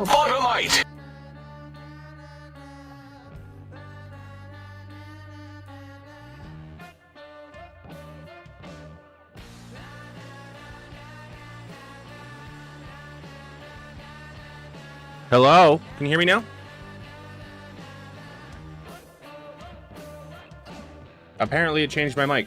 Automate! Hello? Can you hear me now? Apparently it changed my mic.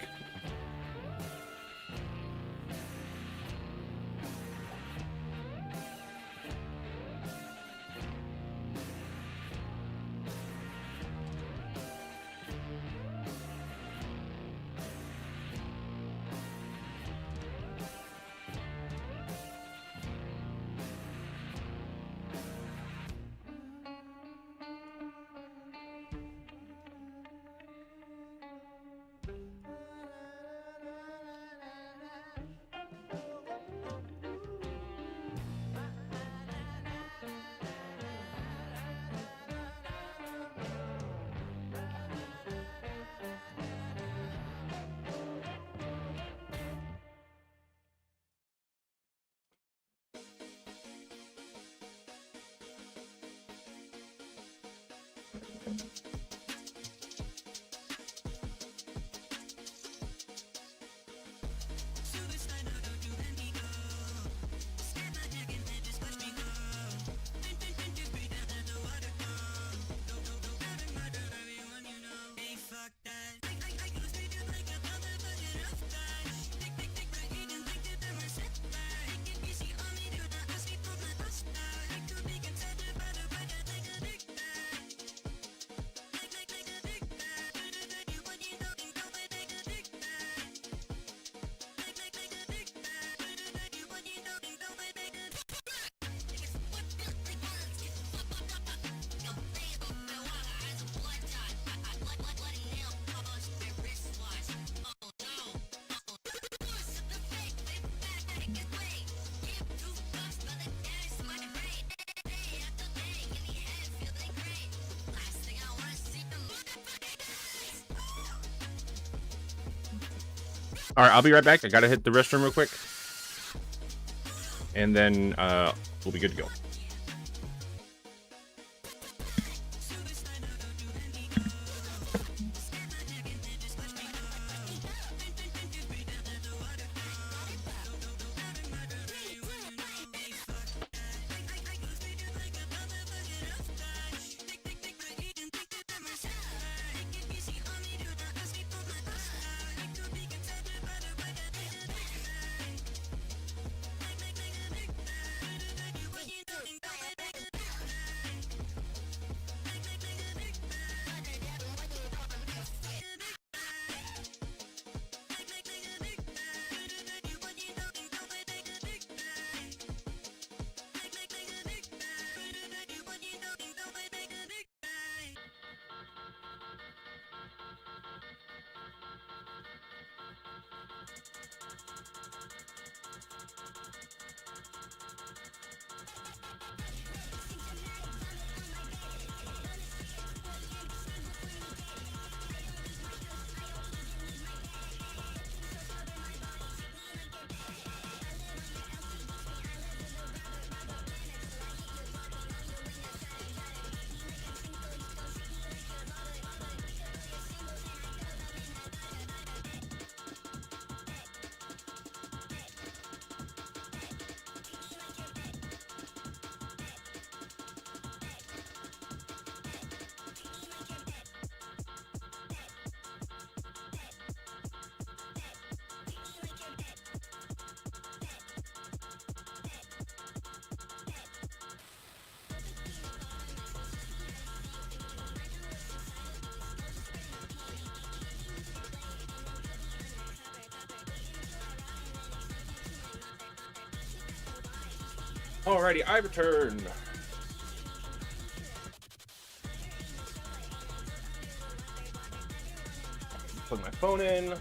All right, I'll be right back. I gotta hit the restroom real quick. And then we'll be good to go. Alrighty, I return. Plug my phone in.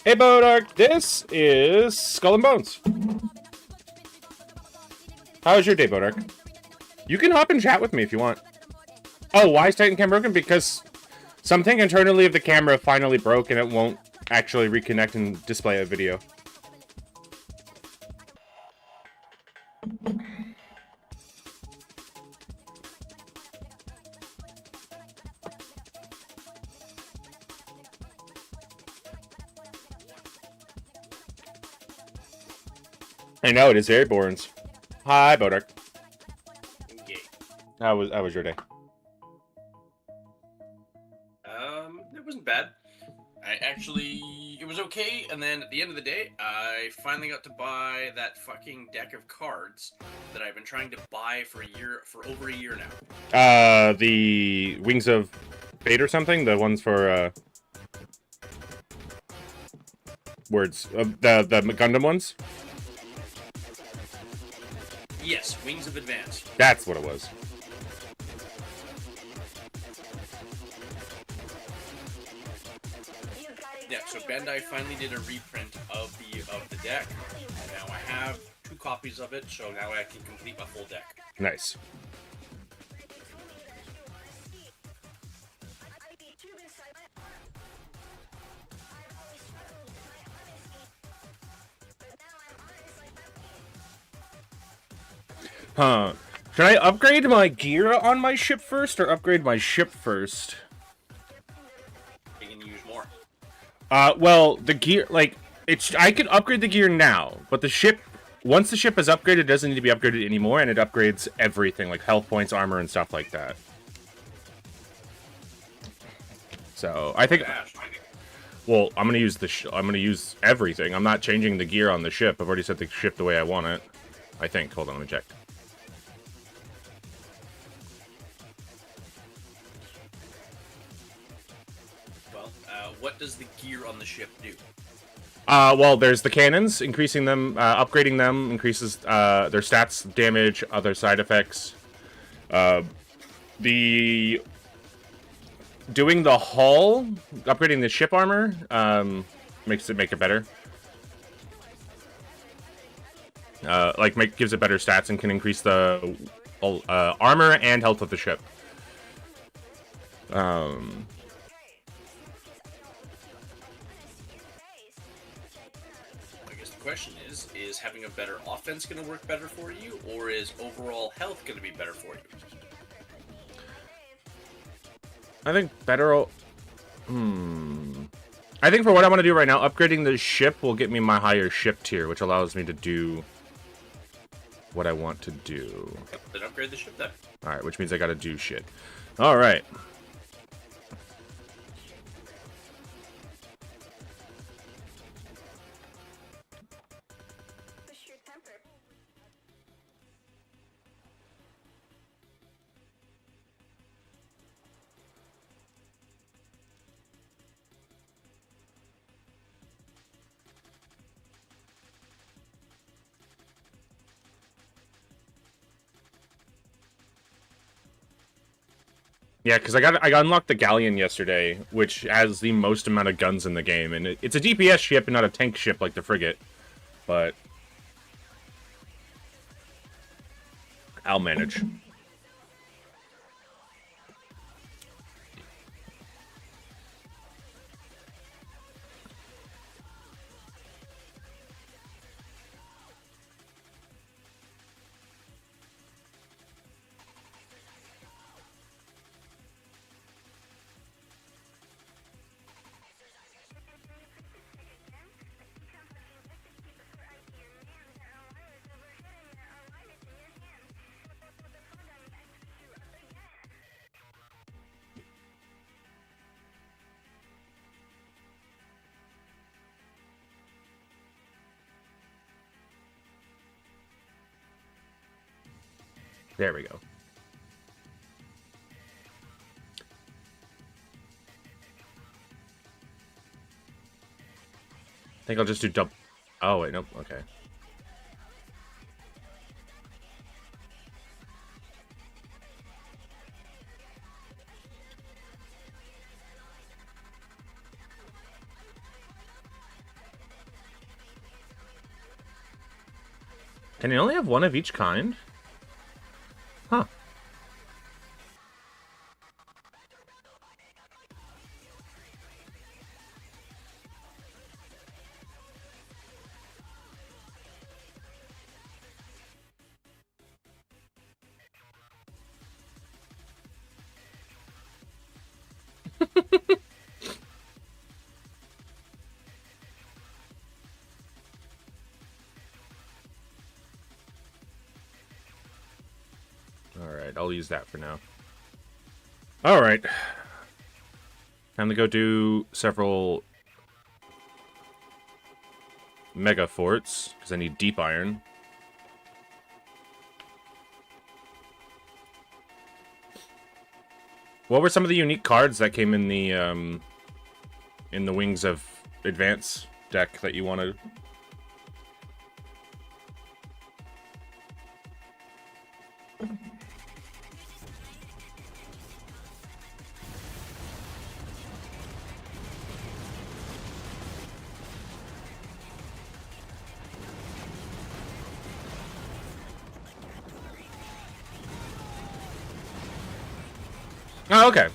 Hey, Bodark, this is Skull and Bones. How was your day, Bodark? You can hop and chat with me if you want. Oh, why is Titan Cam broken? Because something internally of the camera finally broke and it won't actually reconnect and display a video. I know, it is very boring. Hi, Bodark. Yeah. How was your day? It wasn't bad. It was okay, and then at the end of the day, I finally got to buy that fucking deck of cards that I've been trying to buy for over a year now. The Wings of Fate or something? The ones for, words. The Gundam ones? Yes, Wings of Advance. That's what it was. Yeah, so Bandai finally did a reprint of the deck, and now I have 2 copies of it, so now I can complete my full deck. Nice. Huh. Should I upgrade my gear on my ship first, or upgrade my ship first? You can use more. Well, the gear, like, I could upgrade the gear now, but the ship, once the ship is upgraded, it doesn't need to be upgraded anymore, and it upgrades everything, like health points, armor, and stuff like that. So, I think, well, I'm gonna use I'm gonna use everything. I'm not changing the gear on the ship. I've already set the ship the way I want it. I think. Hold on, let me check. What does the gear on the ship do? Well, there's the cannons, increasing them, upgrading them, increases, their stats, damage, other side effects. Doing the hull, upgrading the ship armor, make it better. Gives it better stats and can increase the, armor and health of the ship. The question is having a better offense going to work better for you, or is overall health going to be better for you? I think better. I think for what I want to do right now, upgrading the ship will get me my higher ship tier, which allows me to do what I want to do. Yep, then upgrade the ship then. Alright, which means I gotta do shit. Alright. Yeah, because I unlocked the Galleon yesterday, which has the most amount of guns in the game, and it's a DPS ship and not a tank ship like the frigate, but I'll manage. There we go. I think I'll just do double. Oh, wait, nope, okay. Can you only have one of each kind? Huh. Alright, I'll use that for now. Alright. Time to go do several mega forts, because I need deep iron. What were some of the unique cards that came in the Wings of Advance deck that you wanted? Oh, okay.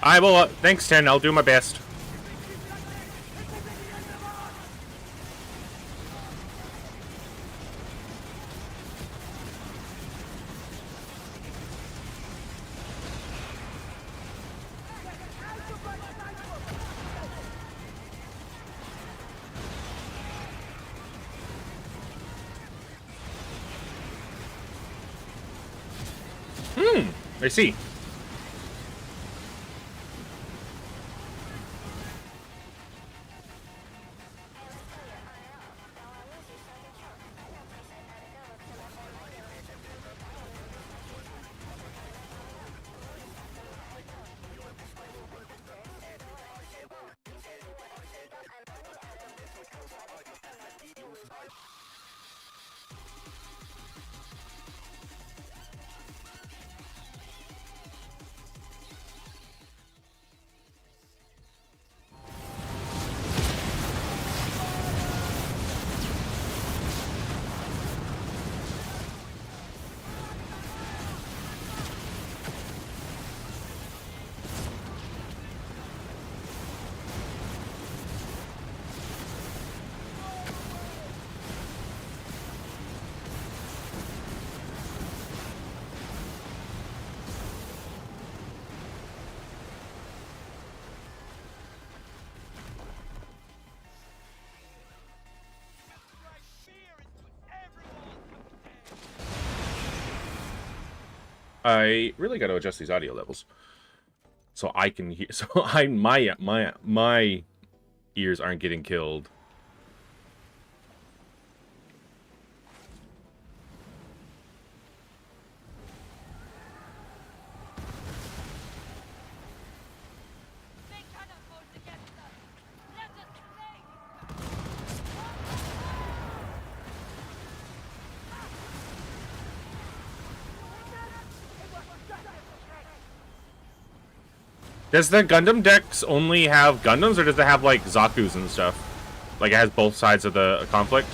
I will, thanks, 10. I'll do my best. I see. I really got to adjust these audio levels so I can hear. So my ears aren't getting killed. Does the Gundam decks only have Gundams, or does it have, like, Zaku's and stuff? Like, it has both sides of the conflict?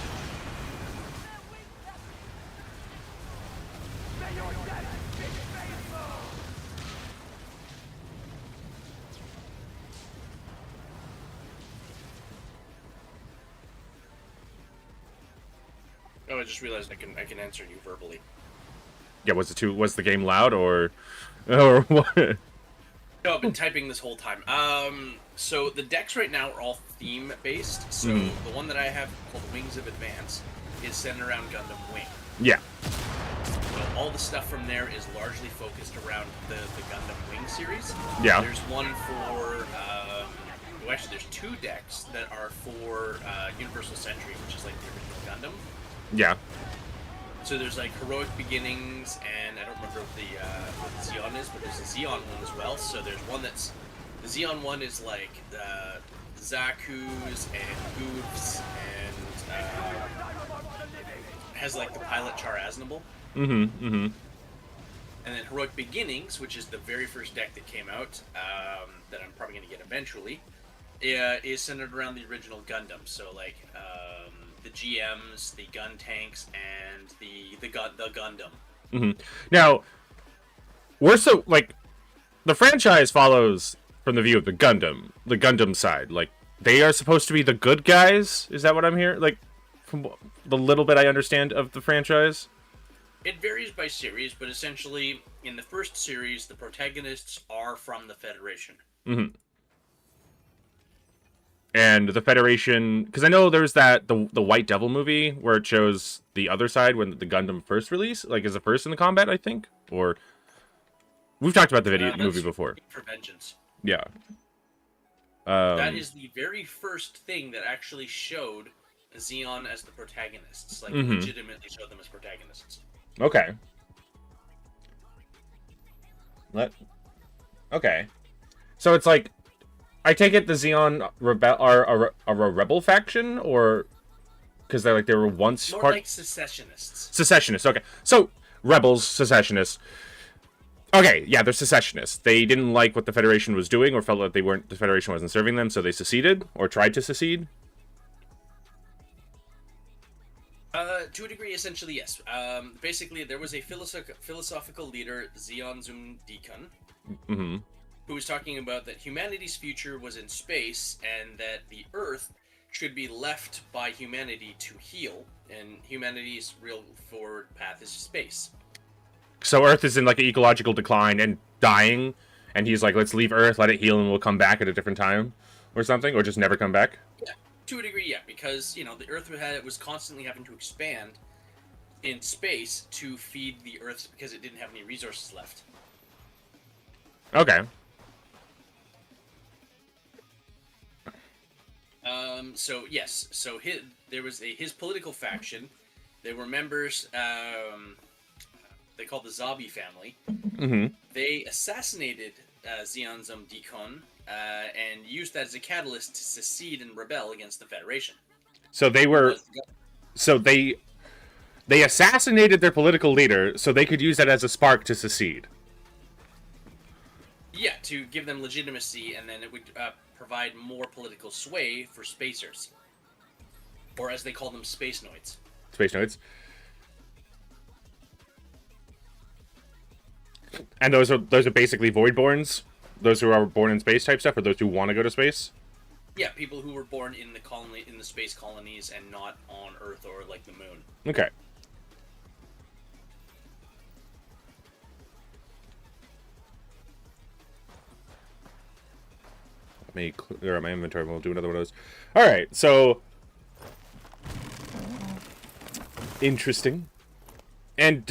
Oh, I just realized I can answer you verbally. Yeah, was the game loud, or what? No, I've been typing this whole time. So the decks right now are all theme based. So the one that I have called Wings of Advance is centered around Gundam Wing. Yeah. So all the stuff from there is largely focused around the Gundam Wing series. Yeah. There's one for well, actually there's two decks that are for Universal Century, which is like the original Gundam. Yeah. So there's like Heroic Beginnings, and I don't remember what the Xeon is, but there's a Xeon one as well. So there's one that's the Xeon one is like Zaku's and Goofs, and has like the pilot Char Aznable. And then Heroic Beginnings, which is the very first deck that came out, that I'm probably going to get eventually, is centered around the original Gundam. So like the GMs, the gun tanks, and the Gundam. Now, we're so, like, the franchise follows from the view of the Gundam side. Like, they are supposed to be the good guys. Is that what I'm hearing? Like, from the little bit I understand of the franchise. It varies by series, but essentially, in the first series, the protagonists are from the Federation. And the Federation, because I know there's that the White Devil movie where it shows the other side when the Gundam first release, like is the first in the combat, I think, or we've talked about the movie before. For Vengeance. Yeah. That is the very first thing that actually showed Xeon as the protagonists, like legitimately showed them as protagonists. Okay. Okay. So it's like, I take it the Xeon are a rebel faction, or because they were once more part like secessionists. Secessionists. Okay, so rebels, secessionists. Okay, yeah, they're secessionists. They didn't like what the Federation was doing, or felt that the Federation wasn't serving them, so they seceded or tried to secede. To a degree, essentially, yes. Basically, there was a philosophical leader, Xeon Zum Deacon, who was talking about that humanity's future was in space, and that the Earth should be left by humanity to heal, and humanity's real forward path is space. So Earth is in like an ecological decline and dying, and he's like, let's leave Earth, let it heal, and we'll come back at a different time, or something, or just never come back? Yeah, to a degree, yeah, because, you know, the Earth was constantly having to expand in space to feed the Earth because it didn't have any resources left. Okay. So yes, so there was his political faction. They were members. They called the Zabi family. They assassinated Xeon Zum Deacon and used that as a catalyst to secede and rebel against the Federation. So they were. So they assassinated their political leader, so they could use that as a spark to secede. Yeah, to give them legitimacy, and then it would provide more political sway for spacers, or as they call them, space noids. Space noids. And those are basically Voidborns, those who are born in space type stuff, or those who want to go to space. Yeah, people who were born in the space colonies, and not on Earth or like the moon. Okay. Let me clear out my inventory. We'll do another one of those. All right. So interesting. And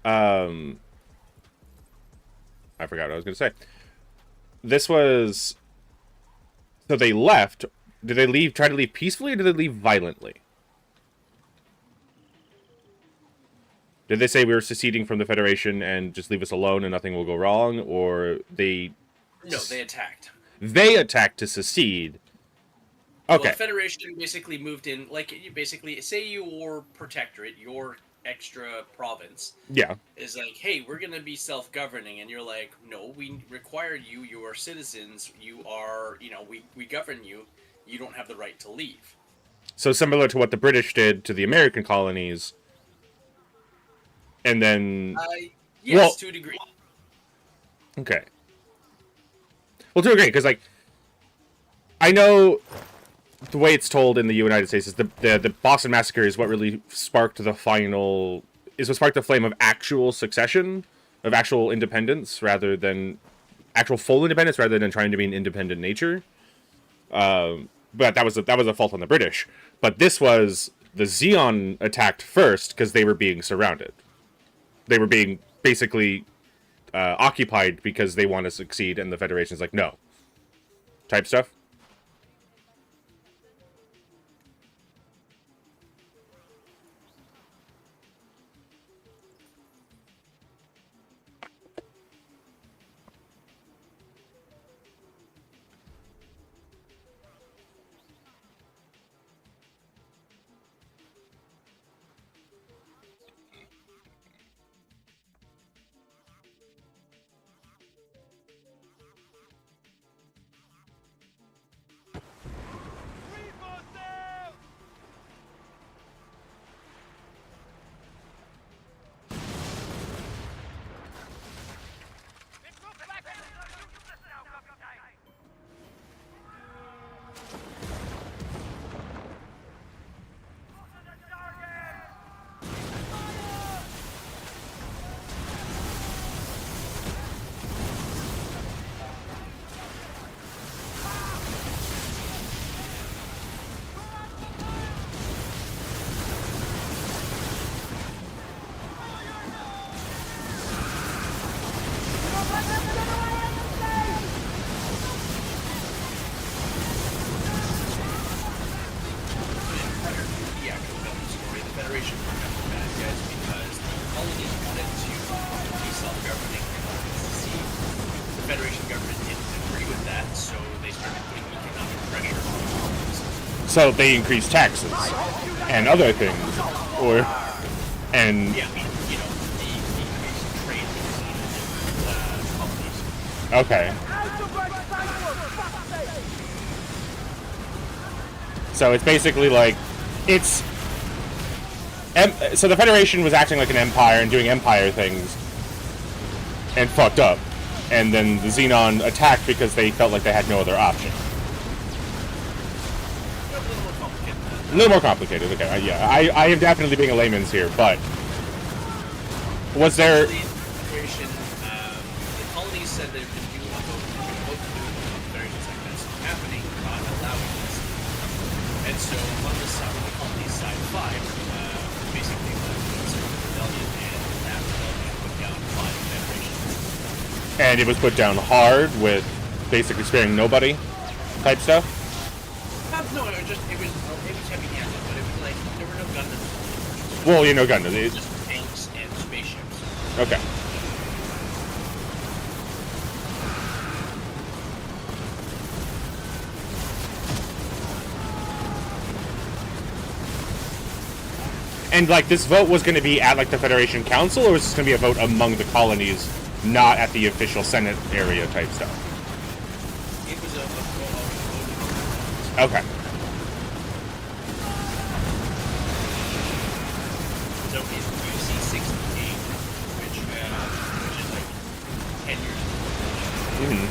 I forgot what I was going to say. This was, so they left. Did they try to leave peacefully, or did they leave violently? Did they say we were seceding from the Federation and just leave us alone and nothing will go wrong, or they... No, they attacked. They attacked to secede. Okay. Well, the Federation basically moved in, like, you basically, say you were protectorate, your extra province Yeah. is like, hey, we're gonna be self-governing, and you're like, no, we require you. You are citizens. You are, we govern you. You don't have the right to leave. So similar to what the British did to the American colonies, and then, Yes, well, to a degree. okay. Well, to a degree, because like, I know the way it's told in the United States is the Boston Massacre is what really sparked the final, is what sparked the flame of actual succession, of actual independence, rather than actual full independence, rather than trying to be an independent nature. But that was a fault on the British. But this was the Xeon attacked first because they were being surrounded. They were being basically occupied because they want to succeed, and the Federation's like, no. Type stuff. So they increased taxes and other things, and Yeah, the increased trade between colonies. Okay. So it's basically like so the Federation was acting like an empire and doing empire things and fucked up, and then the Xenon attacked because they felt like they had no other option. A little more complicated. Okay, yeah, I am definitely being a layman's here, but was there? The Federation, the colonies said they could do a vote to do what the Federation's like, that's not happening, not allowing this. And so on the colonies side 5, basically the rebellion, and that rebellion put down 5 Federations. And it was put down hard with basically sparing nobody type stuff. No, it was heavy handed, but it was like there were no Gundams. Well, you know, Gundams. Just tanks and spaceships. Okay. And like this vote was going to be at like the Federation Council, or was this going to be a vote among the colonies, not at the official Senate area type stuff? It was a vote. Okay. So it's UC 68, which is like 10 years old. Mm-hmm.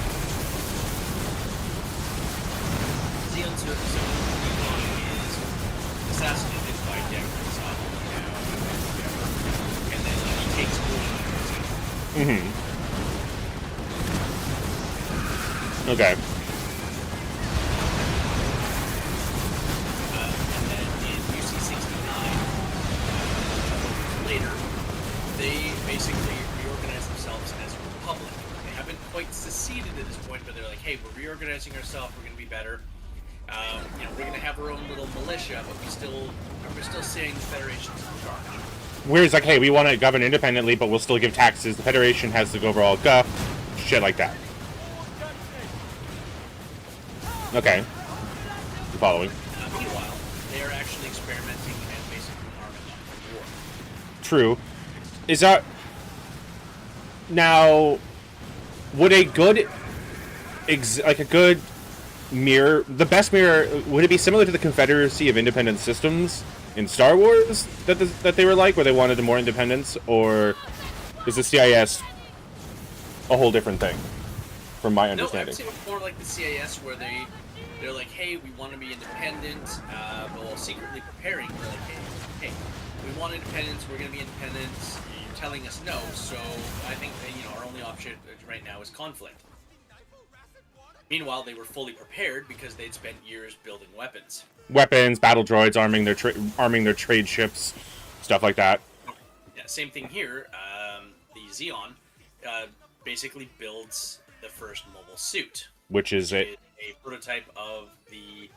Xeon is assassinated by Deckard's and then he takes over. Mm-hmm. Okay. And then in UC 69, later, they basically reorganize themselves as a republic. They haven't quite seceded at this point, but they're like, hey, we're reorganizing ourselves, we're going to be better. We're going to have our own little militia, but we're still saying the Federation's in charge. Whereas like, hey, we want to govern independently, but we'll still give taxes. The Federation has the overall guff, shit like that. Okay. The following. Meanwhile, they are actually experimenting and basically arming up for war. true. Is that now? Would a good, like a good mirror, the best mirror, would it be similar to the Confederacy of Independent Systems in Star Wars that they were like, where they wanted more independence, or is the CIS a whole different thing? From my understanding. No, I'd say it's more like the CIS, where they're like, hey, we want to be independent, but while secretly preparing, we're like, hey, we want independence, we're going to be independent, you're telling us no, so I think that, our only option right now is conflict. Meanwhile, they were fully prepared because they'd spent years building weapons. Weapons, battle droids, arming their trade ships, stuff like that. Yeah, same thing here. The Xeon basically builds the first mobile suit, which is a prototype of the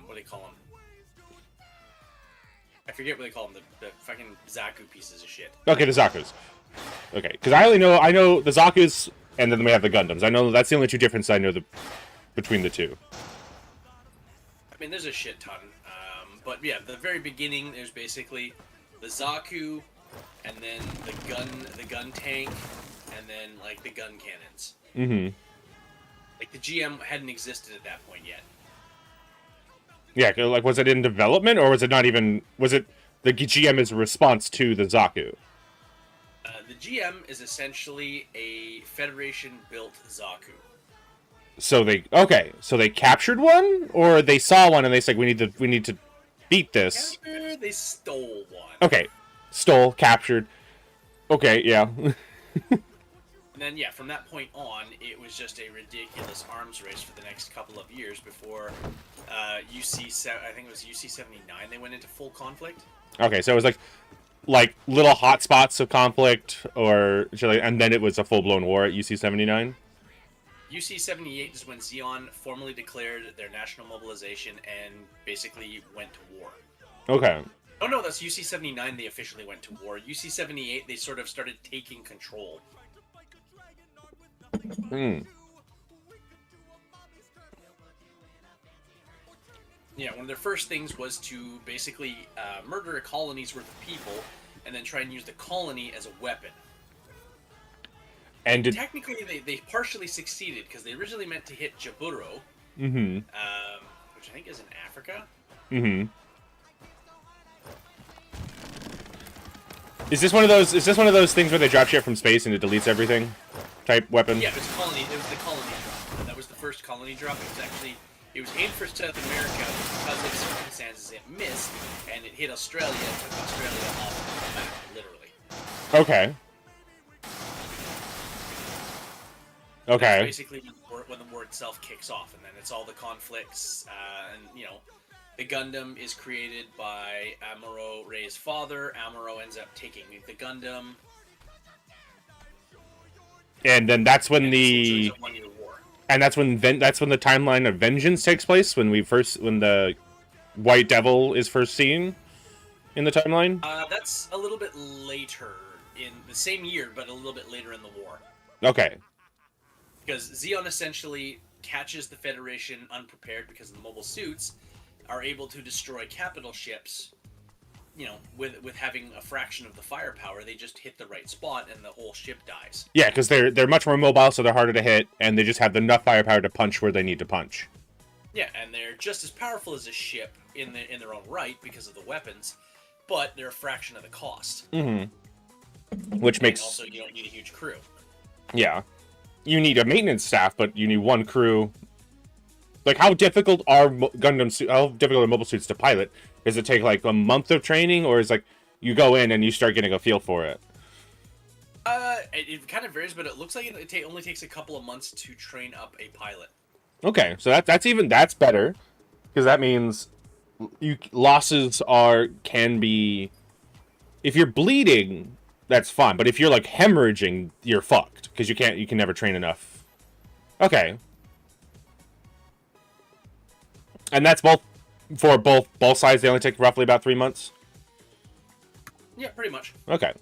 what do they call them? I forget what they call them. The fucking Zaku pieces of shit. Okay, the Zakus. Okay, because I know the Zakus, and then we have the Gundams. I know that's the only two differences I know between the two. I mean, there's a shit ton, but yeah, the very beginning there's basically the Zaku, and then the gun tank, and then like the gun cannons. Mm-hmm. Like the GM hadn't existed at that point yet. Yeah, like was it in development, or was it not even? Was it the GM is a response to the Zaku? The GM is essentially a Federation-built Zaku. So they captured one, or they saw one and they said we need to beat this. They stole one. Okay, stole, captured. Okay, yeah. And then, yeah, from that point on, it was just a ridiculous arms race for the next couple of years before I think it was UC-79 they went into full conflict. Okay, so it was like little hot spots of conflict, and then it was a full-blown war at UC-79? UC-78 is when Xeon formally declared their national mobilization and basically went to war. Okay. Oh no, that's UC-79 they officially went to war. UC-78 they sort of started taking control. Yeah, one of their first things was to basically murder a colony's worth of people and then try and use the colony as a weapon. And technically, they partially succeeded because they originally meant to hit Jaburo, which I think is in Africa. Mm-hmm. Is this one of those things where they drop shit from space and it deletes everything? Type weapon? Yeah, it was the colony drop. That was the first colony drop. It was aimed for South America, but because of circumstances it missed, and it hit Australia and took Australia off the map, literally. Okay. Okay. That's basically when the war itself kicks off, and then it's all the conflicts, and the Gundam is created by Amuro Ray's father. Amuro ends up taking the Gundam. And then that's when that's when the timeline of Vengeance takes place, when the White Devil is first seen in the timeline. That's a little bit later in the same year, but a little bit later in the war. Okay. Because Xeon essentially catches the Federation unprepared because the mobile suits are able to destroy capital ships. With having a fraction of the firepower, they just hit the right spot and the whole ship dies. Yeah, because they're much more mobile, so they're harder to hit, and they just have enough firepower to punch where they need to punch. Yeah, and they're just as powerful as a ship in their own right because of the weapons, but they're a fraction of the cost. Mm-hmm. Which makes also you don't need a huge crew. Yeah, you need a maintenance staff, but you need one crew. Like, how difficult are mobile suits to pilot? Does it take like a month of training, or is like you go in and you start getting a feel for it? It kind of varies, but it looks like it only takes a couple of months to train up a pilot. Okay, so that's better, because that means losses can be, if you're bleeding, that's fine, but if you're like hemorrhaging, you're fucked because you can never train enough. Okay. And that's both sides. They only take roughly about 3 months. Yeah, pretty much. Okay.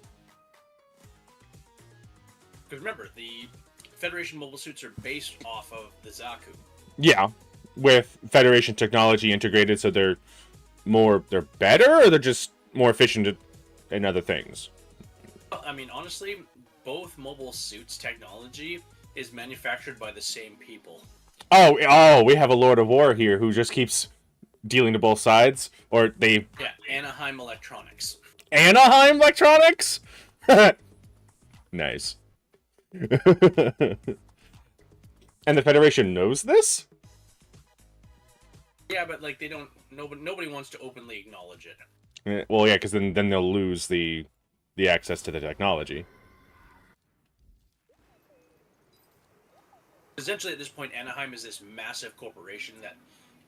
Because remember, the Federation mobile suits are based off of the Zaku. Yeah, with Federation technology integrated, so they're better, or they're just more efficient and other things. I mean, honestly, both mobile suits technology is manufactured by the same people. Oh, we have a Lord of War here who just keeps dealing to both sides, or they... Yeah, Anaheim Electronics. Anaheim Electronics? Nice. And the Federation knows this? Yeah, but like they don't. Nobody wants to openly acknowledge it. Well, yeah, because then they'll lose the access to the technology. Essentially, at this point, Anaheim is this massive corporation that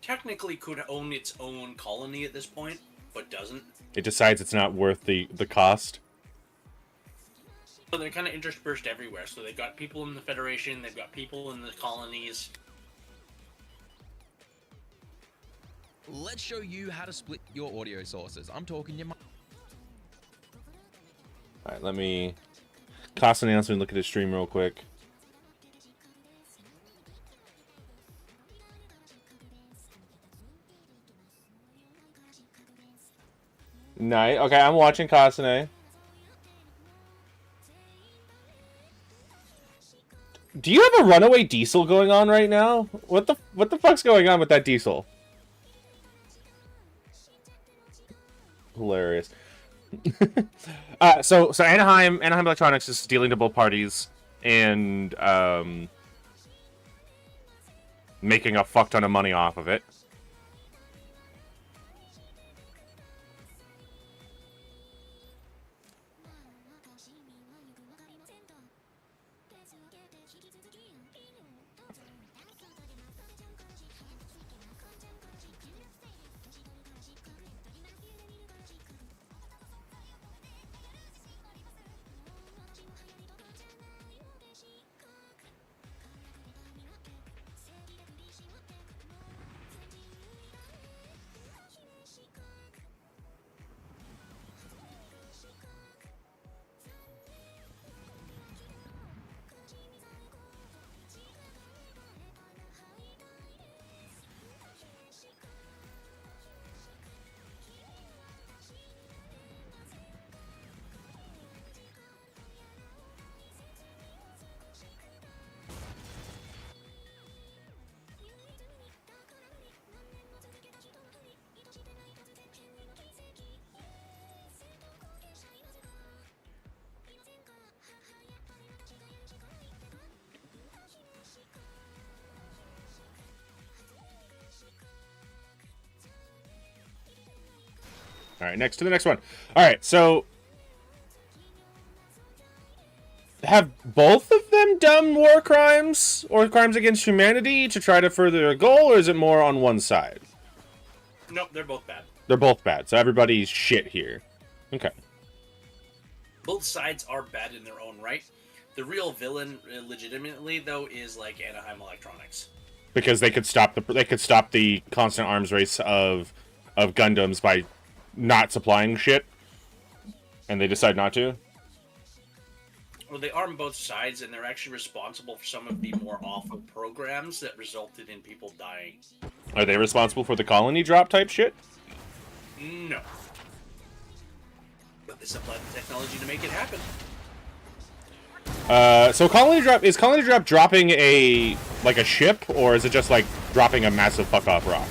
technically could own its own colony at this point, but doesn't. It decides it's not worth the cost. So they're kind of interspersed everywhere. So they've got people in the Federation, they've got people in the colonies. Let's show you how to split your audio sources. I'm talking your... Alright, let me... Cost announcement, look at his stream real quick. Nice. Okay, I'm watching Kasane. Do you have a runaway diesel going on right now? What the fuck's going on with that diesel? Hilarious. So Anaheim Electronics is dealing to both parties and making a fuck ton of money off of it. All right, next to the next one. All right, so have both of them done war crimes or crimes against humanity to try to further their goal, or is it more on one side? Nope, they're both bad. They're both bad, so everybody's shit here. Okay. Both sides are bad in their own right. The real villain, legitimately though, is like Anaheim Electronics. Because they could stop the constant arms race of Gundams by not supplying shit, and they decide not to. Well, they arm both sides, and they're actually responsible for some of the more awful programs that resulted in people dying. Are they responsible for the colony drop type shit? No. But they supplied the technology to make it happen. So colony drop dropping a ship, or is it just like dropping a massive fuck off rock?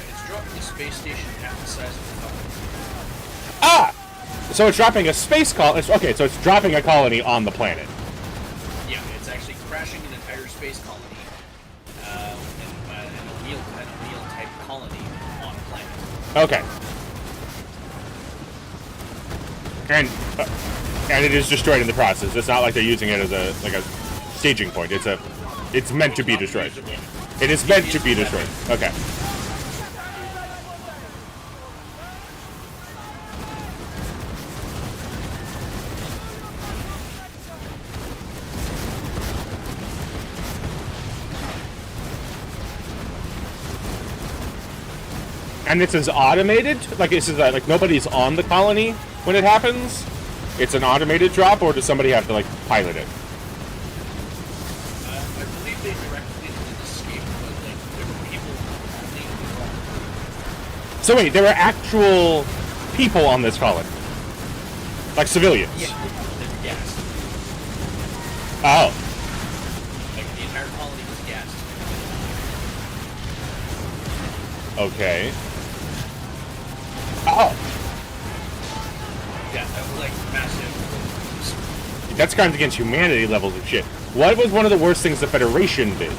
It's dropping a space station half the size of the colony. Ah! So it's dropping a space colony. Okay, so it's dropping a colony on the planet. Yeah, it's actually crashing an entire space colony, an O'Neill type colony on a planet. Okay. And it is destroyed in the process. It's not like they're using it as a staging point. It's meant to be destroyed. It is meant to be destroyed. Okay. And this is automated? Like, this is like nobody's on the colony when it happens? It's an automated drop, or does somebody have to, like, pilot it? I believe they directly did escape, but, like, there were people only involved. So wait, there were actual people on this colony. Like civilians. Yeah, they're gassed. Oh. Like the entire colony was gassed. Okay. Oh. Yeah, that was like massive. That's crimes against humanity levels of shit. What was one of the worst things the Federation did?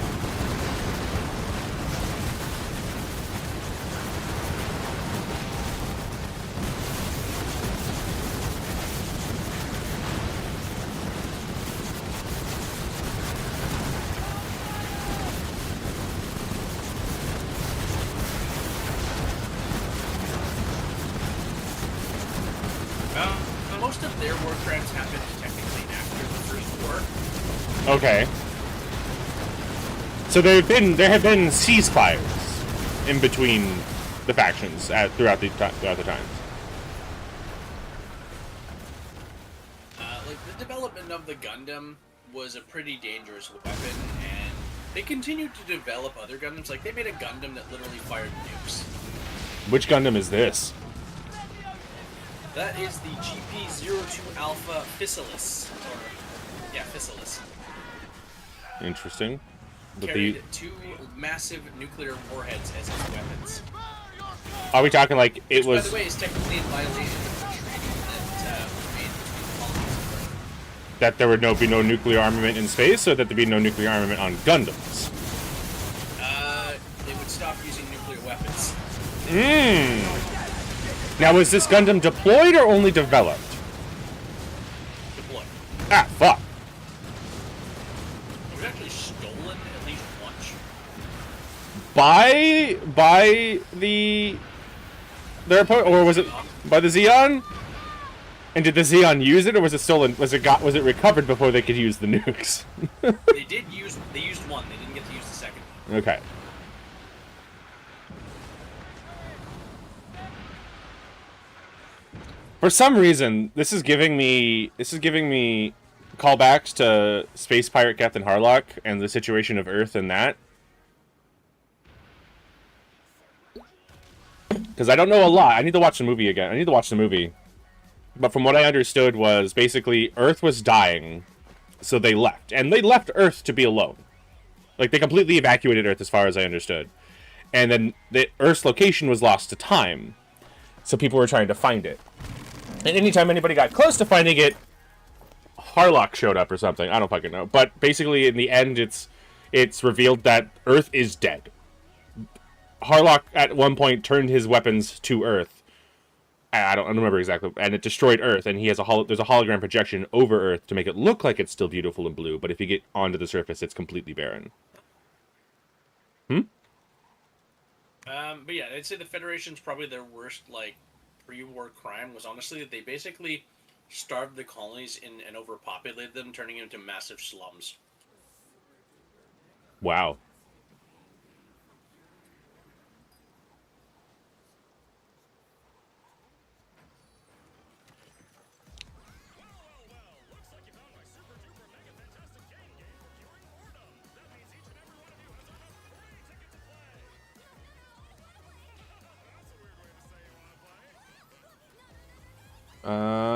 Most of their war crimes happened technically after the First War. Okay. So there have been ceasefires in between the factions throughout the times. Like the development of the Gundam was a pretty dangerous weapon, and they continued to develop other Gundams. Like they made a Gundam that literally fired nukes. Which Gundam is this? That is the GP-02 Alpha Physalis. Yeah, Physalis. Interesting. But Carried two massive nuclear warheads as its weapons. Are we talking like it was? By the way, is technically in violation of the treaty that was made between colonies. That there would be no nuclear armament in space, or that there be no nuclear armament on Gundams? They would stop using nuclear weapons. Now, was this Gundam deployed or only developed? Deployed. Ah, fuck. It was actually stolen at least once. By or was it by the Xeon? And did the Xeon use it, or was it stolen? Was it recovered before they could use the nukes? They used one. They didn't get to use the second. Okay. For some reason, this is giving me callbacks to Space Pirate Captain Harlock and the situation of Earth and that. Because I don't know a lot. I need to watch the movie again. I need to watch the movie. But from what I understood was basically Earth was dying, so they left. And they left Earth to be alone. Like, they completely evacuated Earth as far as I understood. And then the Earth's location was lost to time. So people were trying to find it. And anytime anybody got close to finding it, Harlock showed up or something. I don't fucking know. But basically, in the end, it's revealed that Earth is dead. Harlock, at one point, turned his weapons to Earth. I don't remember exactly. And it destroyed Earth. And he has there's a hologram projection over Earth to make it look like it's still beautiful and blue. But if you get onto the surface, it's completely barren. But yeah, I'd say the Federation's probably their worst, like, pre-war crime was honestly that they basically starved the colonies and overpopulated them, turning them into massive slums. Wow.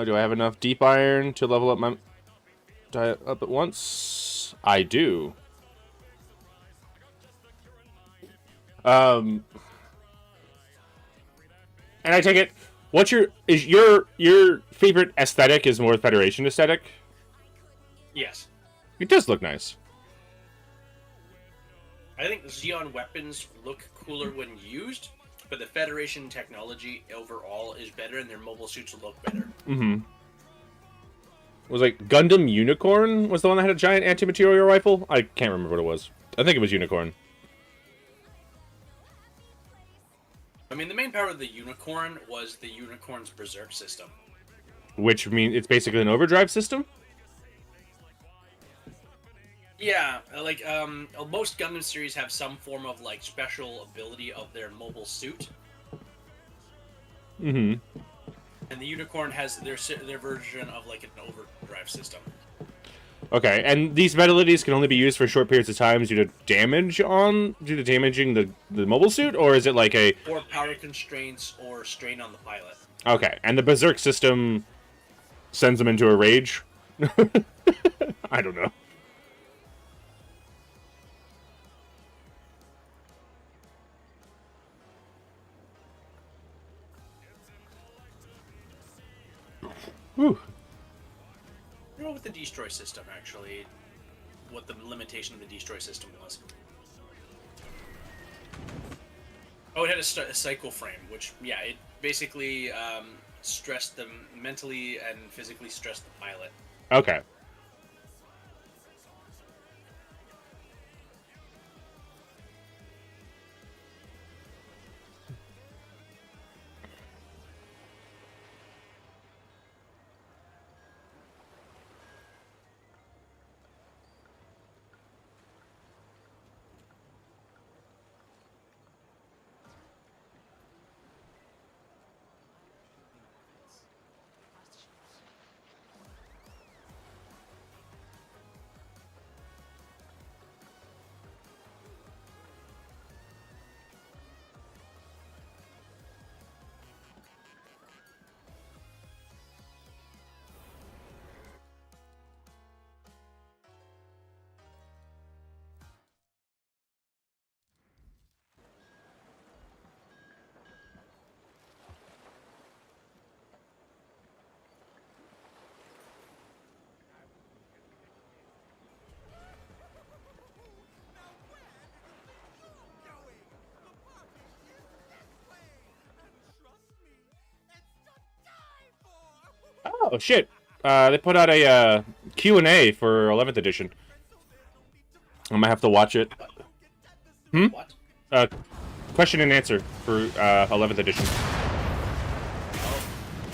Do I have enough deep iron to level up my diet up at once? I do. And I take it, is your favorite aesthetic is more Federation aesthetic? Yes. It does look nice. I think Xeon weapons look cooler when used, but the Federation technology overall is better, and their mobile suits look better. Mm-hmm. Was like Gundam Unicorn was the one that had a giant anti-material rifle? I can't remember what it was. I think it was Unicorn. I mean, the main power of the Unicorn was the Unicorn's Berserk system. Which means it's basically an overdrive system? Yeah, like, most Gundam series have some form of, like, special ability of their mobile suit. Mm-hmm. And the Unicorn has their version of, like, an overdrive system. Okay, and these abilities can only be used for short periods of time due to due to damaging the mobile suit, or is it like a... Or power constraints or strain on the pilot. Okay, and the berserk system sends them into a rage? I don't know. Whew. I don't know what the destroy system actually, what the limitation of the destroy system was. Oh, it had a cycle frame, which, yeah, it basically stressed them mentally and physically stressed the pilot. Okay. Oh, shit. They put out a Q&A for 11th edition. I might have to watch it. What? Question and answer for 11th edition.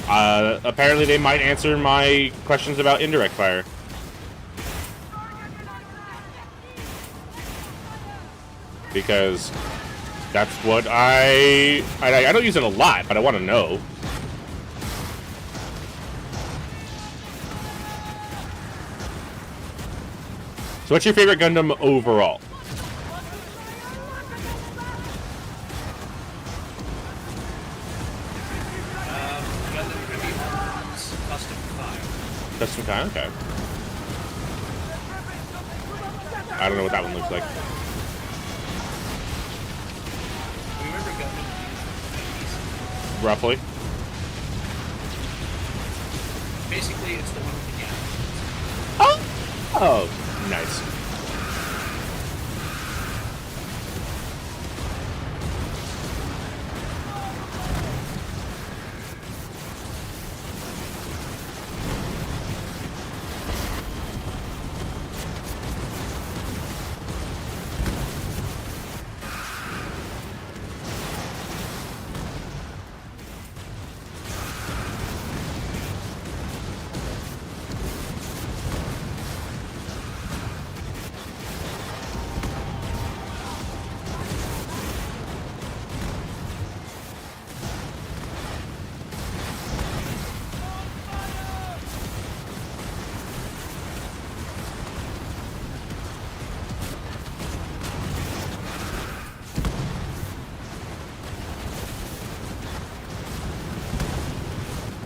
Oh, Apparently they might answer my questions about indirect fire. Because that's what I don't use it a lot, but I want to know. So what's your favorite Gundam overall? Gundam Heavy Arms Custom 5. Custom kind? Okay. I don't know what that one looks like. Remember Gundam Wings? Roughly. Basically, it's the one with the gap. Oh, nice.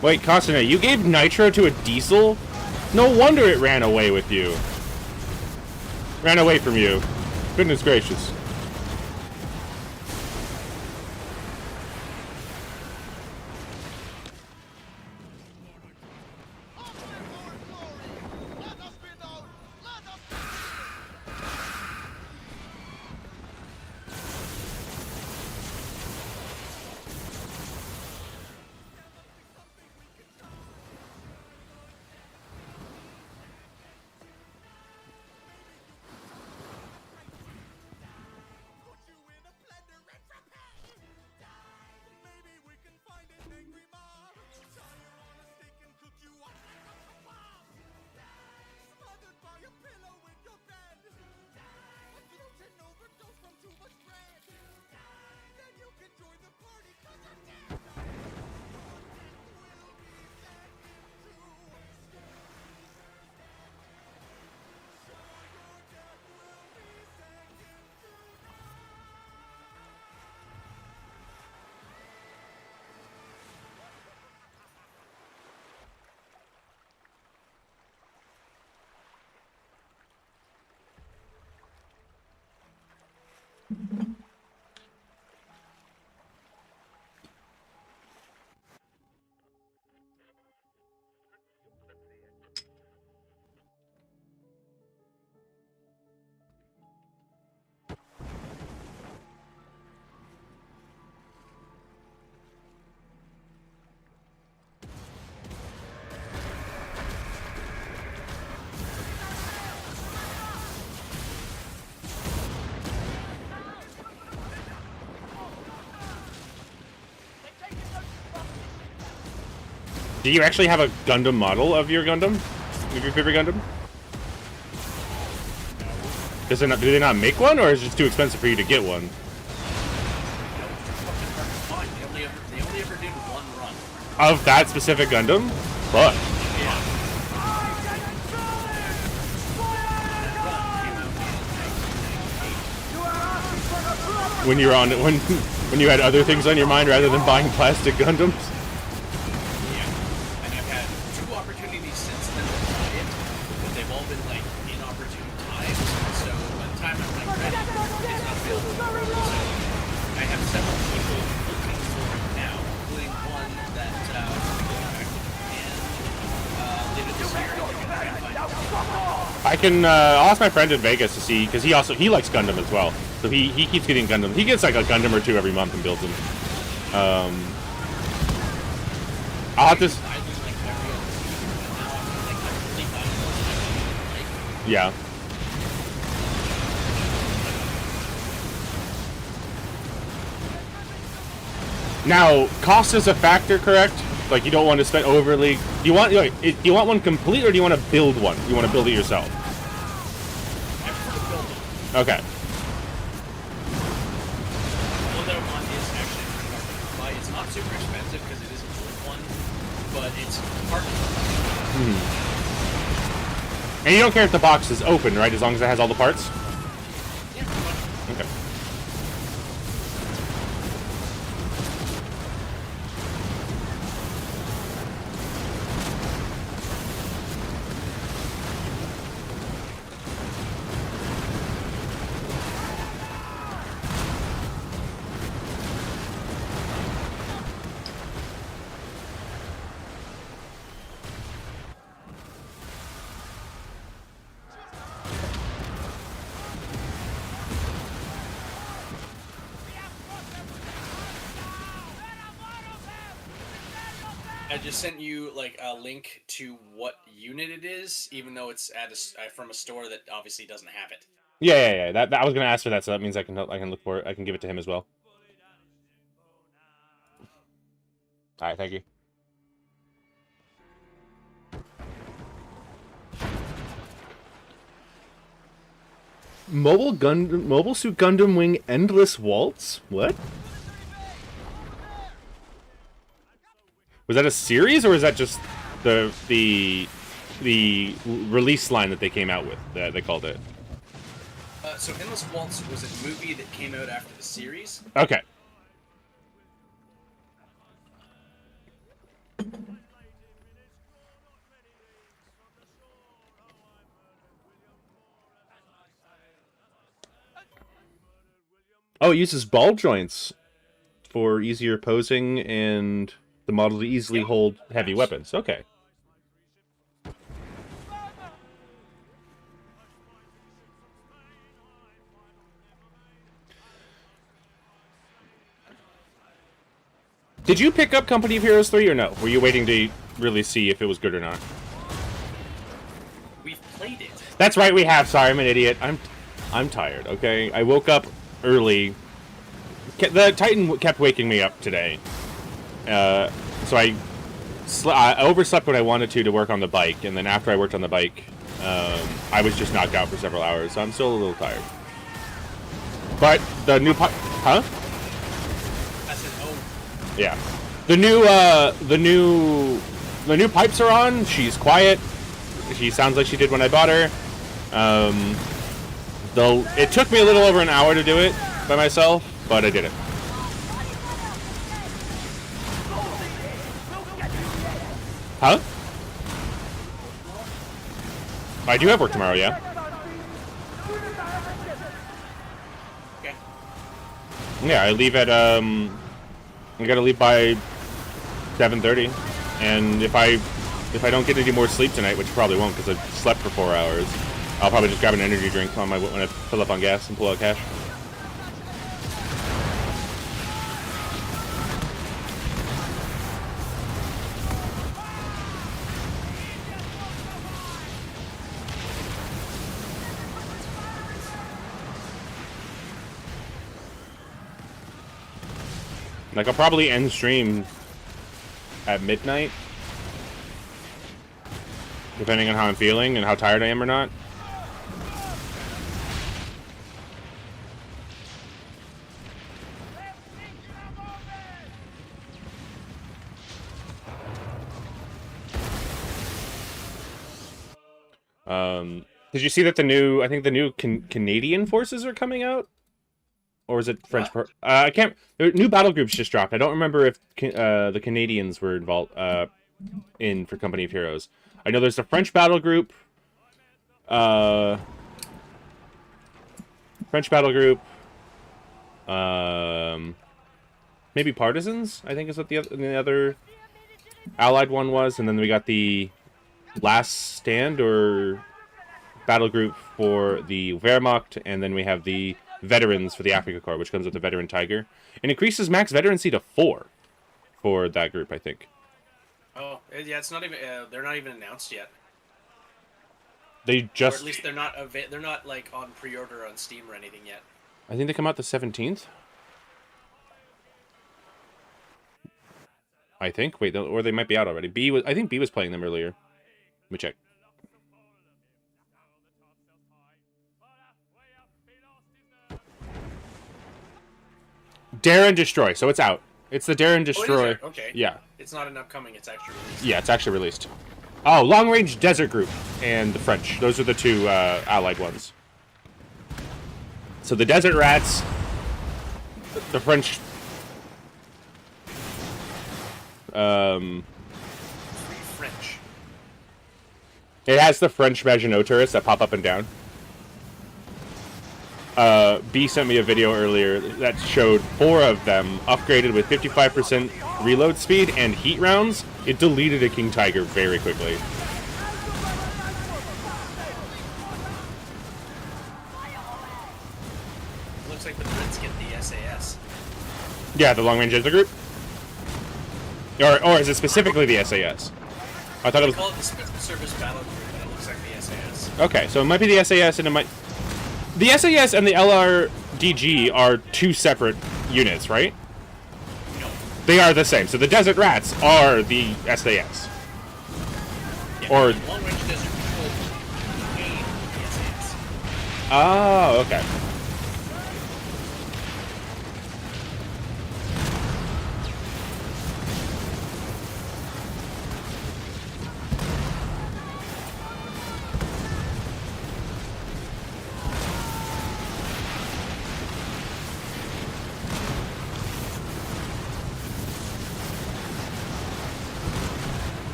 Wait, Constantine, you gave nitro to a diesel? No wonder it ran away with you. Ran away from you. Goodness gracious. Do you actually have a Gundam model of your Gundam? Of your favorite Gundam? Does it not, do they not make one, or is it just too expensive for you to get one? They only ever did one run. Of that specific Gundam? Fuck. Yeah. When you were on when you had other things on your mind rather than buying plastic Gundams? Yeah. And I've had 2 opportunities since then to buy it, but they've all been like inopportune times. So by the time I'm like ready, it's not available. So I have several people looking for it now, including one that and later this year I'm gonna try and find it. I can I'll ask my friend in Vegas to see, because he likes Gundam as well. So he keeps getting Gundam. He gets like a Gundam or 2 every month and builds them. I'll have to. Yeah. Now, cost is a factor, correct? Like, you don't want to spend overly. Do you want one complete, or do you want to build one? You want to build it yourself? I prefer to build it. Okay. One that I want is actually pretty hard to buy. It's not super expensive because it is an old one, but it's hard to buy. And you don't care if the box is open, right? As long as it has all the parts? Yeah, pretty much. Okay. I just sent you like a link to what unit it is, even though it's at from a store that obviously doesn't have it. Yeah. That I was gonna ask for that, so that means I can look for it. I can give it to him as well. All right, thank you. Mobile Suit Gundam Wing Endless Waltz? What? Was that a series, or is that just the release line that they came out with? That they called it. So Endless Waltz was a movie that came out after the series. Okay. Oh, it uses ball joints for easier posing and the model to easily hold heavy weapons. Okay. Did you pick up Company of Heroes 3 or no? Were you waiting to really see if it was good or not? We've played it. That's right, we have. Sorry, I'm an idiot. I'm tired, okay? I woke up early. The Titan kept waking me up today. So I overslept when I wanted to work on the bike, and then after I worked on the bike, I was just knocked out for several hours, so I'm still a little tired. But the new huh? I said, oh. Yeah. The new pipes are on. She's quiet. She sounds like she did when I bought her. Though it took me a little over an hour to do it by myself, but I did it. Huh? I do have work tomorrow, yeah. Okay. Yeah, I leave at I gotta leave by 7:30, and if I don't get any more sleep tonight, which I probably won't because I slept for 4 hours, I'll probably just grab an energy drink on my when I fill up on gas and pull out cash. Like, I'll probably end stream at midnight, depending on how I'm feeling and how tired I am or not. Did you see that the new Canadian forces are coming out? Or is it French? I can't. New battle groups just dropped. I don't remember if the Canadians were involved in for Company of Heroes. I know there's the French battle group. French battle group. Maybe Partisans, I think is what the other allied one was, and then we got the Last Stand or battle group for the Wehrmacht, and then we have the Veterans for the Africa Corps, which comes with the Veteran Tiger. It increases max veterancy to 4 for that group, I think. Oh, yeah, it's not even. They're not even announced yet. They just. Or at least they're not. They're not like on pre-order on Steam or anything yet. I think they come out the 17th. I think. Wait, or they might be out already. I think B was playing them earlier. Let me check. Dare and Destroy, so it's out. It's the Dare and Destroy. Oh, okay. Yeah. It's not an upcoming, it's actually released. Yeah, it's actually released. Oh, Long Range Desert Group and the French. Those are the two allied ones. So the Desert Rats, the French... French. It has the French Maginot turrets that pop up and down. B sent me a video earlier that showed 4 of them upgraded with 55% reload speed and heat rounds. It deleted a King Tiger very quickly. Looks like the Brits get the SAS. Yeah, the Long Range Desert Group? Or is it specifically the SAS? I thought it was... They call it the Special Service Battle Group, and it looks like the SAS. Okay, so it might be the SAS and it might... The SAS and the LRDG are 2 separate units, right? No. They are the same. So the Desert Rats are the SAS. Yeah, Or... Long Range Desert Patrol became the SAS. Oh, okay.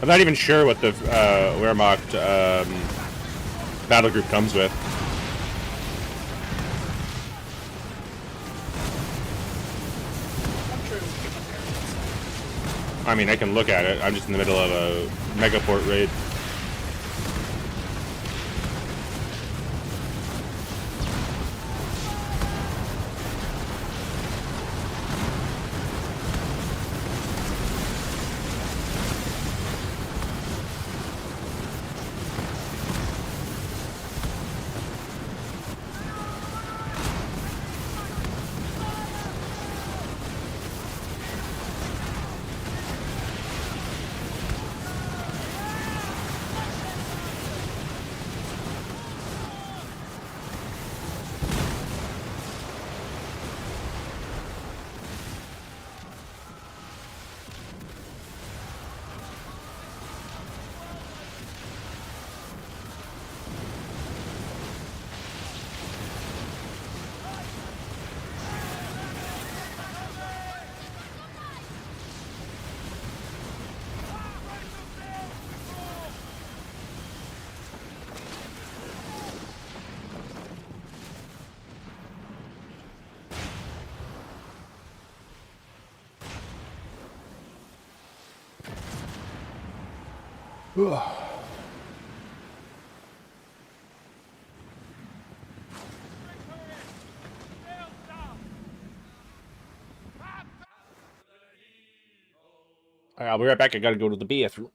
I'm not even sure what the Wehrmacht battle group comes with. I'm sure we can compare it. I mean, I can look at it. I'm just in the middle of a Megaport raid. All right, I'll be right back. I gotta go to the bathroom.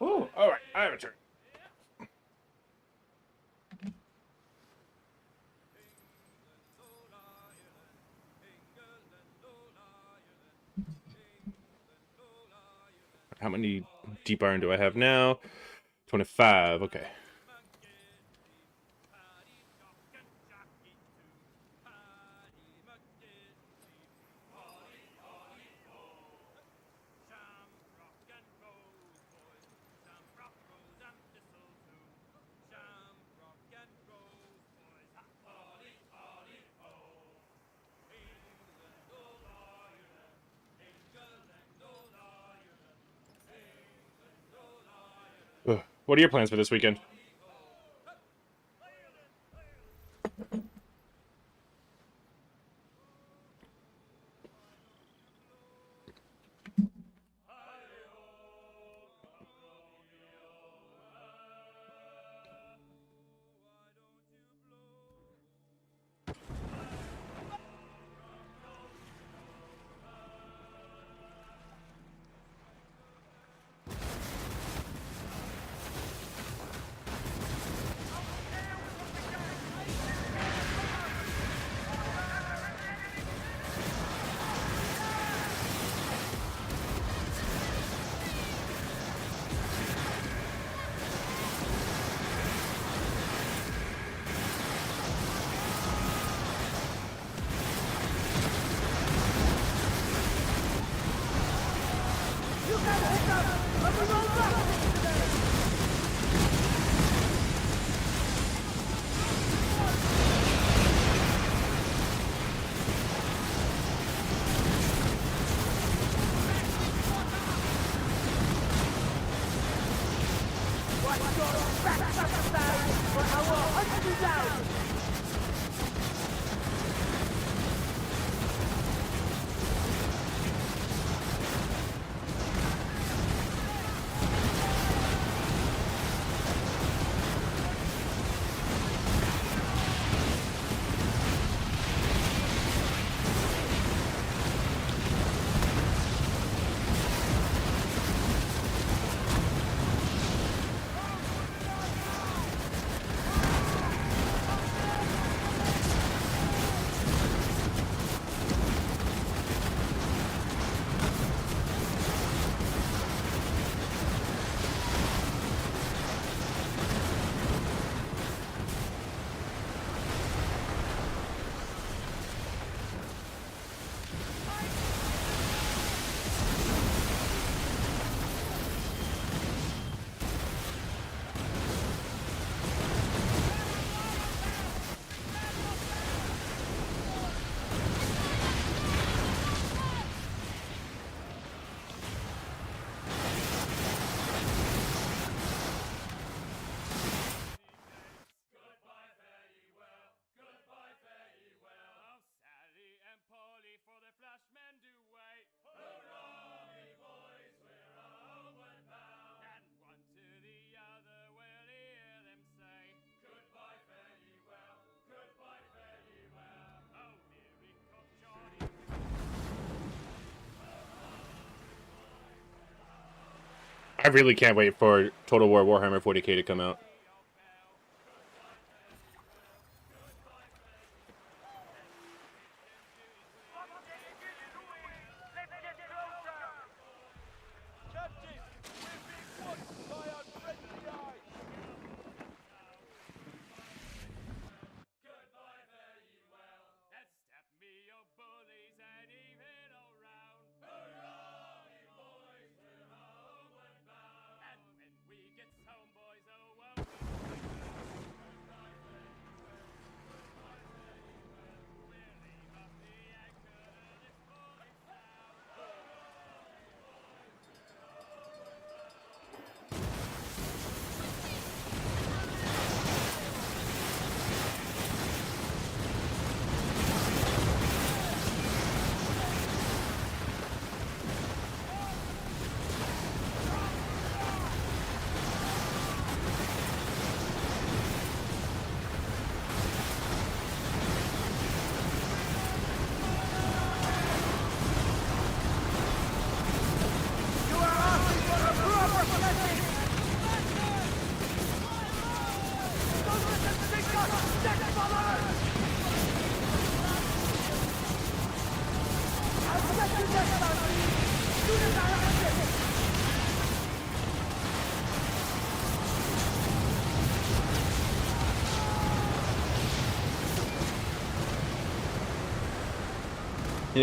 Oh, all right. I have a turn. How many deep iron do I have now? 25. Okay. Ugh. What are your plans for this weekend? I really can't wait for Total War Warhammer 40k to come out.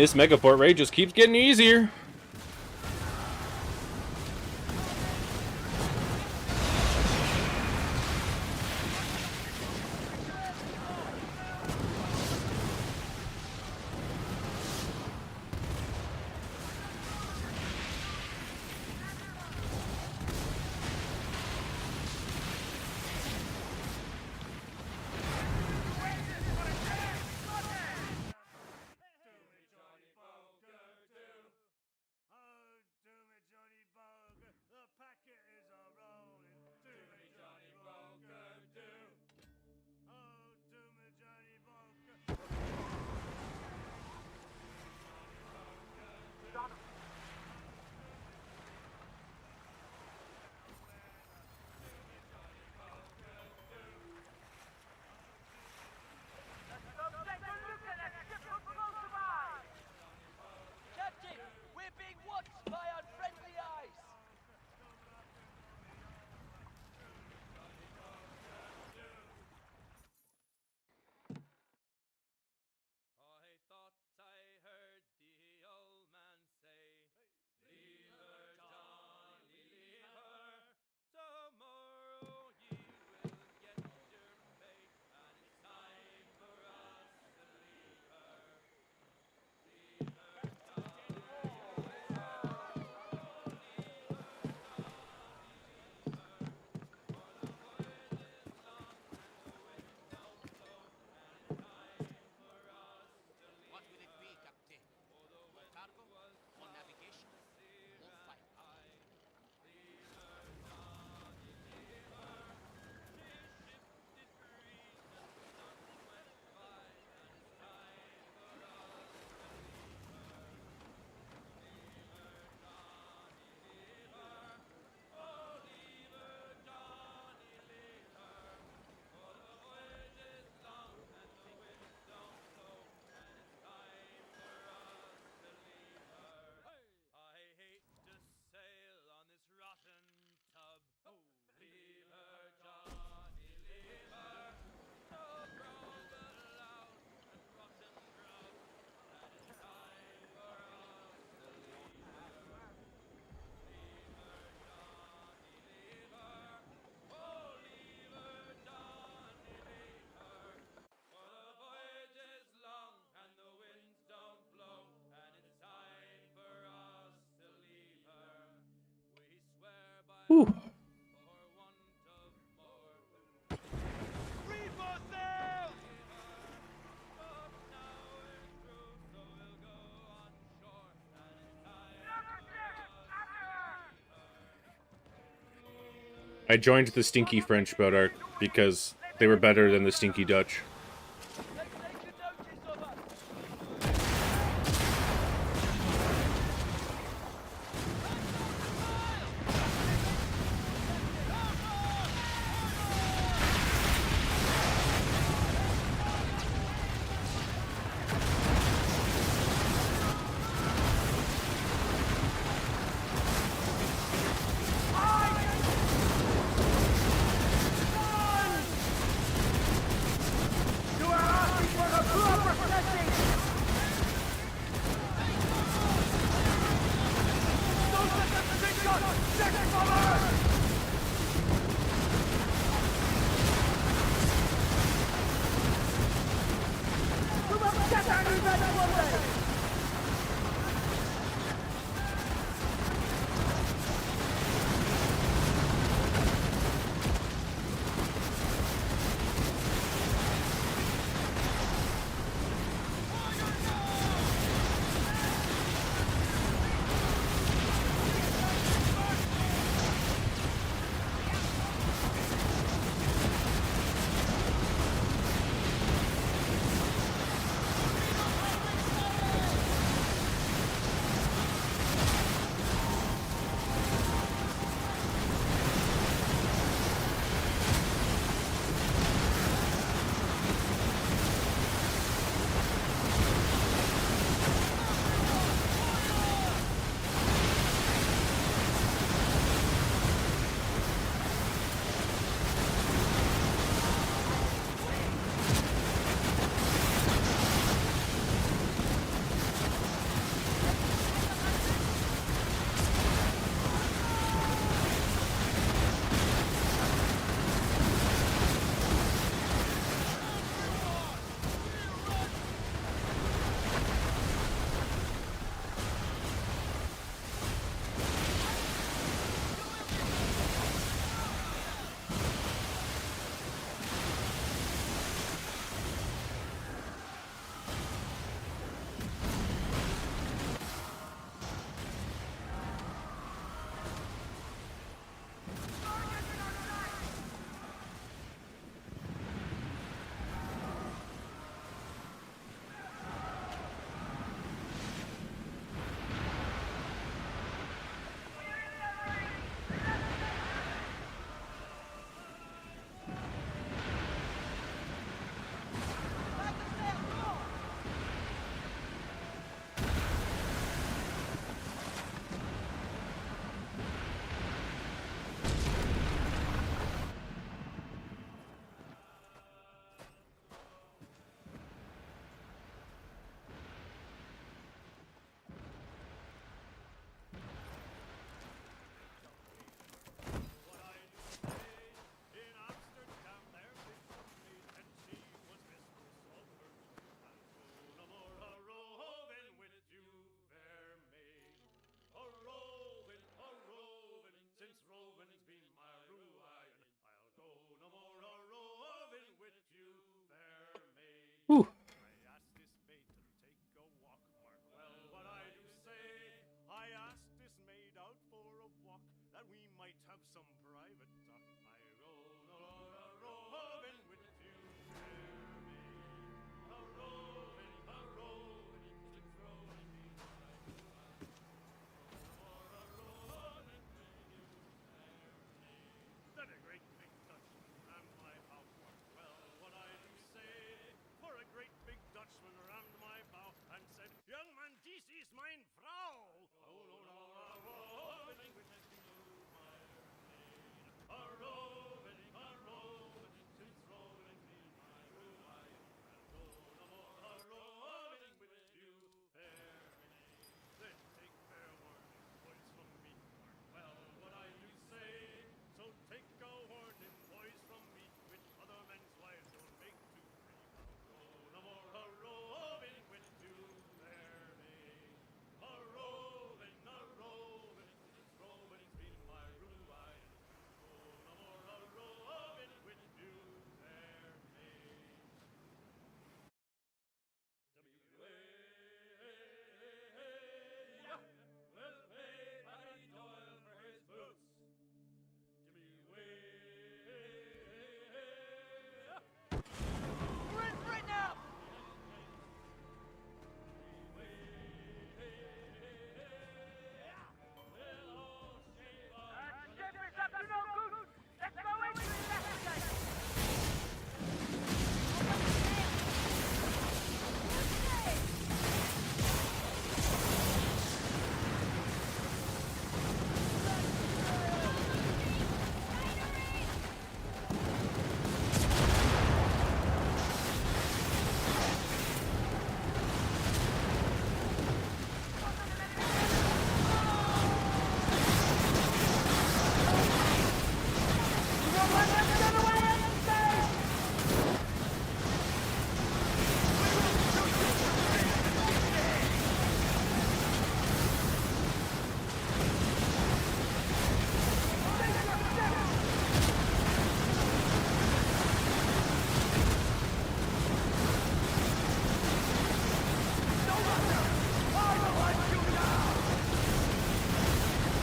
This Megaport raid just keeps getting easier. Whew. I joined the stinky French boat arc because they were better than the stinky Dutch.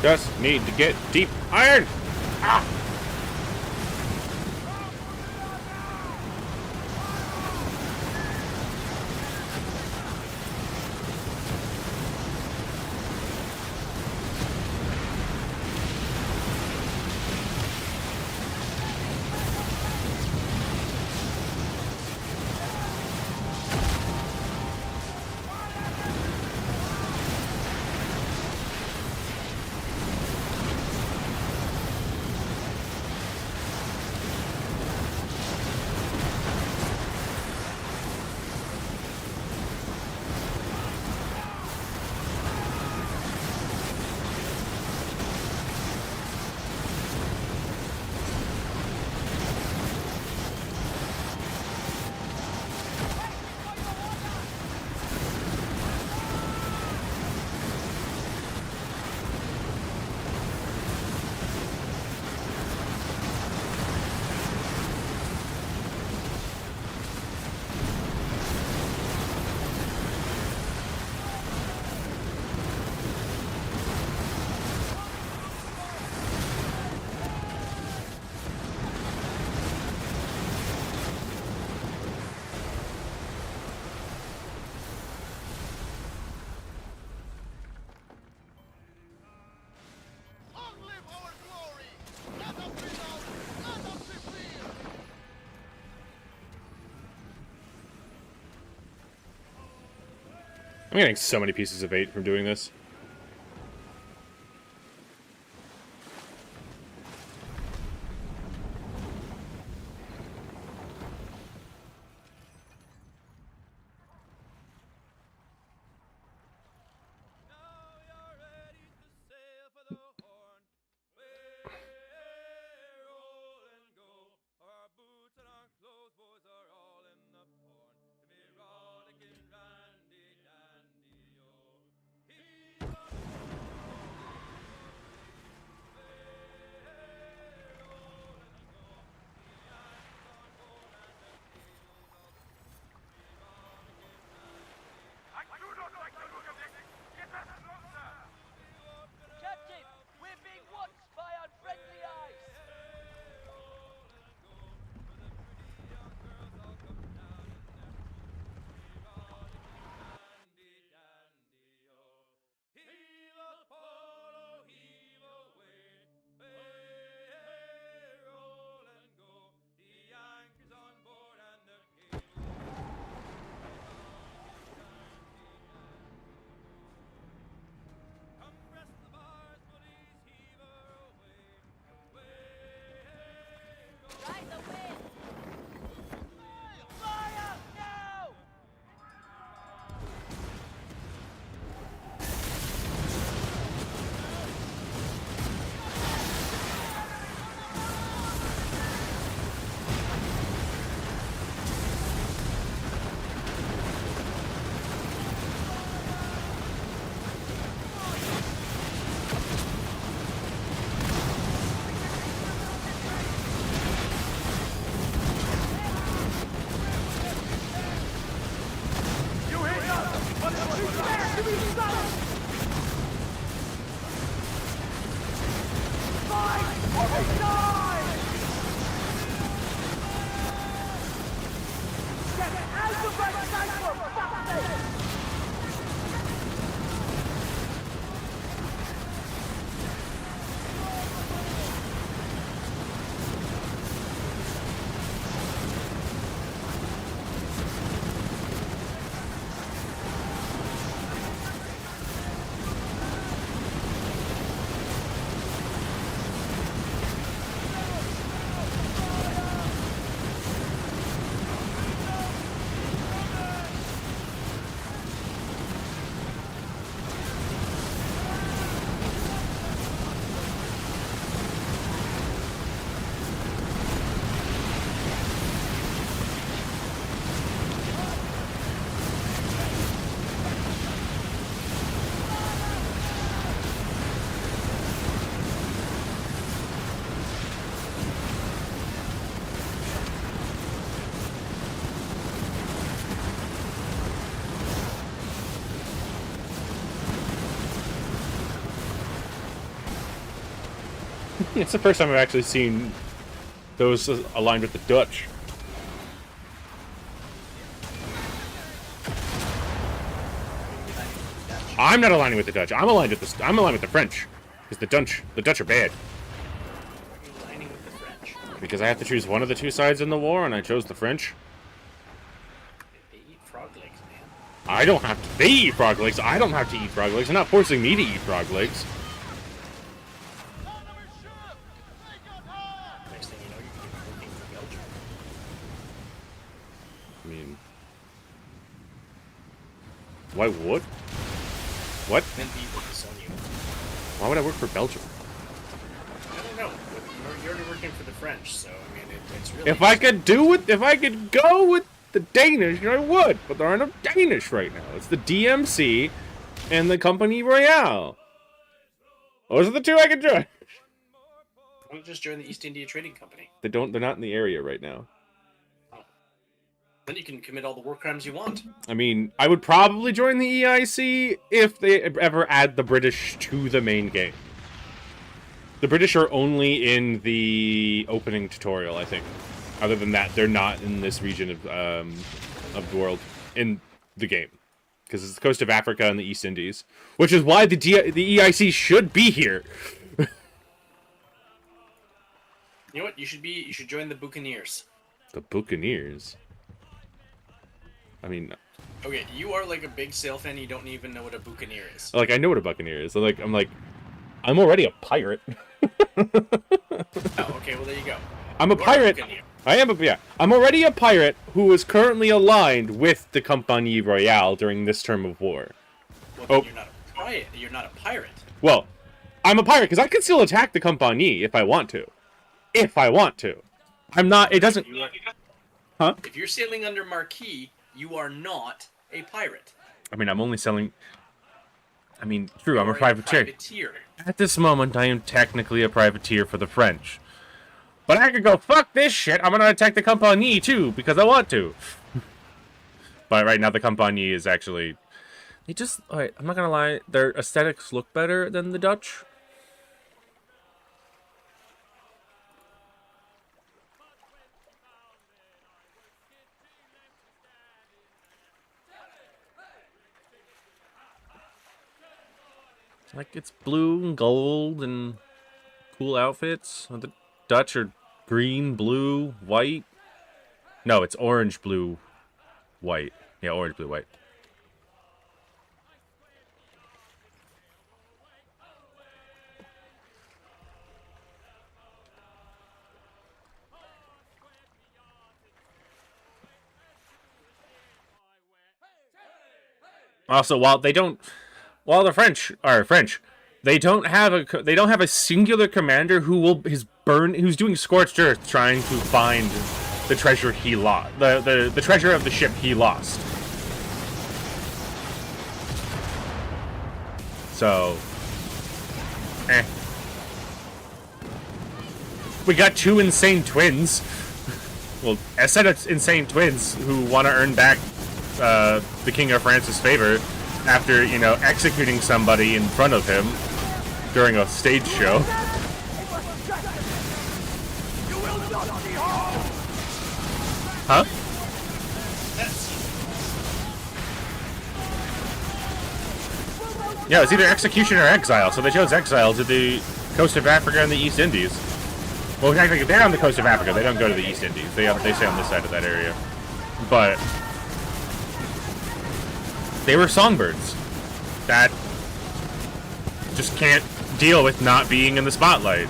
Just need to get deep iron. Ah! I'm getting so many pieces of 8 from doing this. It's the first time I've actually seen those aligned with the Dutch. I'm not aligning with the Dutch. I'm aligned with the French, because the Dutch are bad. Aligning with the French. Because I have to choose one of the two sides in the war, and I chose the French. They eat frog legs, man. I don't have to. They eat frog legs. I don't have to eat frog legs. They're not forcing me to eat frog legs. Next thing you know, you're gonna be working for Belgium. I mean, why would? What? Then be with the Sonia. Why would I work for Belgium? I don't know. You're already working for the French, so I mean, it's really. If I could go with the Danish, I would. But there are no Danish right now. It's the DMC and the Compagnie Royale. Those are the two I could join. Why don't you just join the East India Trading Company? They're not in the area right now. Then you can commit all the war crimes you want. I mean, I would probably join the EIC if they ever add the British to the main game. The British are only in the opening tutorial, I think. Other than that, they're not in this region of the world in the game, because it's the coast of Africa and the East Indies, which is why the EIC should be here. You know what? You should join the Buccaneers. The Buccaneers. I mean, Okay, you are like a big sail fan. You don't even know what a Buccaneer is. like, I know what a Buccaneer is. So, I'm already a pirate. Oh, okay. Well, there you go. I'm a You are pirate. Buccaneer. I'm already a pirate who is currently aligned with the Compagnie Royale during this term of war. Well, Oh. then you're not a pirate. You're not a pirate. Well, I'm a pirate because I can still attack the Compagnie if I want to. I'm not. It doesn't. You are, Huh? If you're sailing under Marquis, you are not a pirate. I mean, I'm only selling. I mean, true. I'm You a are privateer. privateer. At this moment, I am technically a privateer for the French. But I could go, fuck this shit, I'm gonna attack the Compagnie too, because I want to. But right now, the Compagnie is actually... Alright, I'm not gonna lie, their aesthetics look better than the Dutch. Like, it's blue and gold and cool outfits. The Dutch are green, blue, white. No, it's orange, blue, white. Yeah, orange, blue, white. Also, while the French are French, they don't have a singular commander who's doing scorched earth trying to find the treasure he lost, the treasure of the ship he lost. So, we got two insane twins. Well, I said it's insane twins who want to earn back the King of France's favor after, executing somebody in front of him during a stage show. Huh? Yeah, it's either execution or exile, so they chose exile to the coast of Africa and the East Indies. Well, technically, they're on the coast of Africa. They don't go to the East Indies. They stay on this side of that area. But they were songbirds that just can't deal with not being in the spotlight.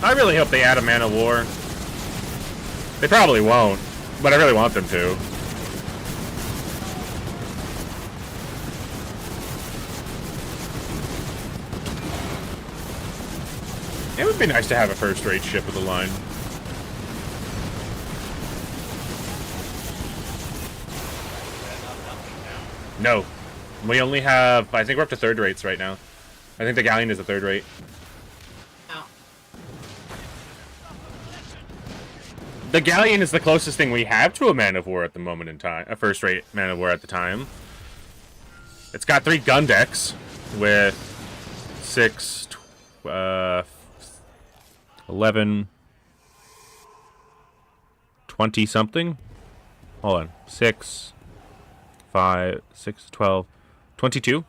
I really hope they add a man of war. They probably won't. But I really want them to. It would be nice to have a first-rate ship with a line. No. We only have... I think we're up to third rates right now. I think the Galleon is the third rate. The Galleon is the closest thing we have to a man of war at the moment in time. A first-rate man of war at the time. It's got 3 gun decks with 6, 11, 20 something. Hold on. 6, 5, 6, 12, 22,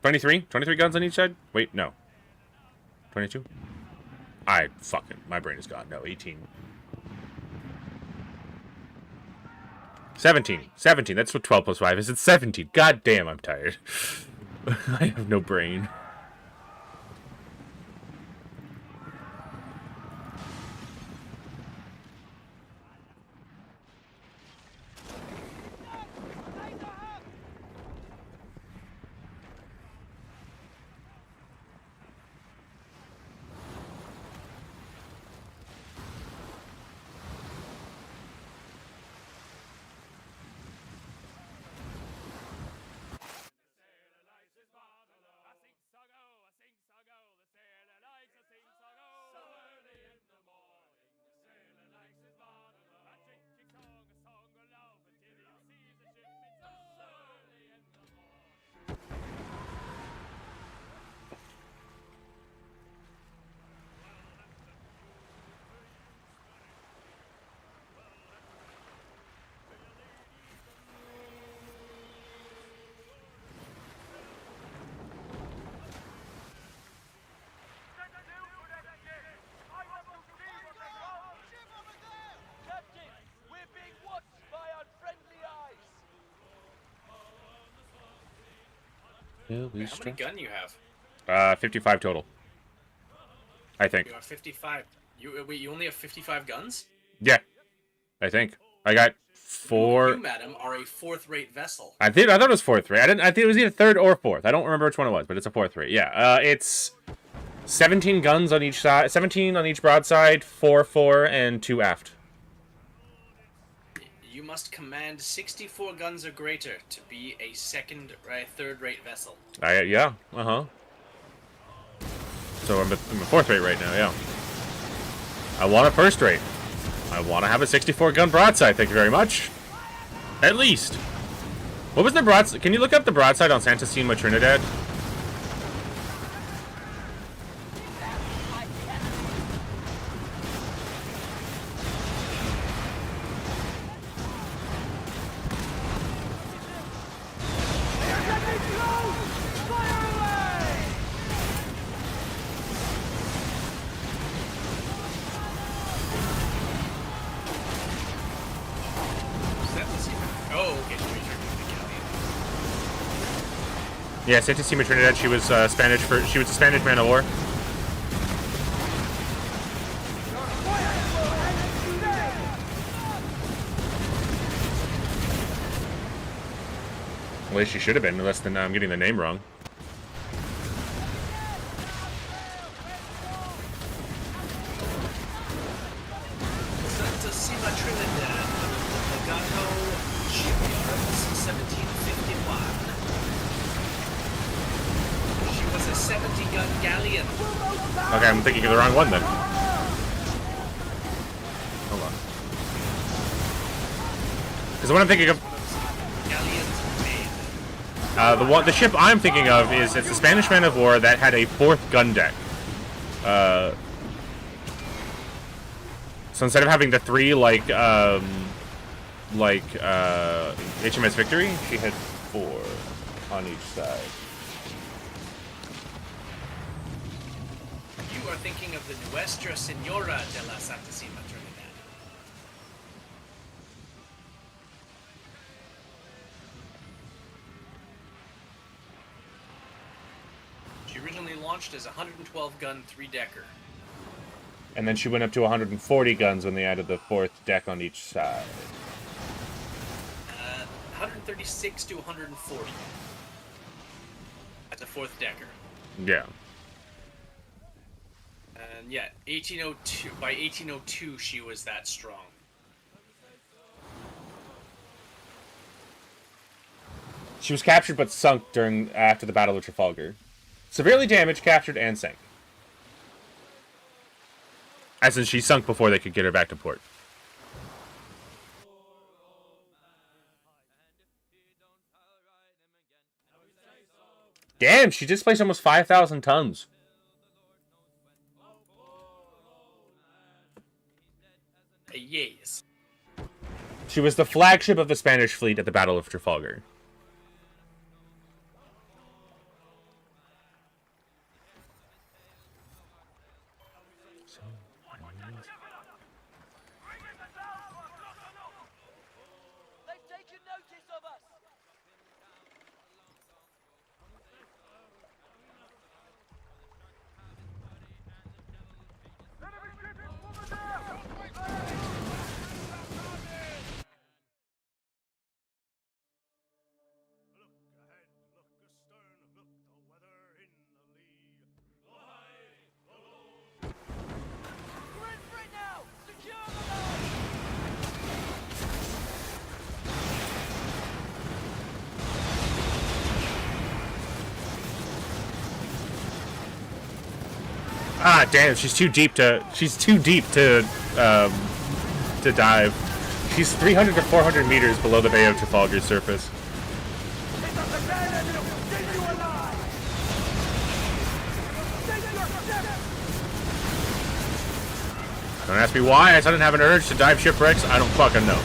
23 guns on each side. Wait, no. 22. My brain is gone. No, 18. 17. That's what 12 plus 5 is. It's 17. God damn, I'm tired. I have no brain. How many gun you have? 55 total. I think. You have 55. Wait, you only have 55 guns? Yeah. I think. I got 4. You, madam, are a 4th-rate vessel. I thought it was 4th rate. I think it was either 3rd or 4th. I don't remember which one it was, but it's a 4th rate. Yeah. It's 17 guns on each side, 17 on each broadside, 4, and 2 aft. You must command 64 guns or greater to be a 3rd-rate vessel. Yeah. So I'm a 4th rate right now. Yeah. I want a 1st rate. I want to have a 64 gun broadside. Thank you very much. At least. What was the broadside? Can you look up the broadside on Santissima Trinidad? Yeah, Santissima Trinidad. She was Spanish for. She was a Spanish man of war. At least she should have been, unless then I'm getting the name wrong. Santissima Trinidad, Legato Shipyards, 1751. She was a 70-gun galleon. Okay, I'm thinking of the wrong one then. Hold on. Because the one I'm thinking of... the ship I'm thinking of it's a Spanish man of war that had a 4th gun deck. So instead of having the 3 like HMS Victory, she had 4 on each side. You are thinking of the Nuestra Senora de la Santissima Trinidad. She originally launched as a 112-gun 3-decker. And then she went up to 140 guns when they added the 4th deck on each side. 136 to 140. That's a fourth decker. Yeah. And yeah, 1802. By 1802, she was that strong. She was captured but sunk after the Battle of Trafalgar. Severely damaged, captured, and sank. As in, she sunk before they could get her back to port. Damn, she displaced almost 5,000 tons. Yes. She was the flagship of the Spanish fleet at the Battle of Trafalgar. Ah, damn! She's too deep to dive. She's 300 to 400 meters below the Bay of Trafalgar's surface. Don't ask me why I suddenly have an urge to dive shipwrecks. I don't fucking know.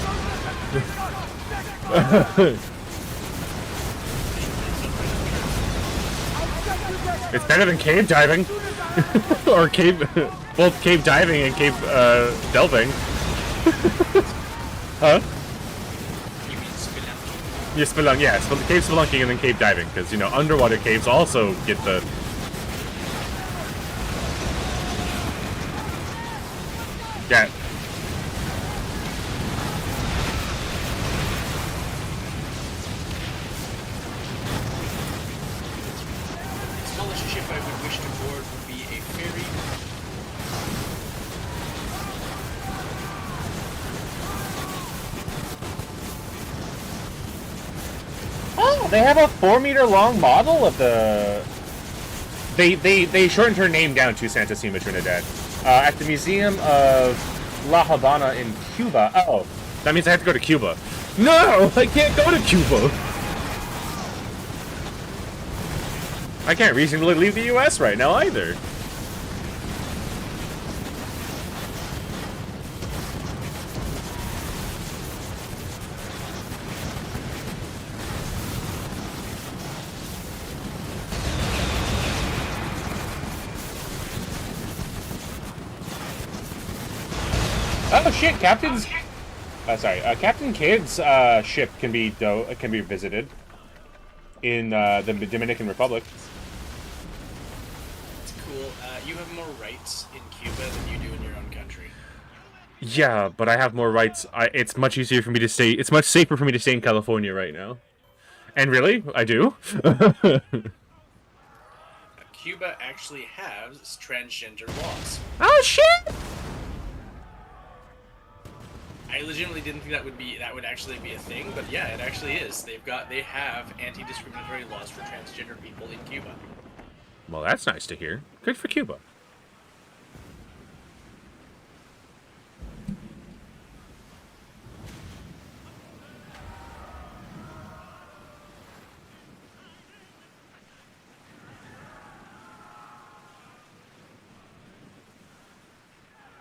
It's better than cave diving. Or both cave diving and cave delving. Huh? You mean spelunking? Yeah, spelunking. Yeah, cave spelunking and then cave diving, because you know underwater caves also get the. Yeah. The smallest ship I would wish to board would be a ferry. Oh, they have a 4-meter long model of the. They shortened her name down to Santa Sima Trinidad at the Museum of La Habana in Cuba. Oh, that means I have to go to Cuba. No, I can't go to Cuba. I can't reasonably leave the U.S. right now either. Oh shit, Captain's. Captain Kidd's ship can be visited in the Dominican Republic. It's cool. You have more rights in Cuba than you do in your own country. Yeah, but I have more rights. It's much easier for me to stay. It's much safer for me to stay in California right now. And really, I do. Cuba actually has transgender laws. Oh shit! I legitimately didn't think that would actually be a thing, but yeah, it actually is. They have anti-discriminatory laws for transgender people in Cuba. Well, that's nice to hear. Good for Cuba.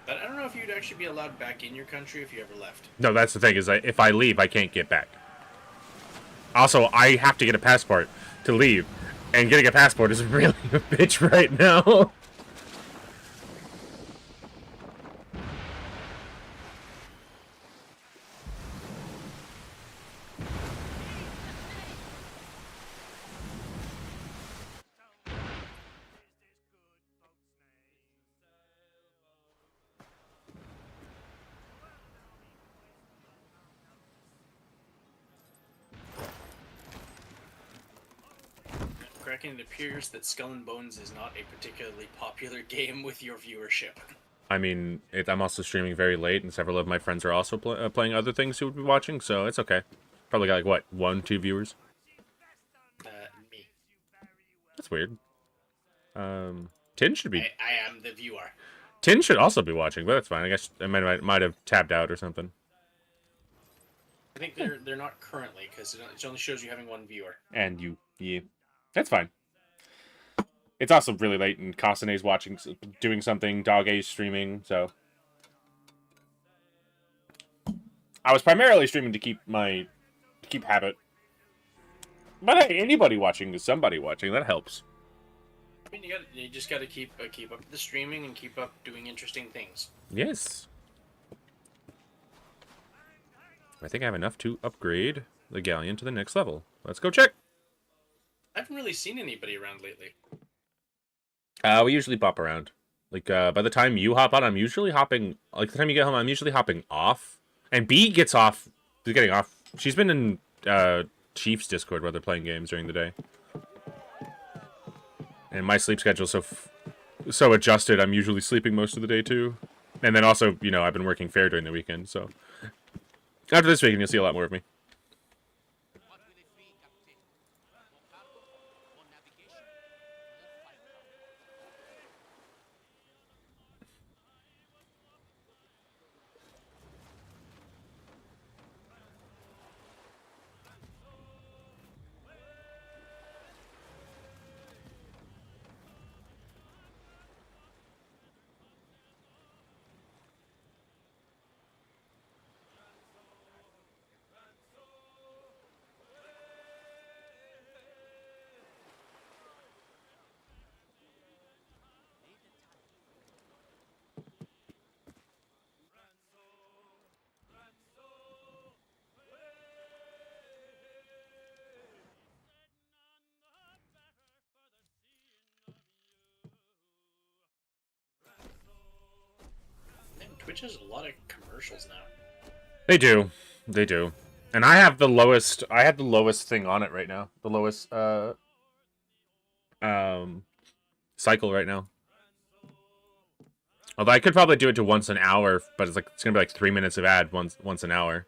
But I don't know if you'd actually be allowed back in your country if you ever left. No, that's the thing, is if I leave, I can't get back. Also, I have to get a passport to leave. And getting a passport is really a bitch right now. Kraken, it appears that Skull and Bones is not a particularly popular game with your viewership. I mean, I'm also streaming very late, and several of my friends are also playing other things who would be watching, so it's okay. Probably got, like, what, 1, 2 viewers? Me. That's weird. Tin should be... I am the viewer. Tin should also be watching, but that's fine. I guess I might have tabbed out or something. I think they're not currently, because it only shows you having one viewer. And you, yeah. That's fine. It's also really late, and Kasane's watching, doing something, Dog A's streaming, so... I was primarily streaming to keep habit. But hey, anybody watching is somebody watching, that helps. I mean, you just gotta keep up the streaming and keep up doing interesting things. Yes. I think I have enough to upgrade the Galleon to the next level. Let's go check! I haven't really seen anybody around lately. We usually bop around. Like, by the time you hop on, I'm usually hopping... Like, the time you get home, I'm usually hopping off. And B gets off... She's getting off. She's been in, Chief's Discord where they're playing games during the day. And my sleep schedule's so adjusted, I'm usually sleeping most of the day, too. And then also, you know, I've been working fair during the weekend, so... After this weekend, you'll see a lot more of me. Twitch has a lot of commercials now. They do. They do. And I have the lowest thing on it right now. The lowest cycle right now. Although I could probably do it to once an hour, but it's gonna be like 3 minutes of ad once an hour.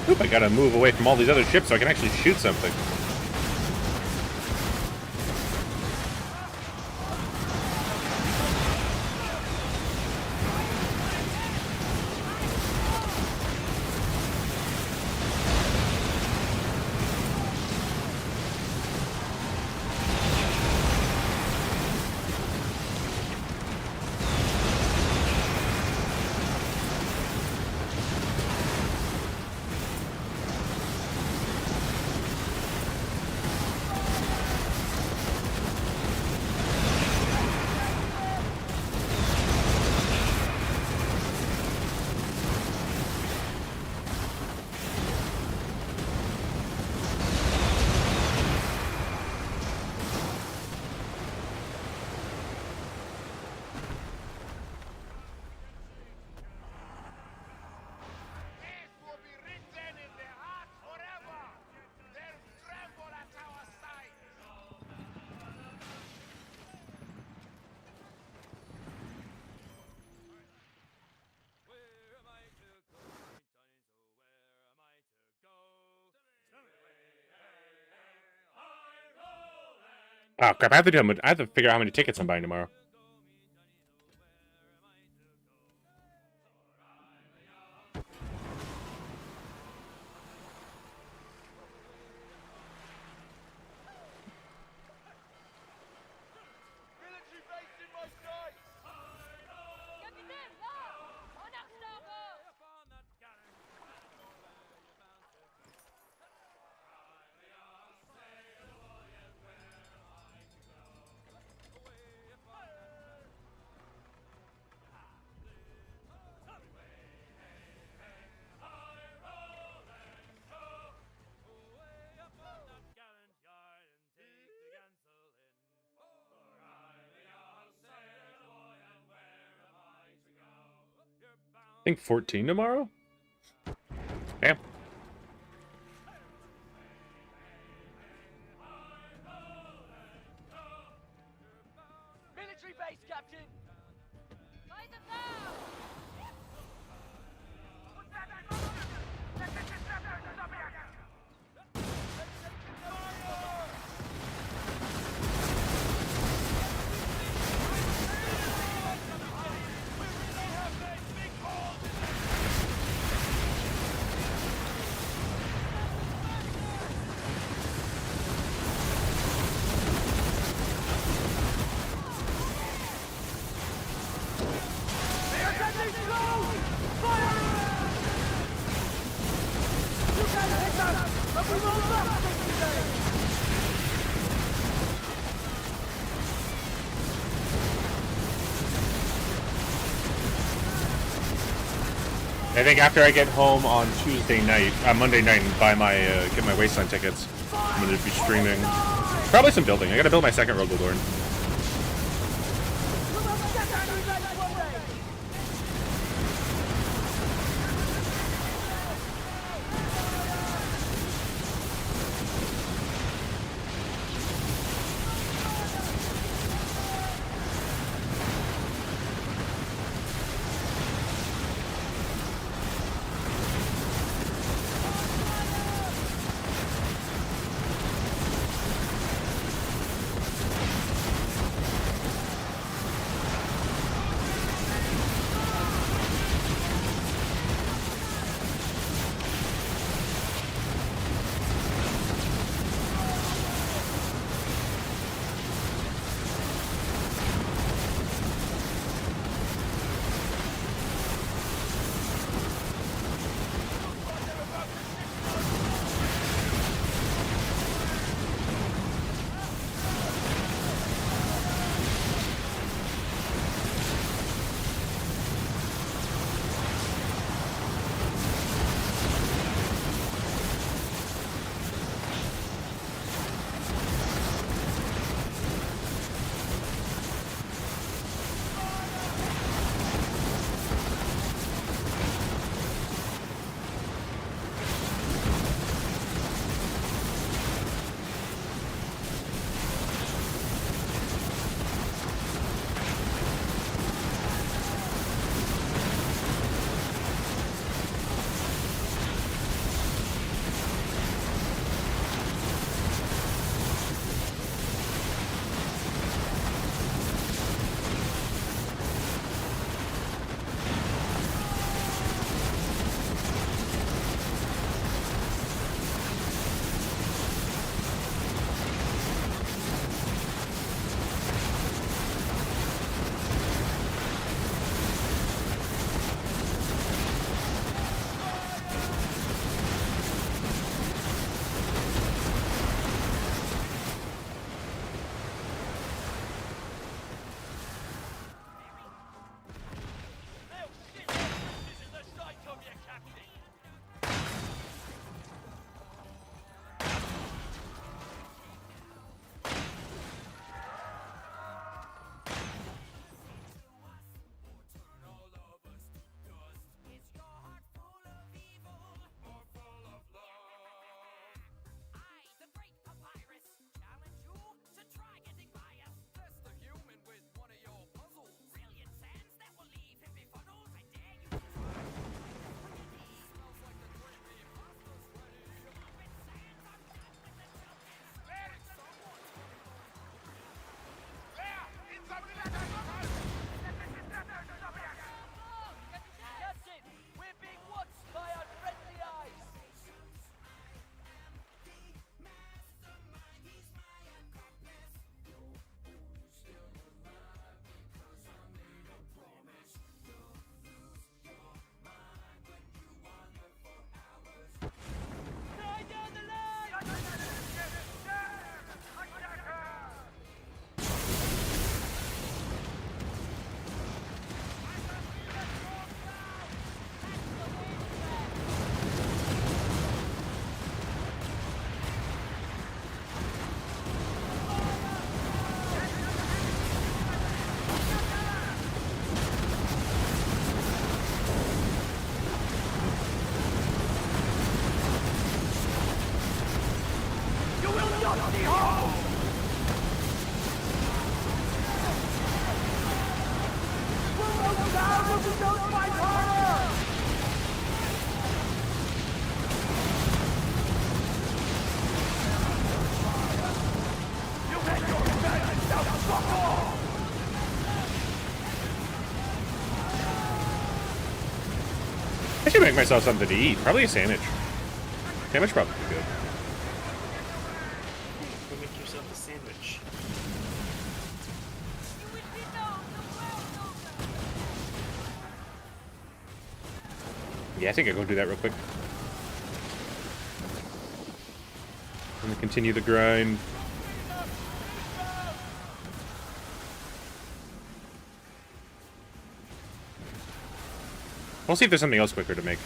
Oop, I gotta move away from all these other ships so I can actually shoot something. Oh crap! I have to figure out how many tickets I'm buying tomorrow. I think 14 tomorrow? Damn. Military base, Captain! I think after I get home on Monday night, and buy my get my Wasteland tickets, I'm gonna be streaming probably some building. I gotta build my second Robo Lord. I should make myself something to eat. Probably a sandwich. Sandwich probably be good. Go make yourself a sandwich. Yeah, I think I'll go do that real quick. I'm gonna continue the grind. We'll see if there's something else quicker to make.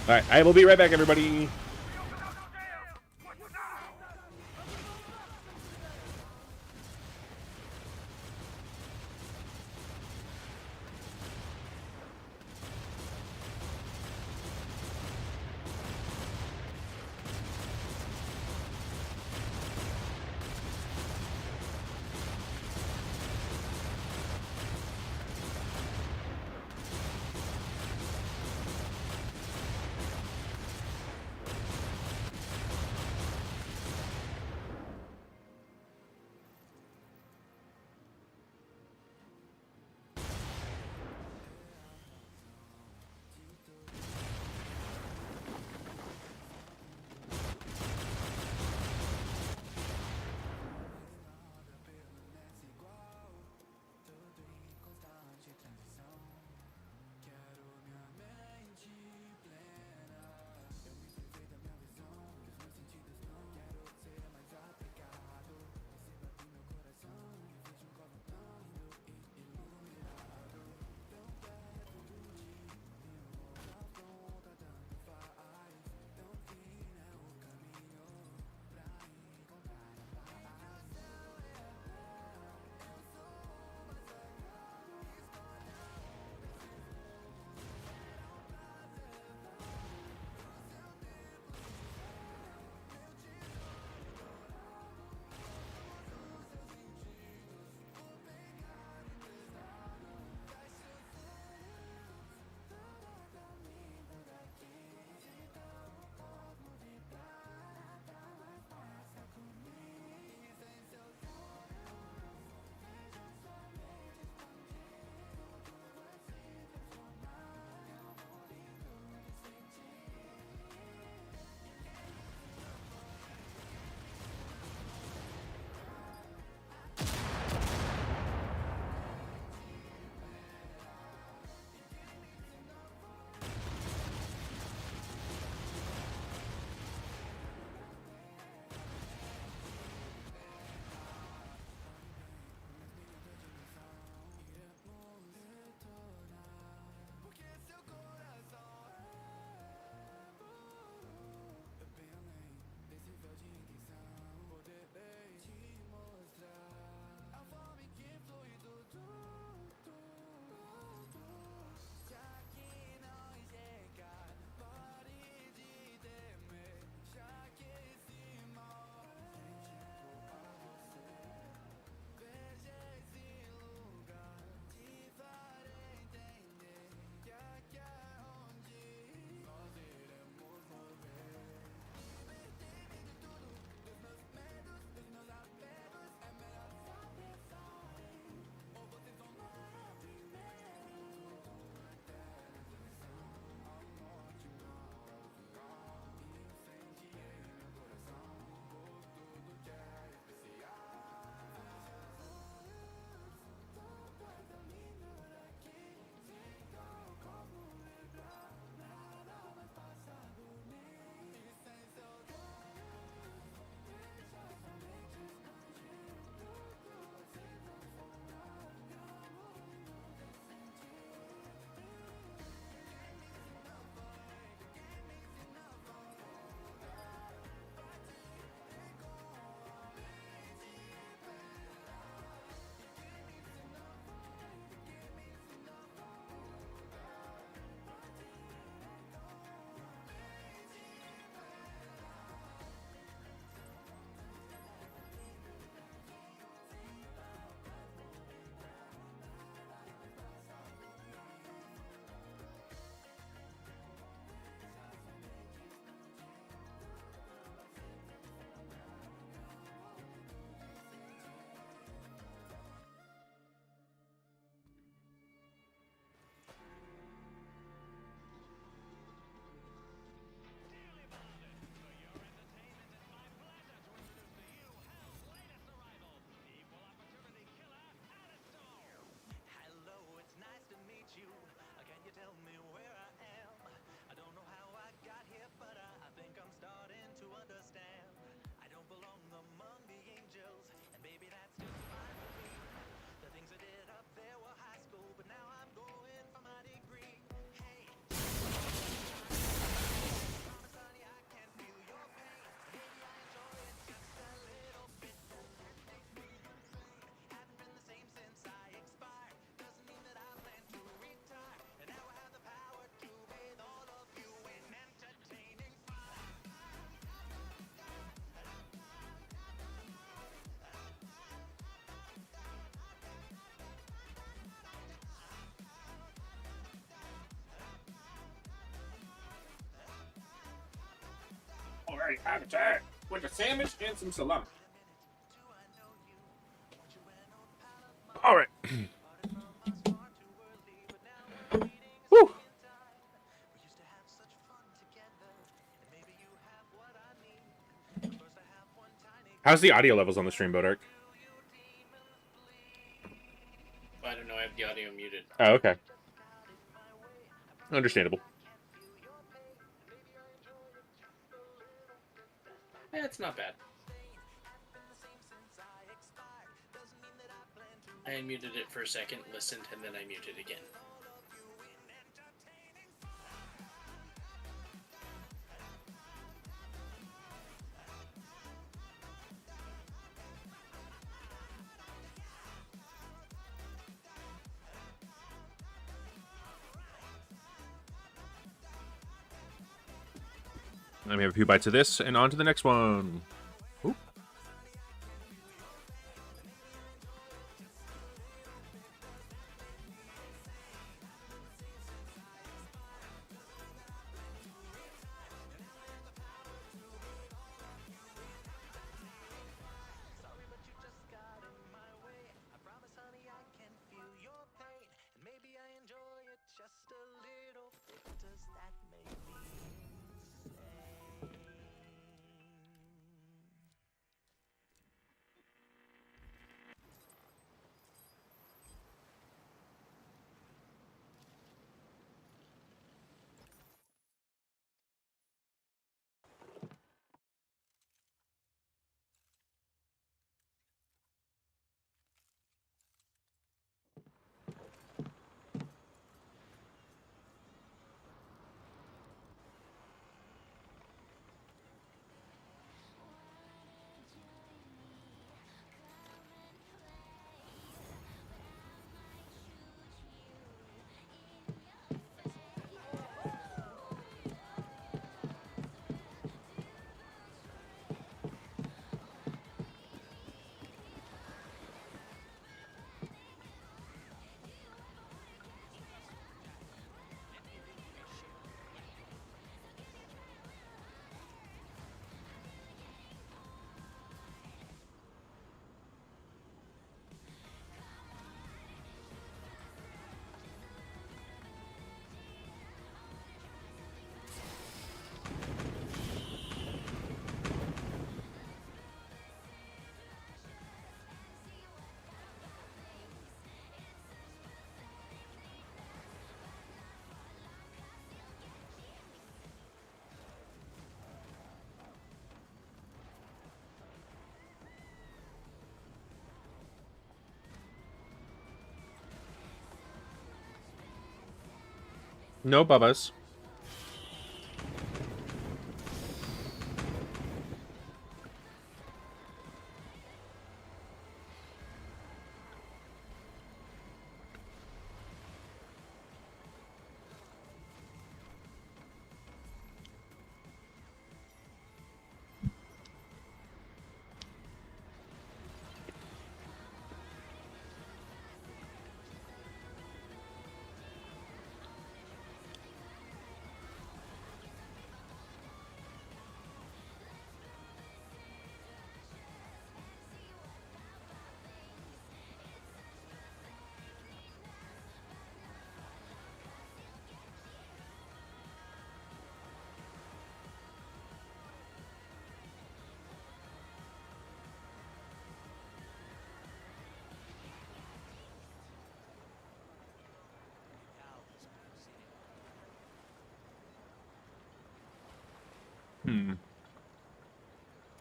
Alright, I will be right back, everybody. I have it with a sandwich and some salami. All right. Woo. How's the audio levels on the stream, Bodark? I don't know. I have the audio muted. Oh, okay. Understandable. It's not bad. I muted it for a second, listened, and then I muted again. Let me have a few bites of this, and on to the next one. Ooh. No bubbas.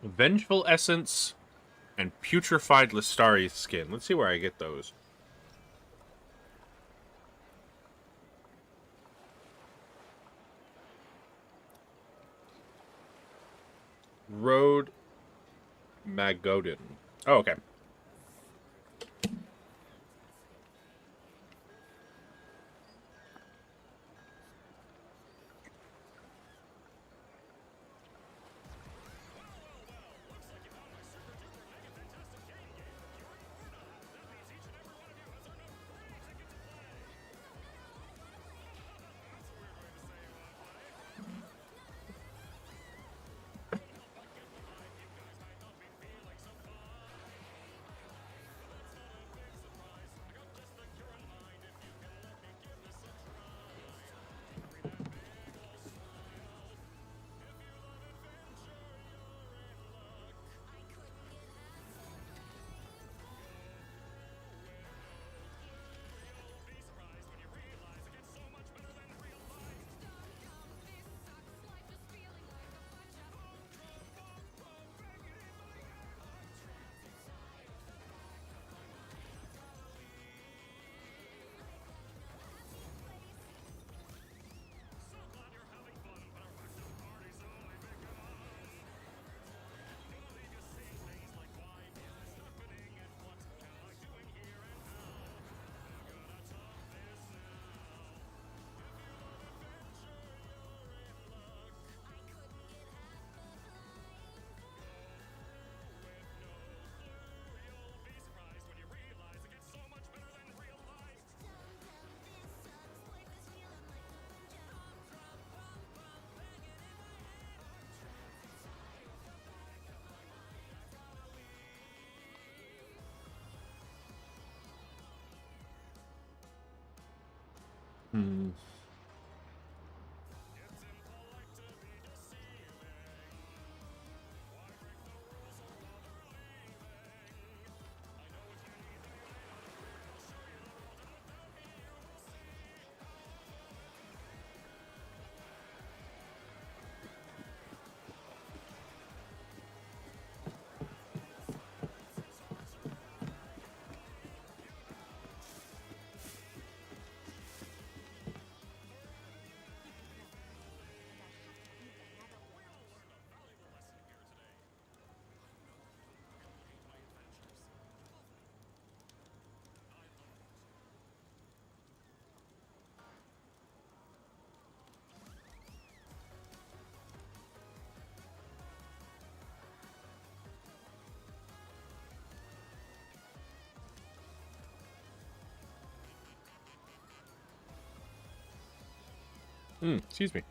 Vengeful Essence and Putrefied Listari skin. Let's see where I get those. Road Magodin. Oh, okay. Hmm. Excuse me.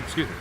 Excuse me.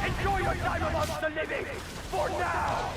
Enjoy your time amongst the living, for now!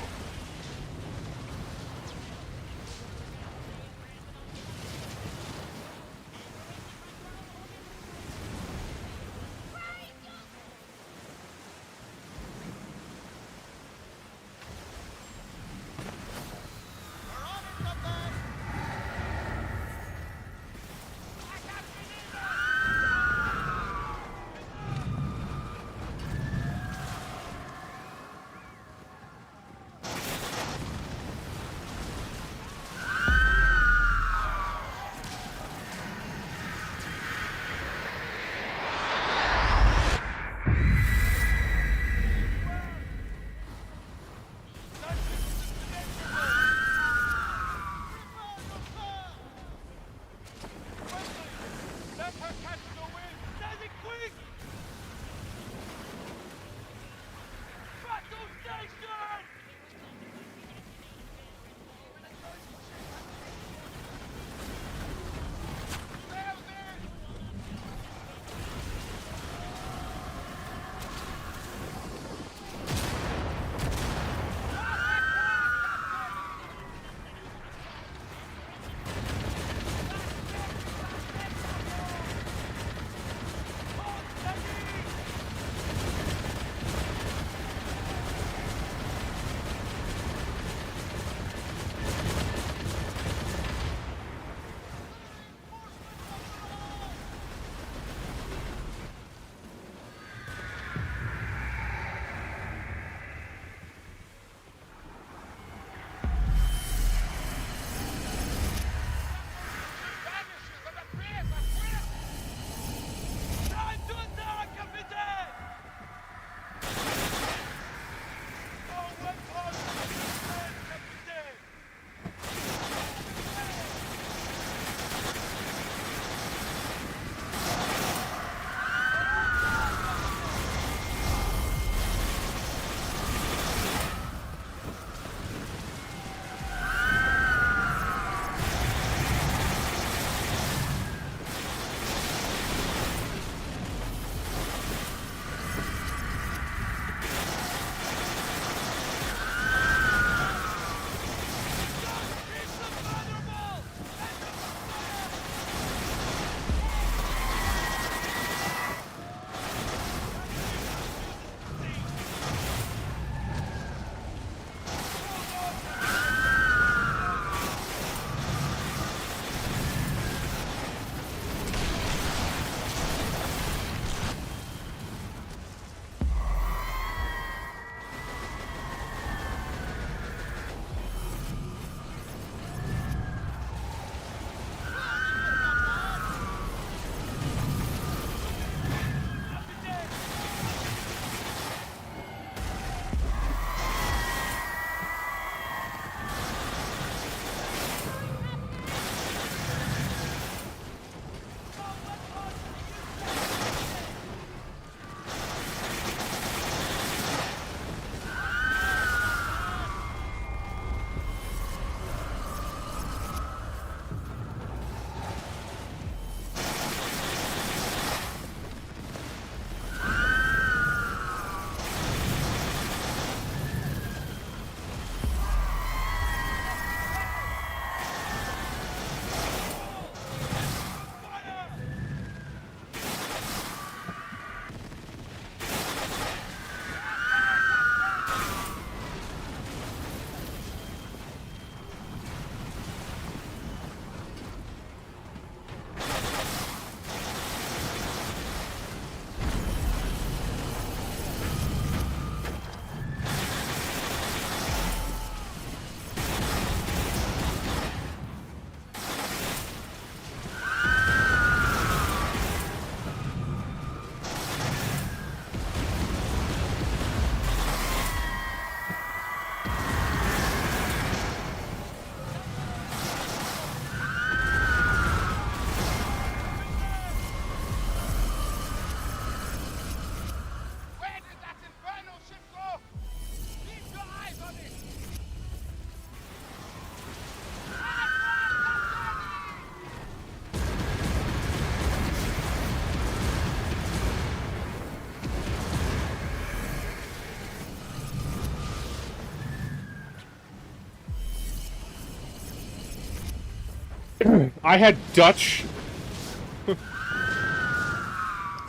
I had Dutch.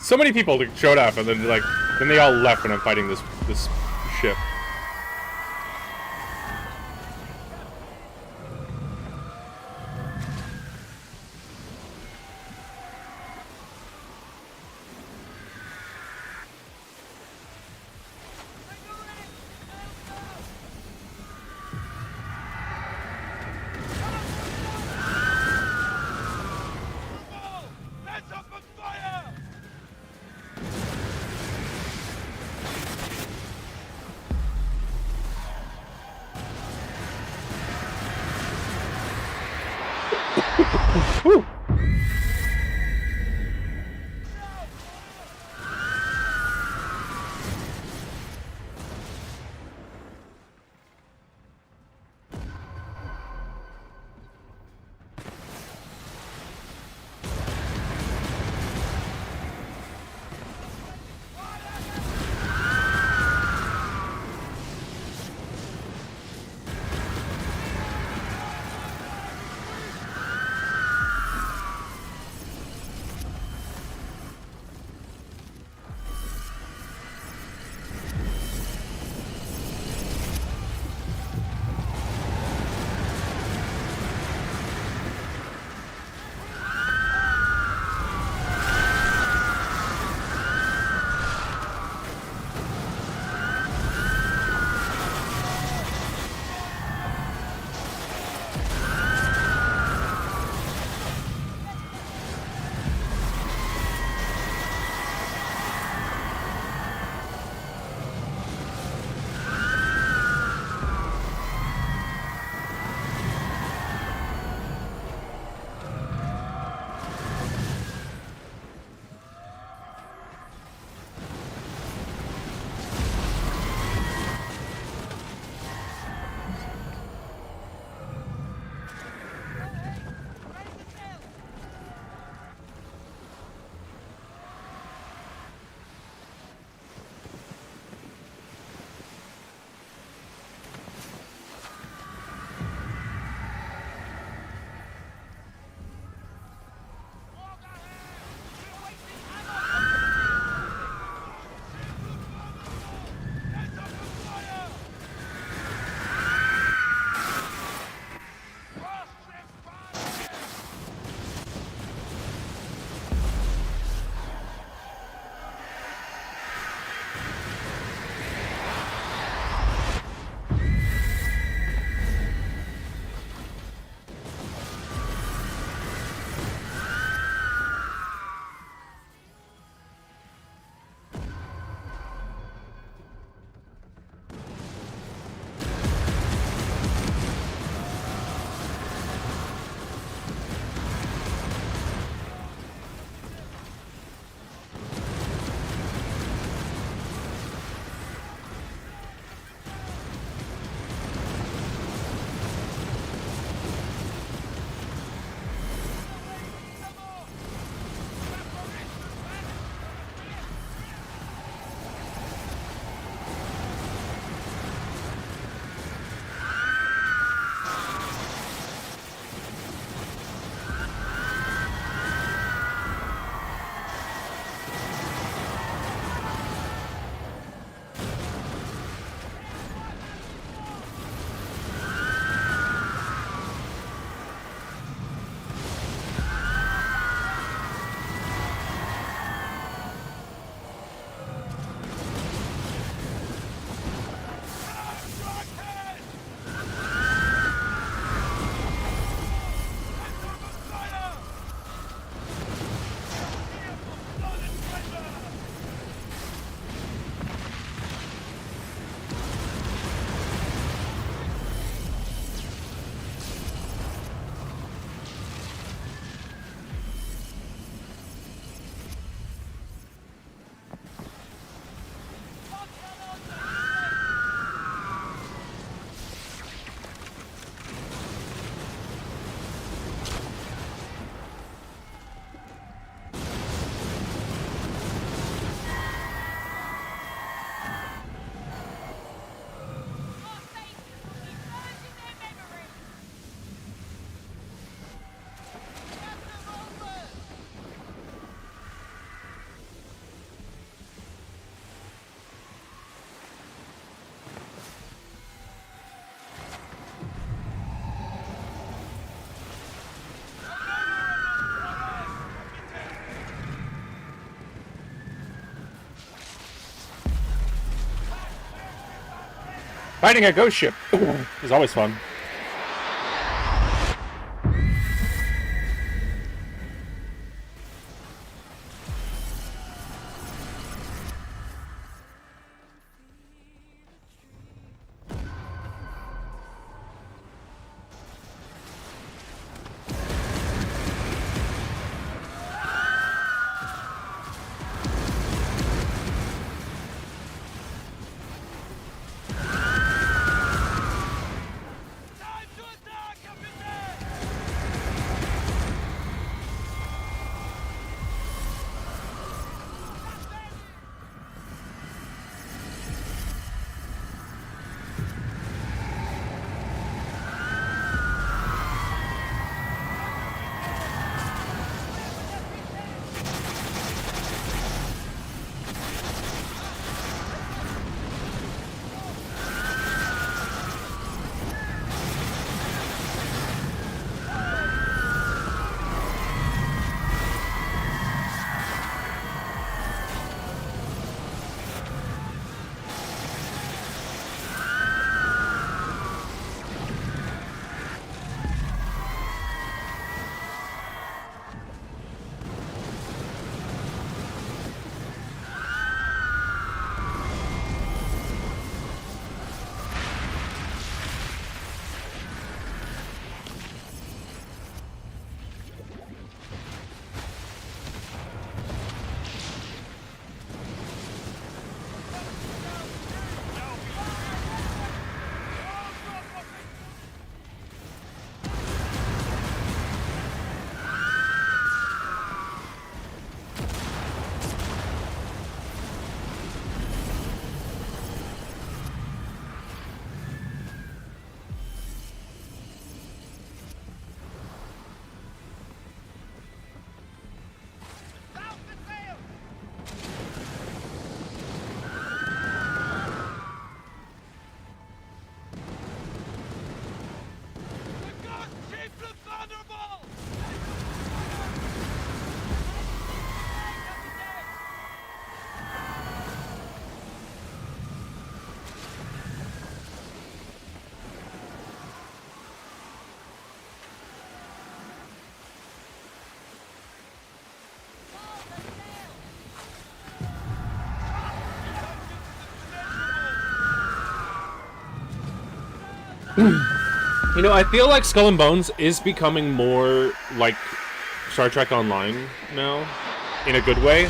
So many people showed up, and then then they all left when I'm fighting this ship. Let's open fire! Whew. Fighting a ghost ship is always fun. Time to attack, Captain! You know, I feel like Skull and Bones is becoming more like Star Trek Online now, in a good way.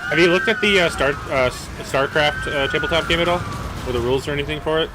Have you looked at the StarCraft tabletop game at all? Or the rules or anything for it?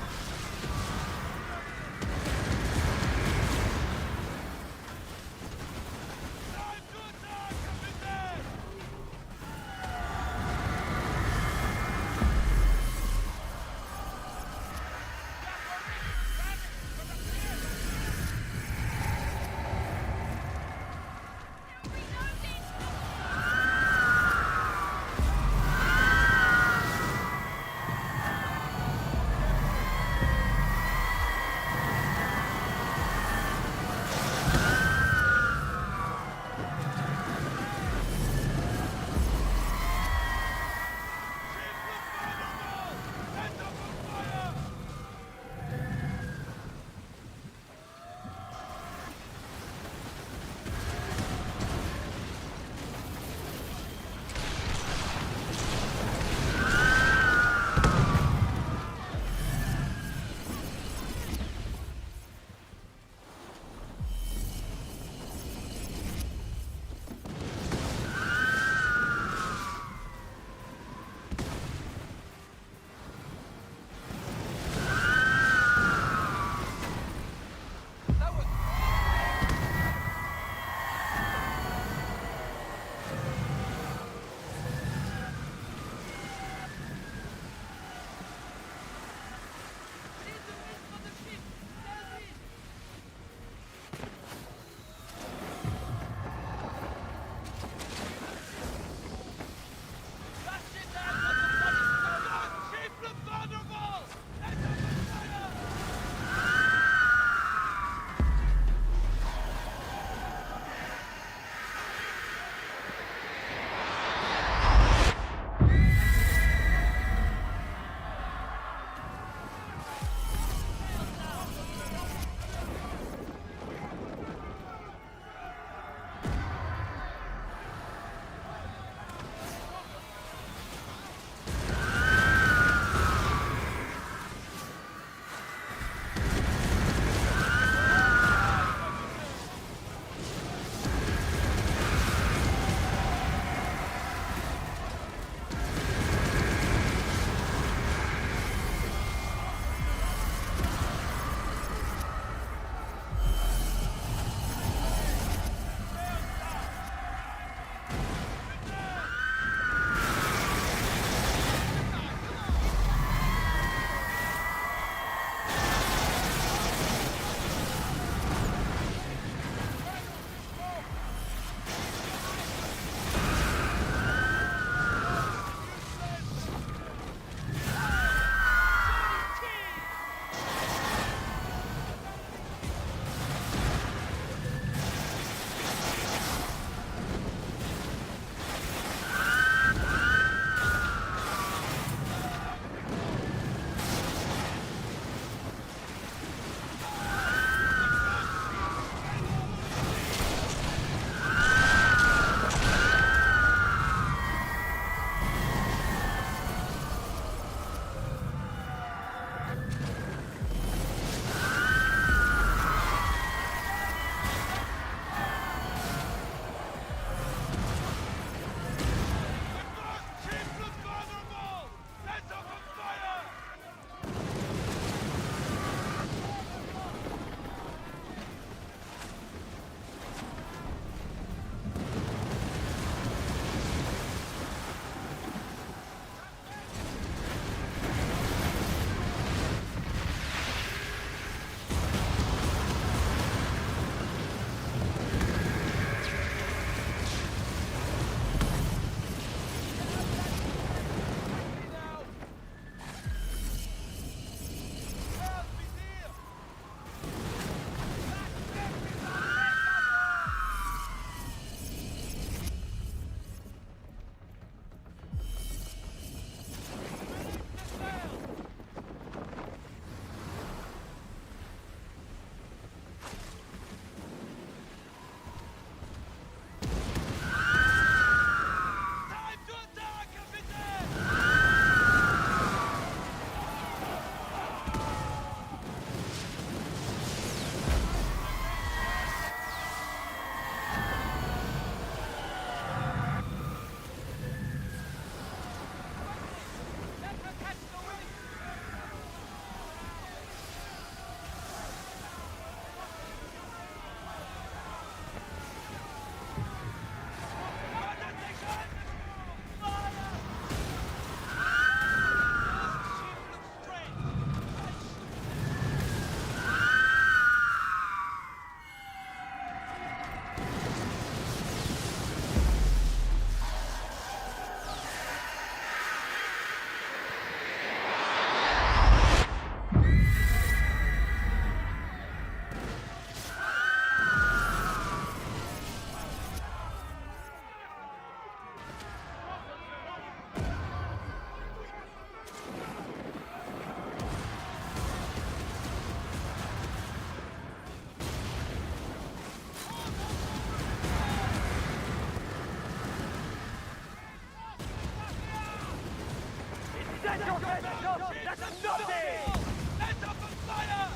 your head up! That's nothing! Let up and fire!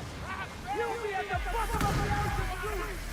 You'll be at the bottom of the ocean, Bruce!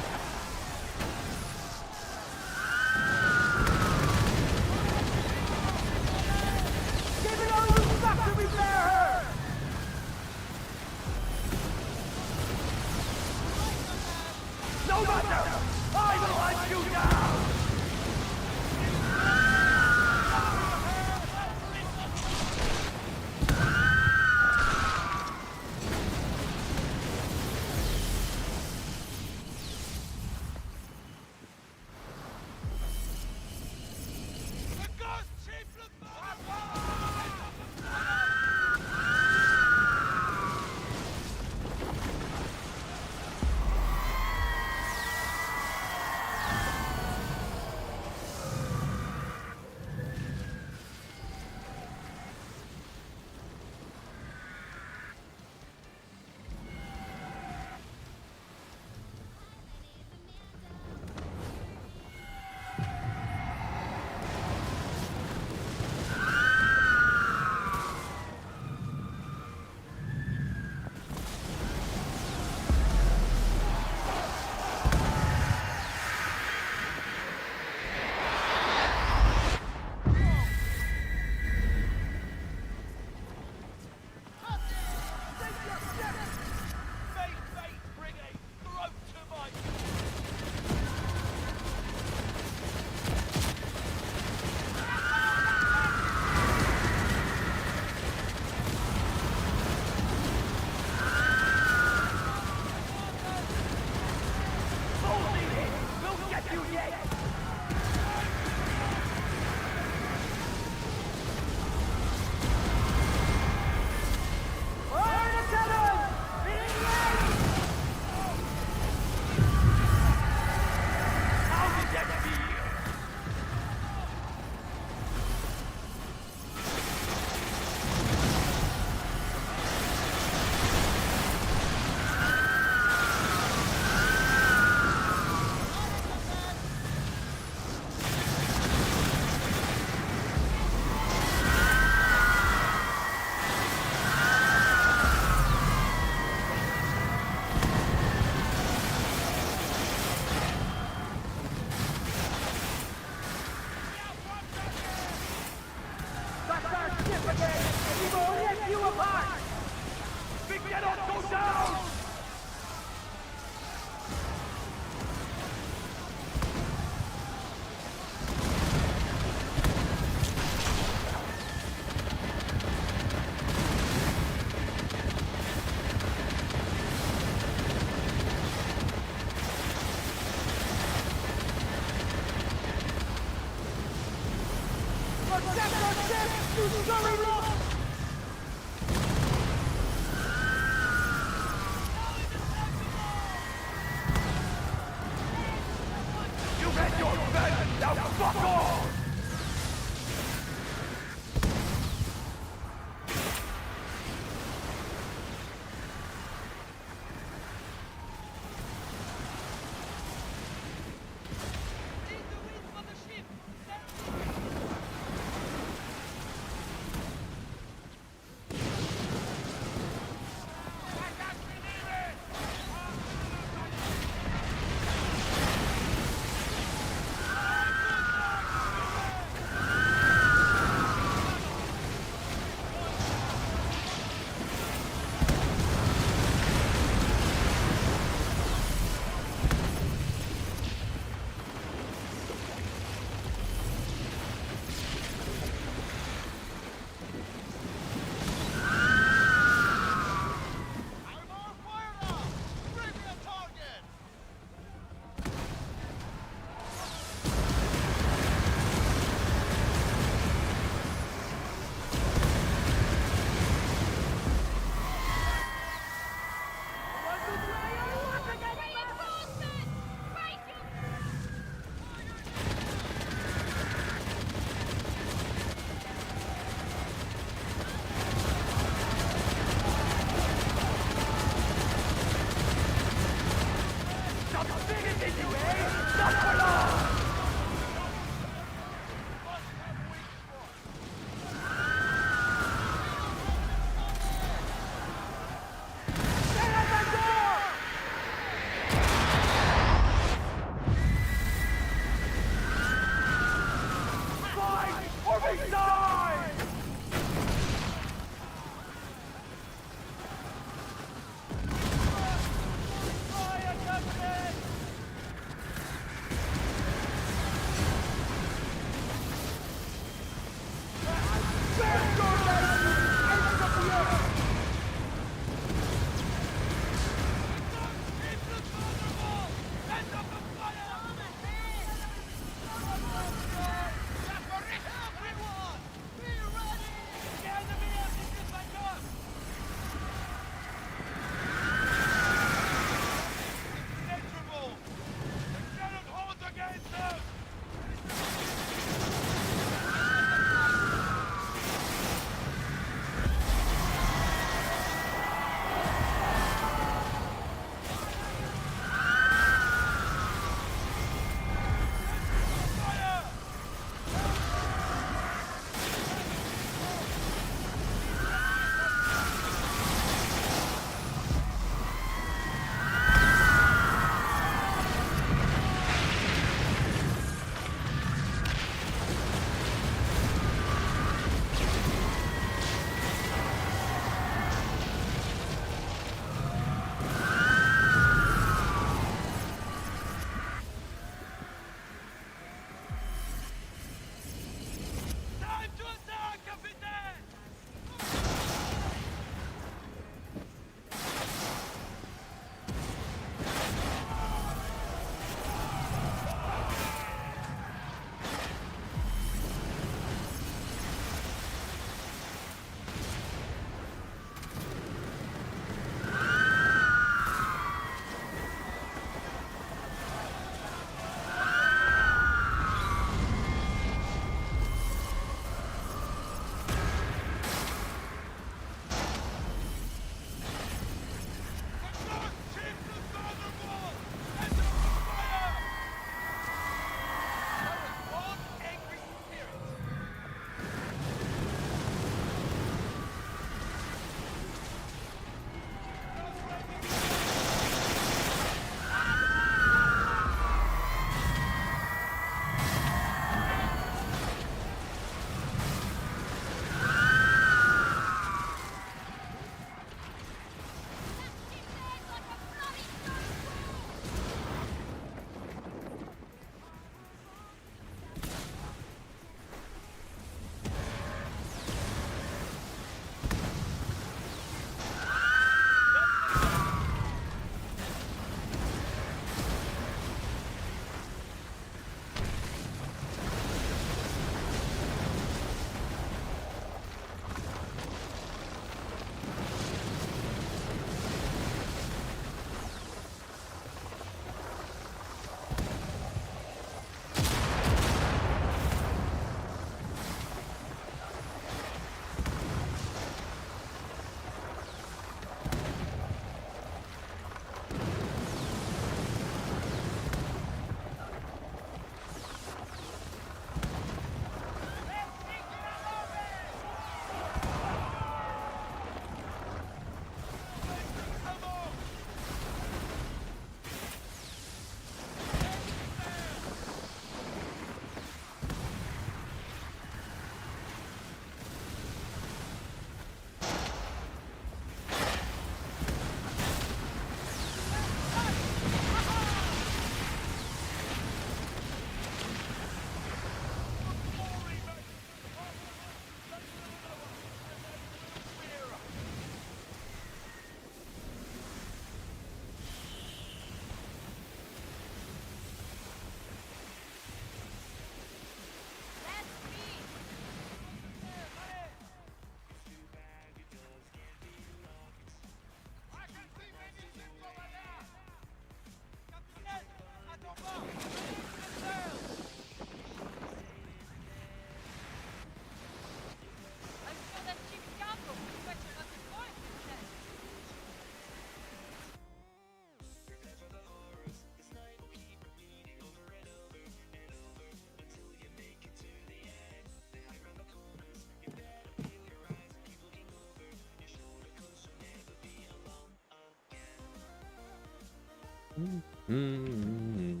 Mm.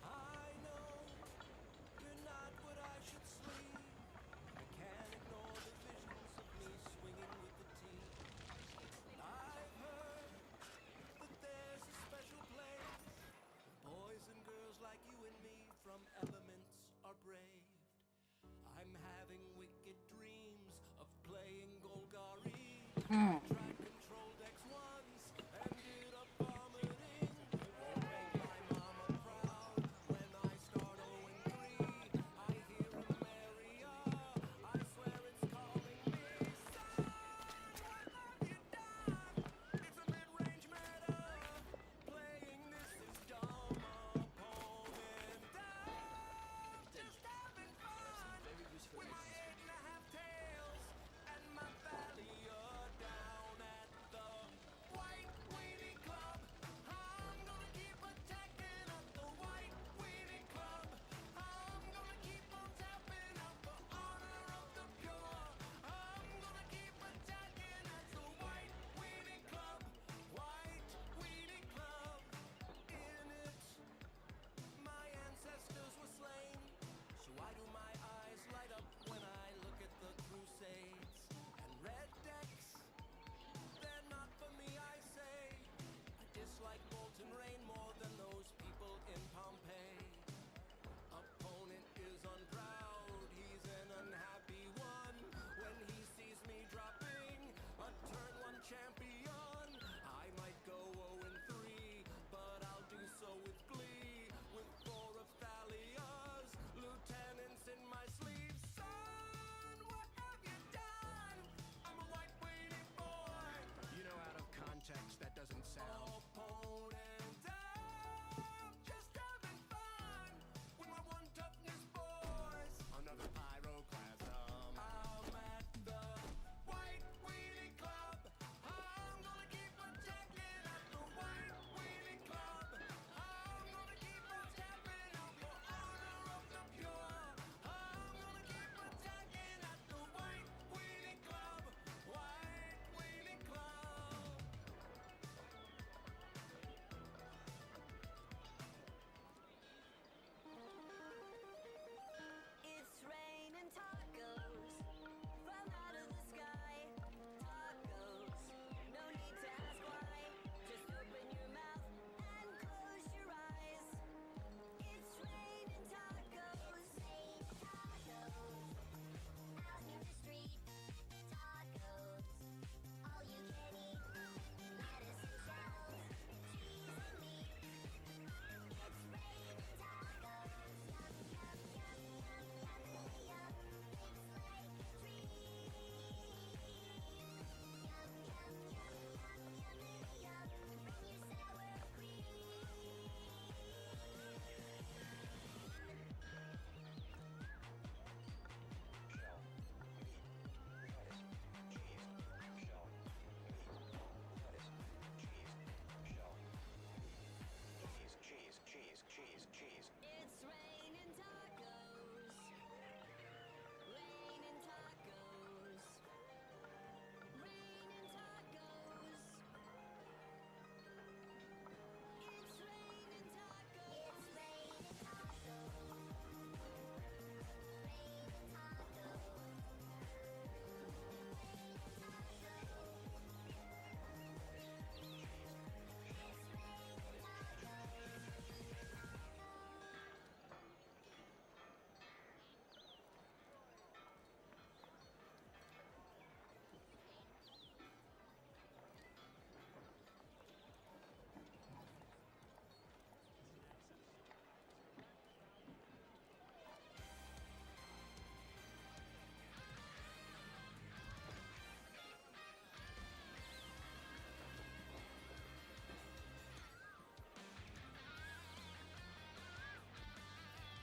I know you're not what I should sleep. I can't ignore the visions of me swinging with the team. I've heard that there's a special place where boys and girls like you and me from elements are braved. I'm having wicked dreams of playing Golgari. I tried controlled X once, ended up vomiting. Won't make my mama proud when I start 0-3. I hear a Maria, I swear it's calling me. Son, what have you done? It's a mid-range meta. Playing this is dumb opponent. I'm just having fun with my 8.5 tails and my Thalia down.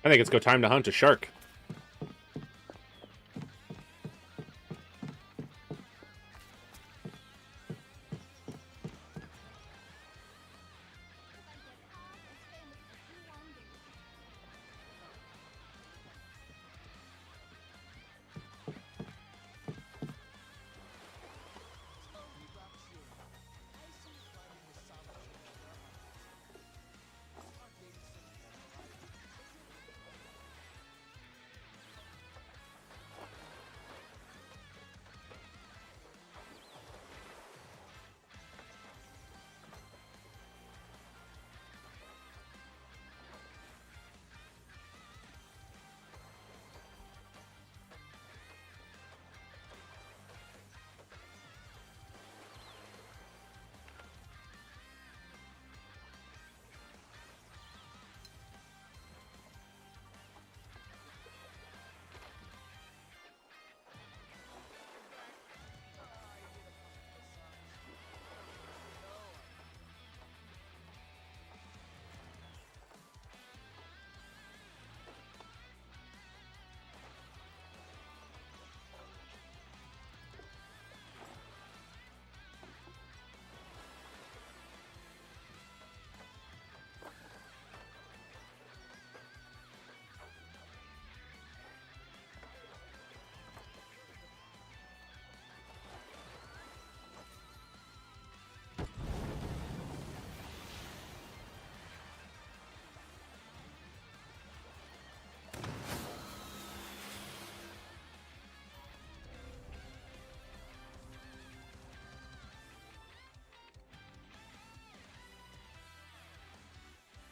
I think it's go time to hunt a shark.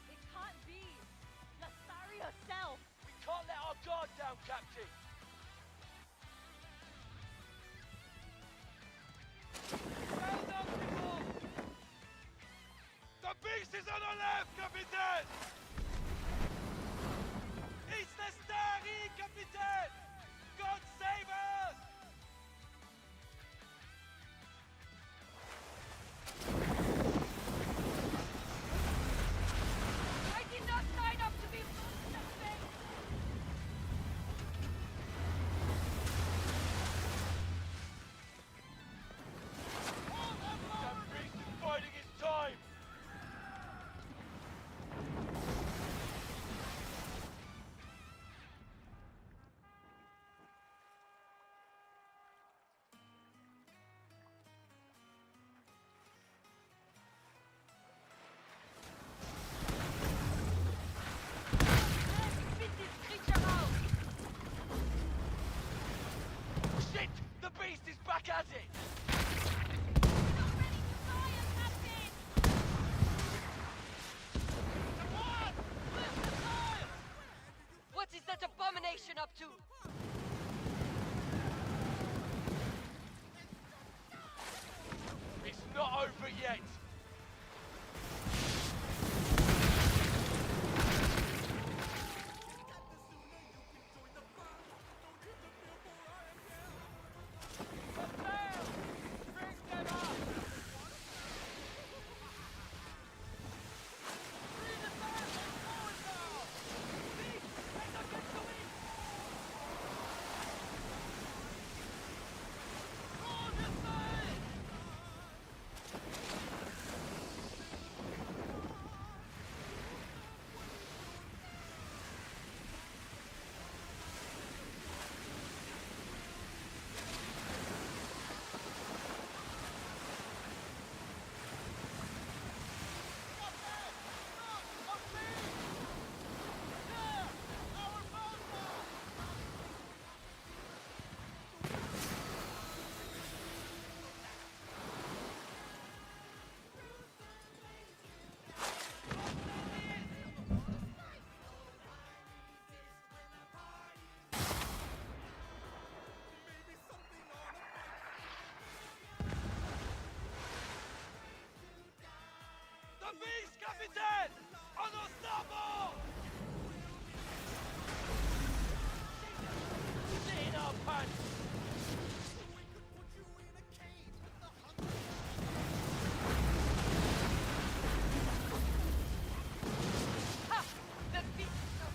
It can't be! Lasari herself! We can't let our guard down, Captain! Stand up, people! The beast is on our left, Captain! It's Lestari, Captain! God save us! I did not sign up to be something! That beast is biding his time! Spit this creature out! Shit! The beast is back at it! Not ready to fire, Captain! What is that abomination up to? It's not over yet! The beast, Captain! On our starboard! Sit in our pants! Ha! The beast is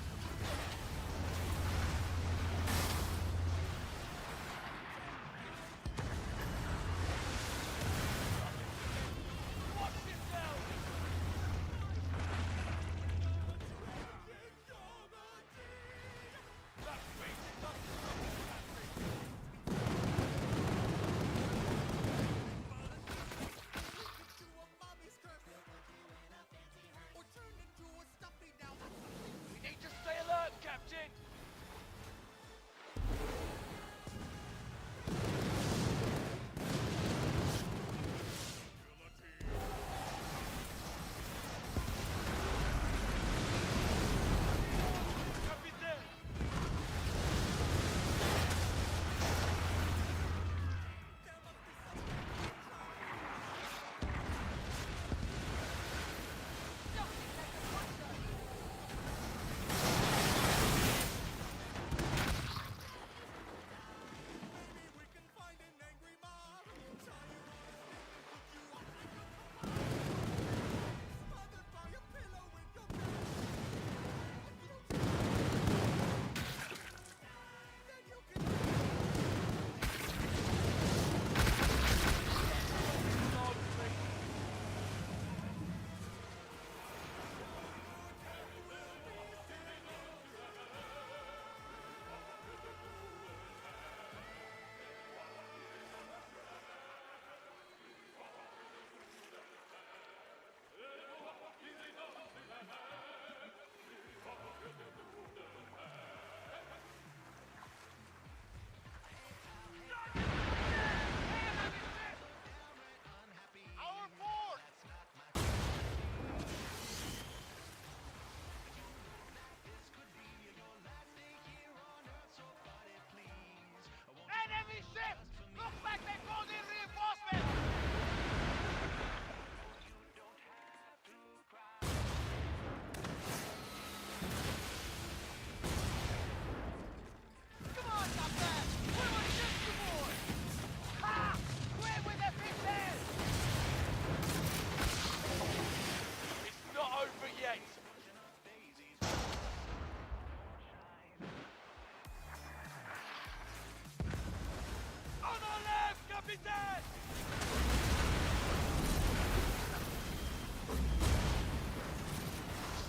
me dead!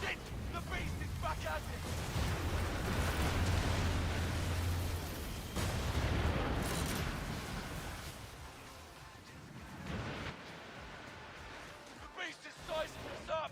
Shit! The beast is back at it! The beast is sizing us up!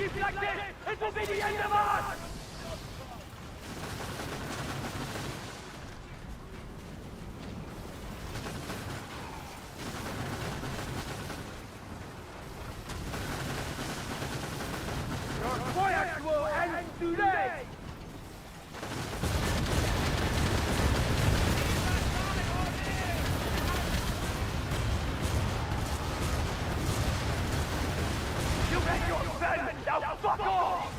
Keep like this! It will be the end of us! Your quiet will end today! You make your bed! Now fuck off!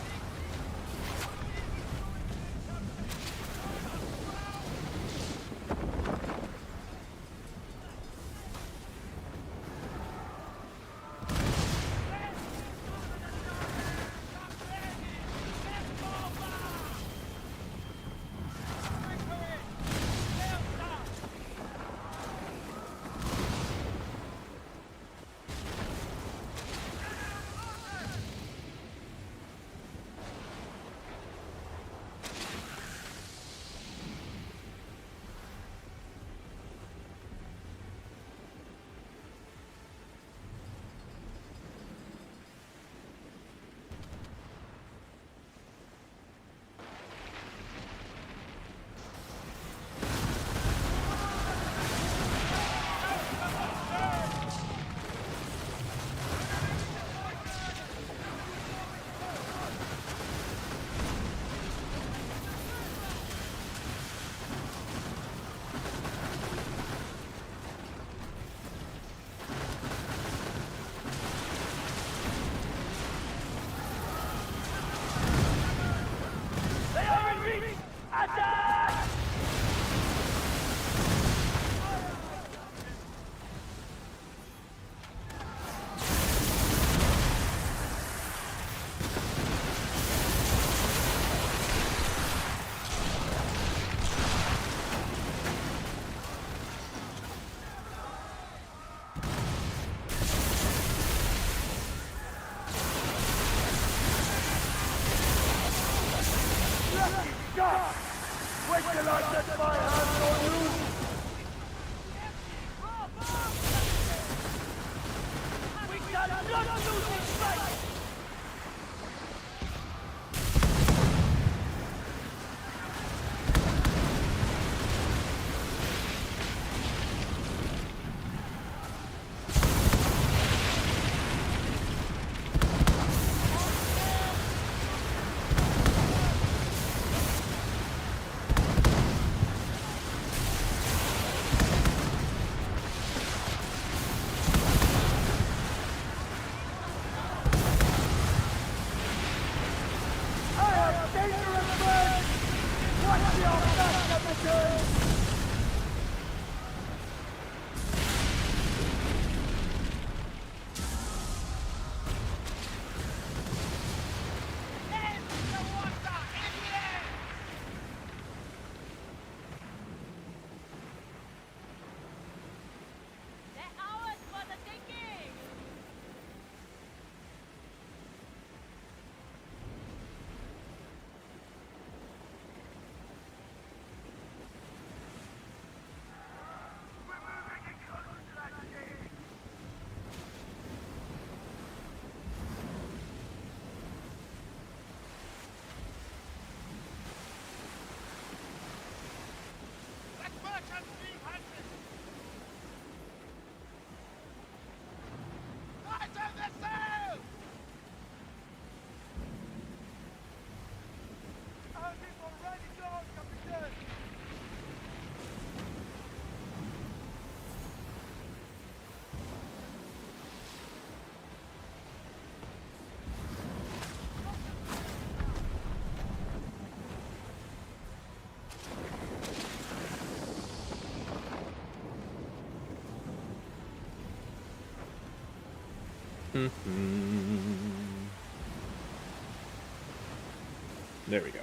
Wait till I set my hands on you! We shall not lose this fight! They're ours for the taking! There we go.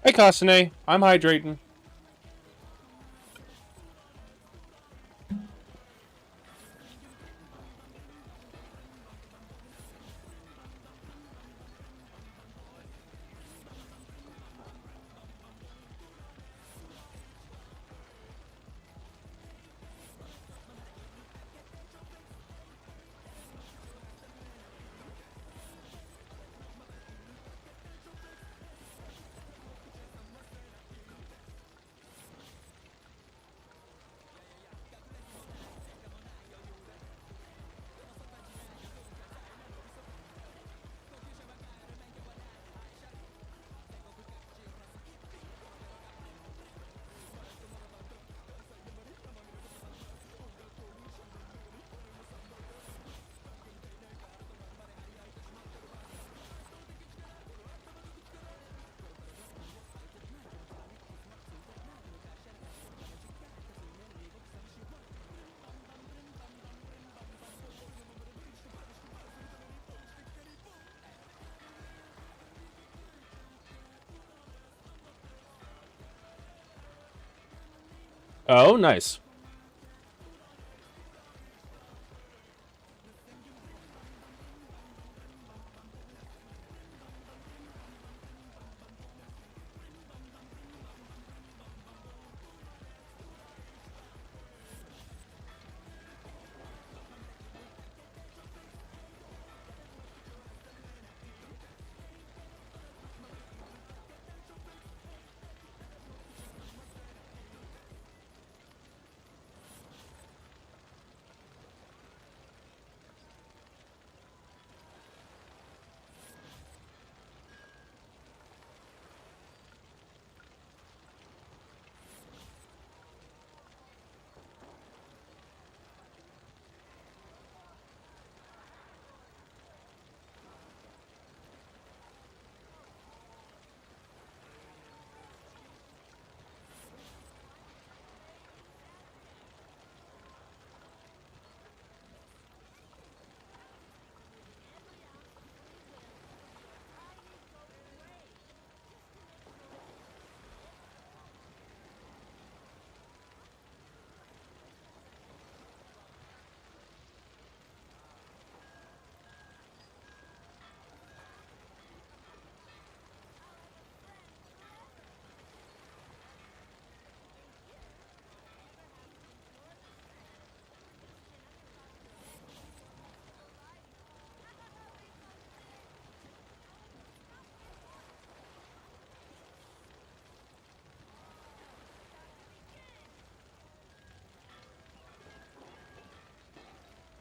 Hey, Kastane. I'm hydrating. Oh, nice.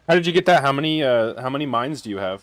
How did you get that? How many mines do you have?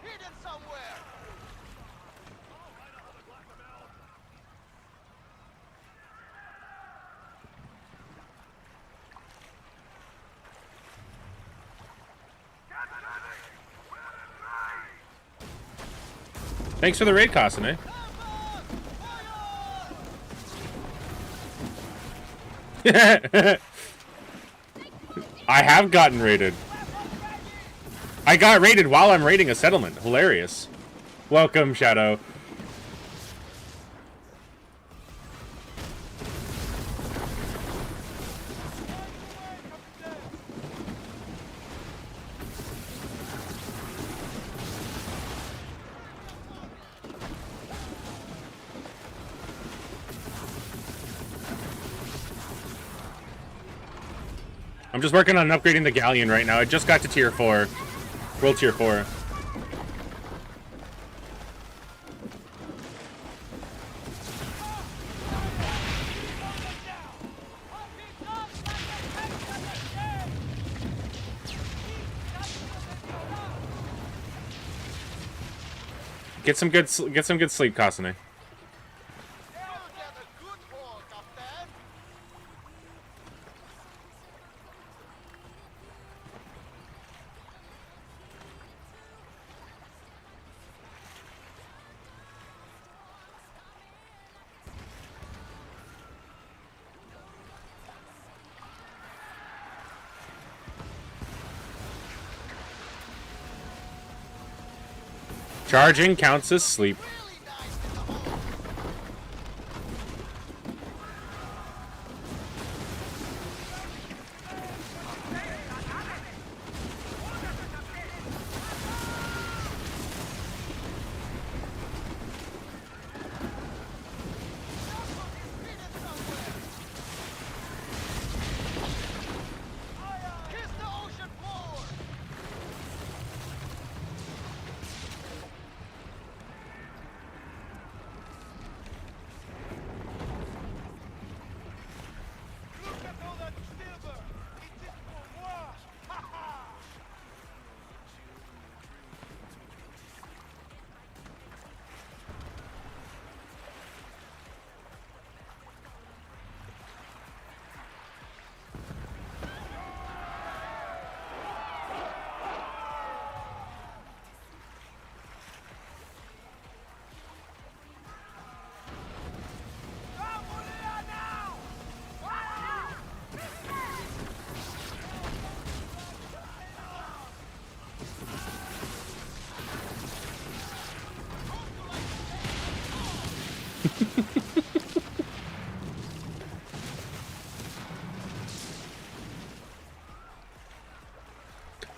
hidden somewhere. Thanks for the raid, Kasane. I have gotten raided. I got raided while I'm raiding a settlement. Hilarious. Welcome, Shadow. I'm just working on upgrading the Galleon right now. I just got to tier 4. World tier 4. Get some good sleep, Kasane. Charging counts as sleep.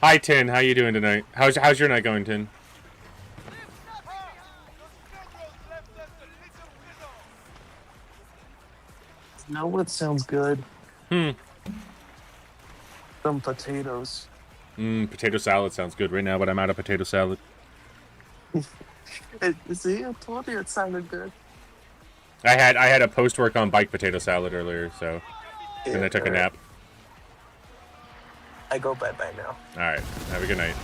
Hi, Tin. How you doing tonight? How's your night going, Tin? Know what sounds good? Hmm. Some potatoes. Potato salad sounds good right now, but I'm out of potato salad. See, I told you it sounded good. I had a post work on bike potato salad earlier, so then I took a nap. I go bye-bye now. All right. Have a good night.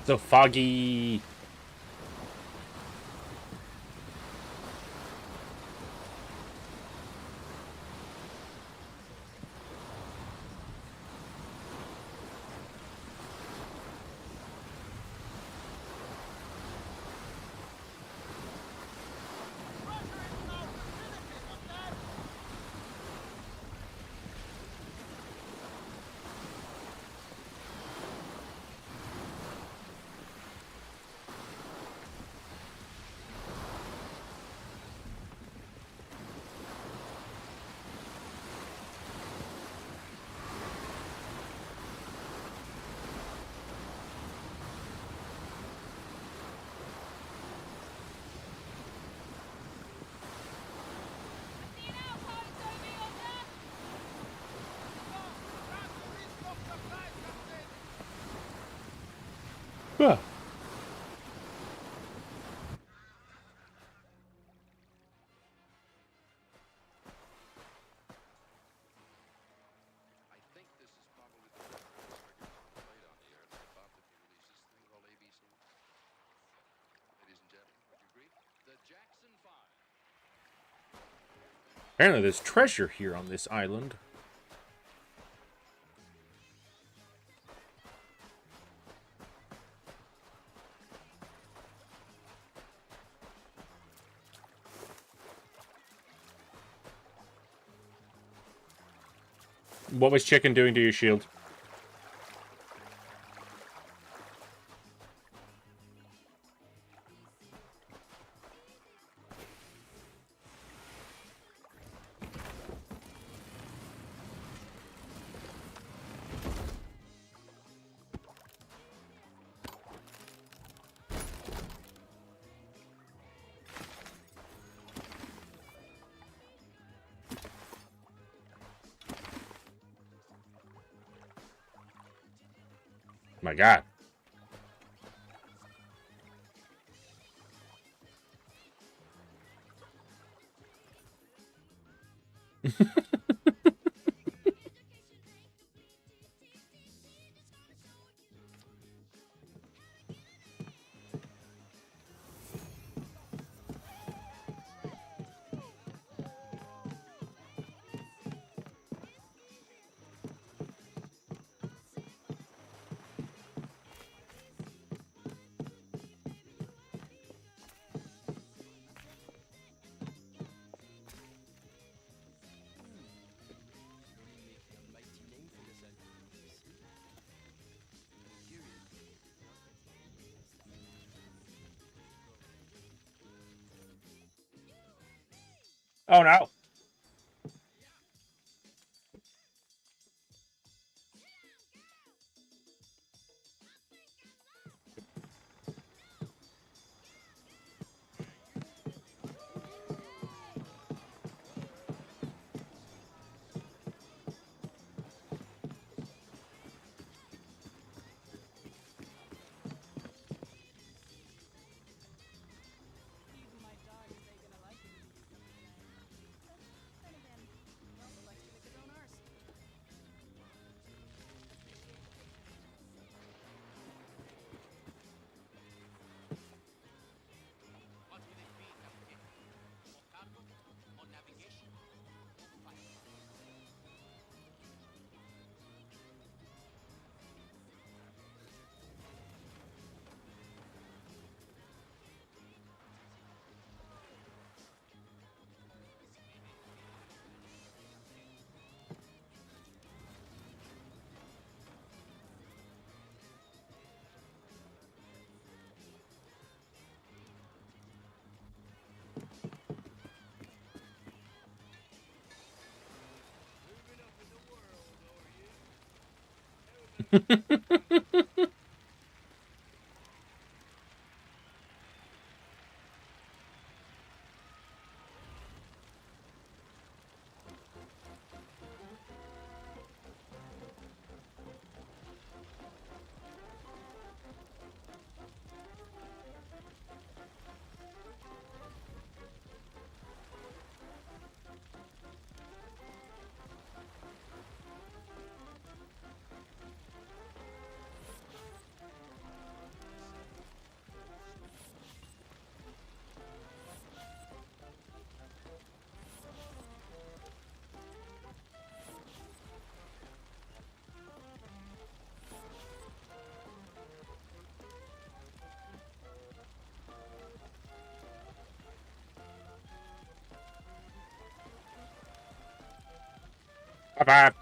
So foggy. See you now, Poe's over on that! Huh. I think this is probably the best record played on the air. It's about to be released. This thing called ABC. Ladies and gentlemen, would you agree? The Jackson 5. Apparently there's treasure here on this island. What was Chicken doing to your shield? My God. Oh no. Even my dog is ain't gonna like it when he gets something tonight. Then again, he also likes to lick his own arse. What will it be, Captain? More cargo? More navigation? More fight? Bye-bye.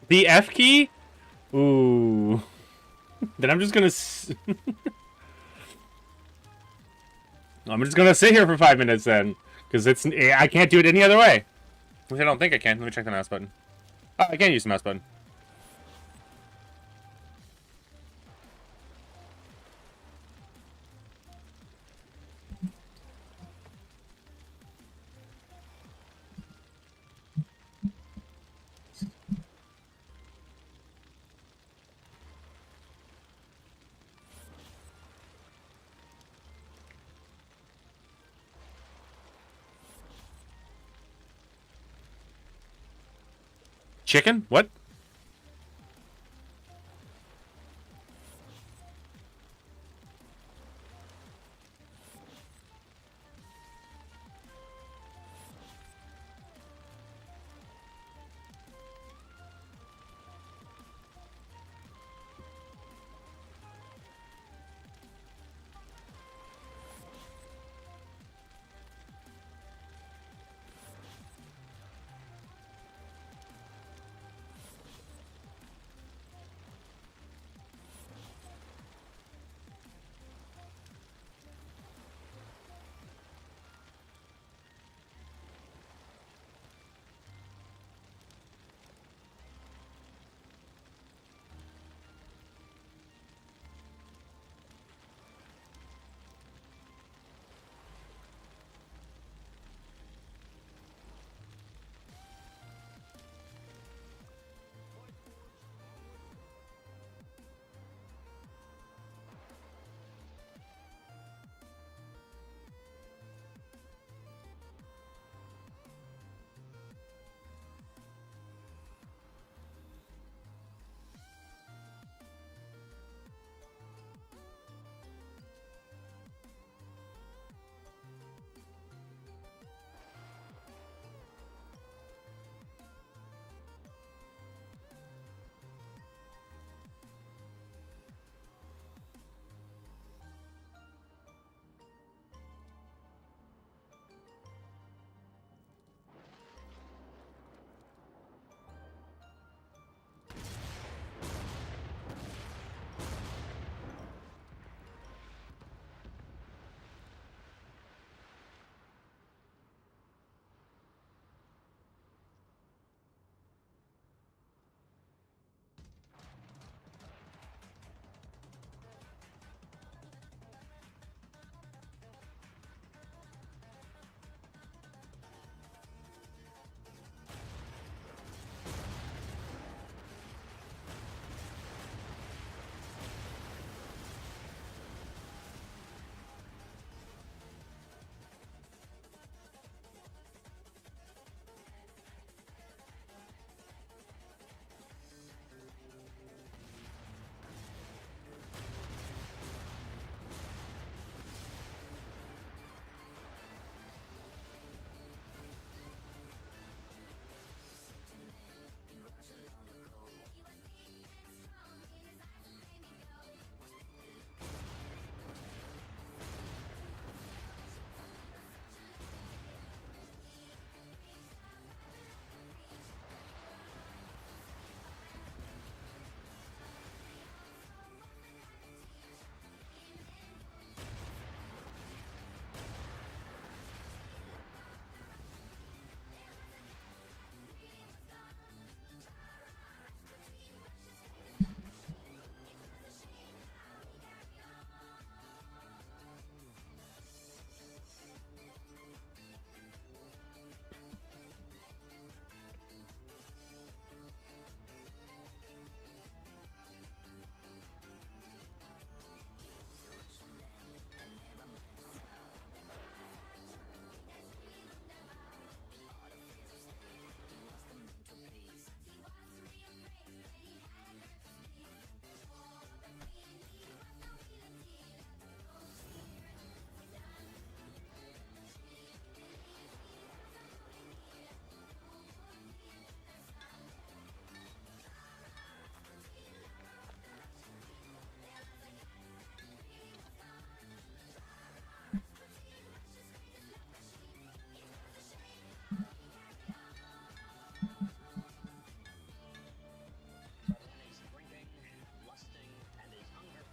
The F key? Ooh. Then I'm just gonna... I'm just gonna sit here for 5 minutes then. Because it's... I can't do it any other way. At least I don't think I can. Let me check the mouse button. Oh, I can use the mouse button. Chicken? What?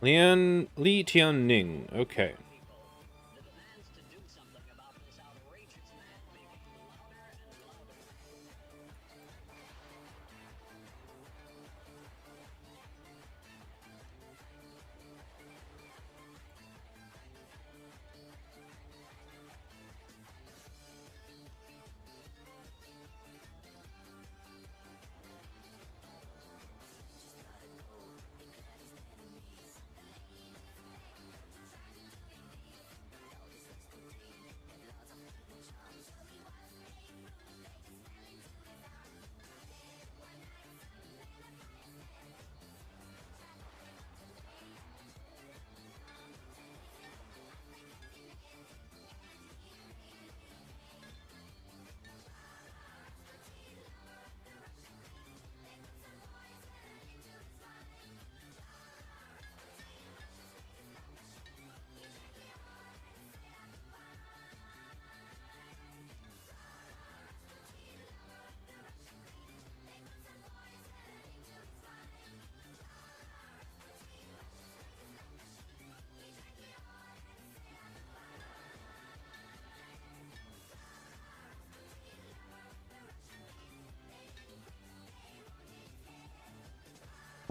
Li Tianning. Okay.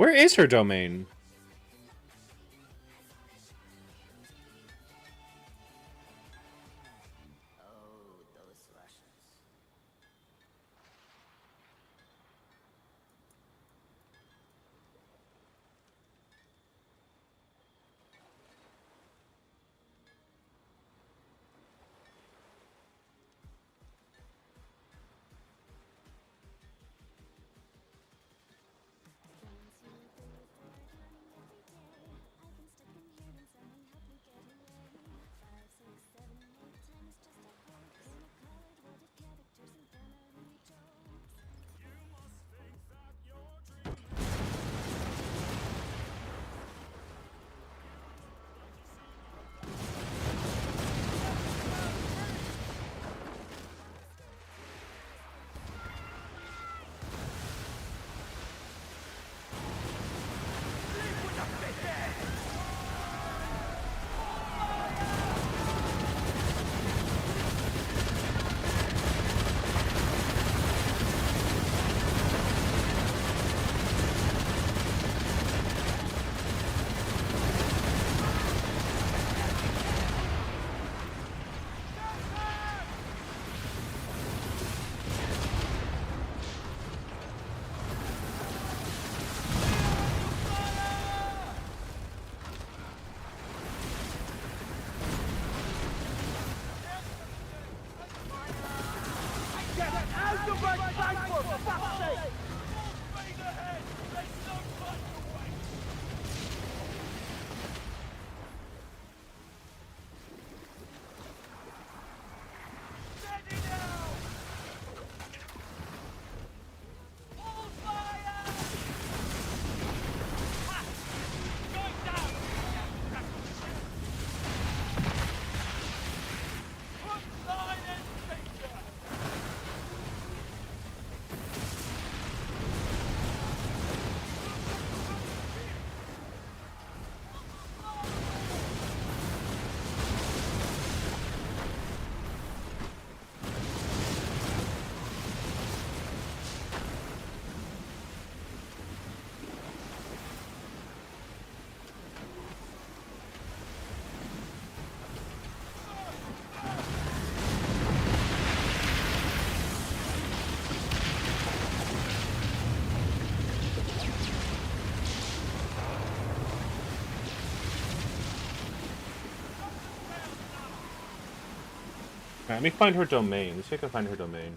Where is her domain? Let me find her domain. Let's see if I can find her domain.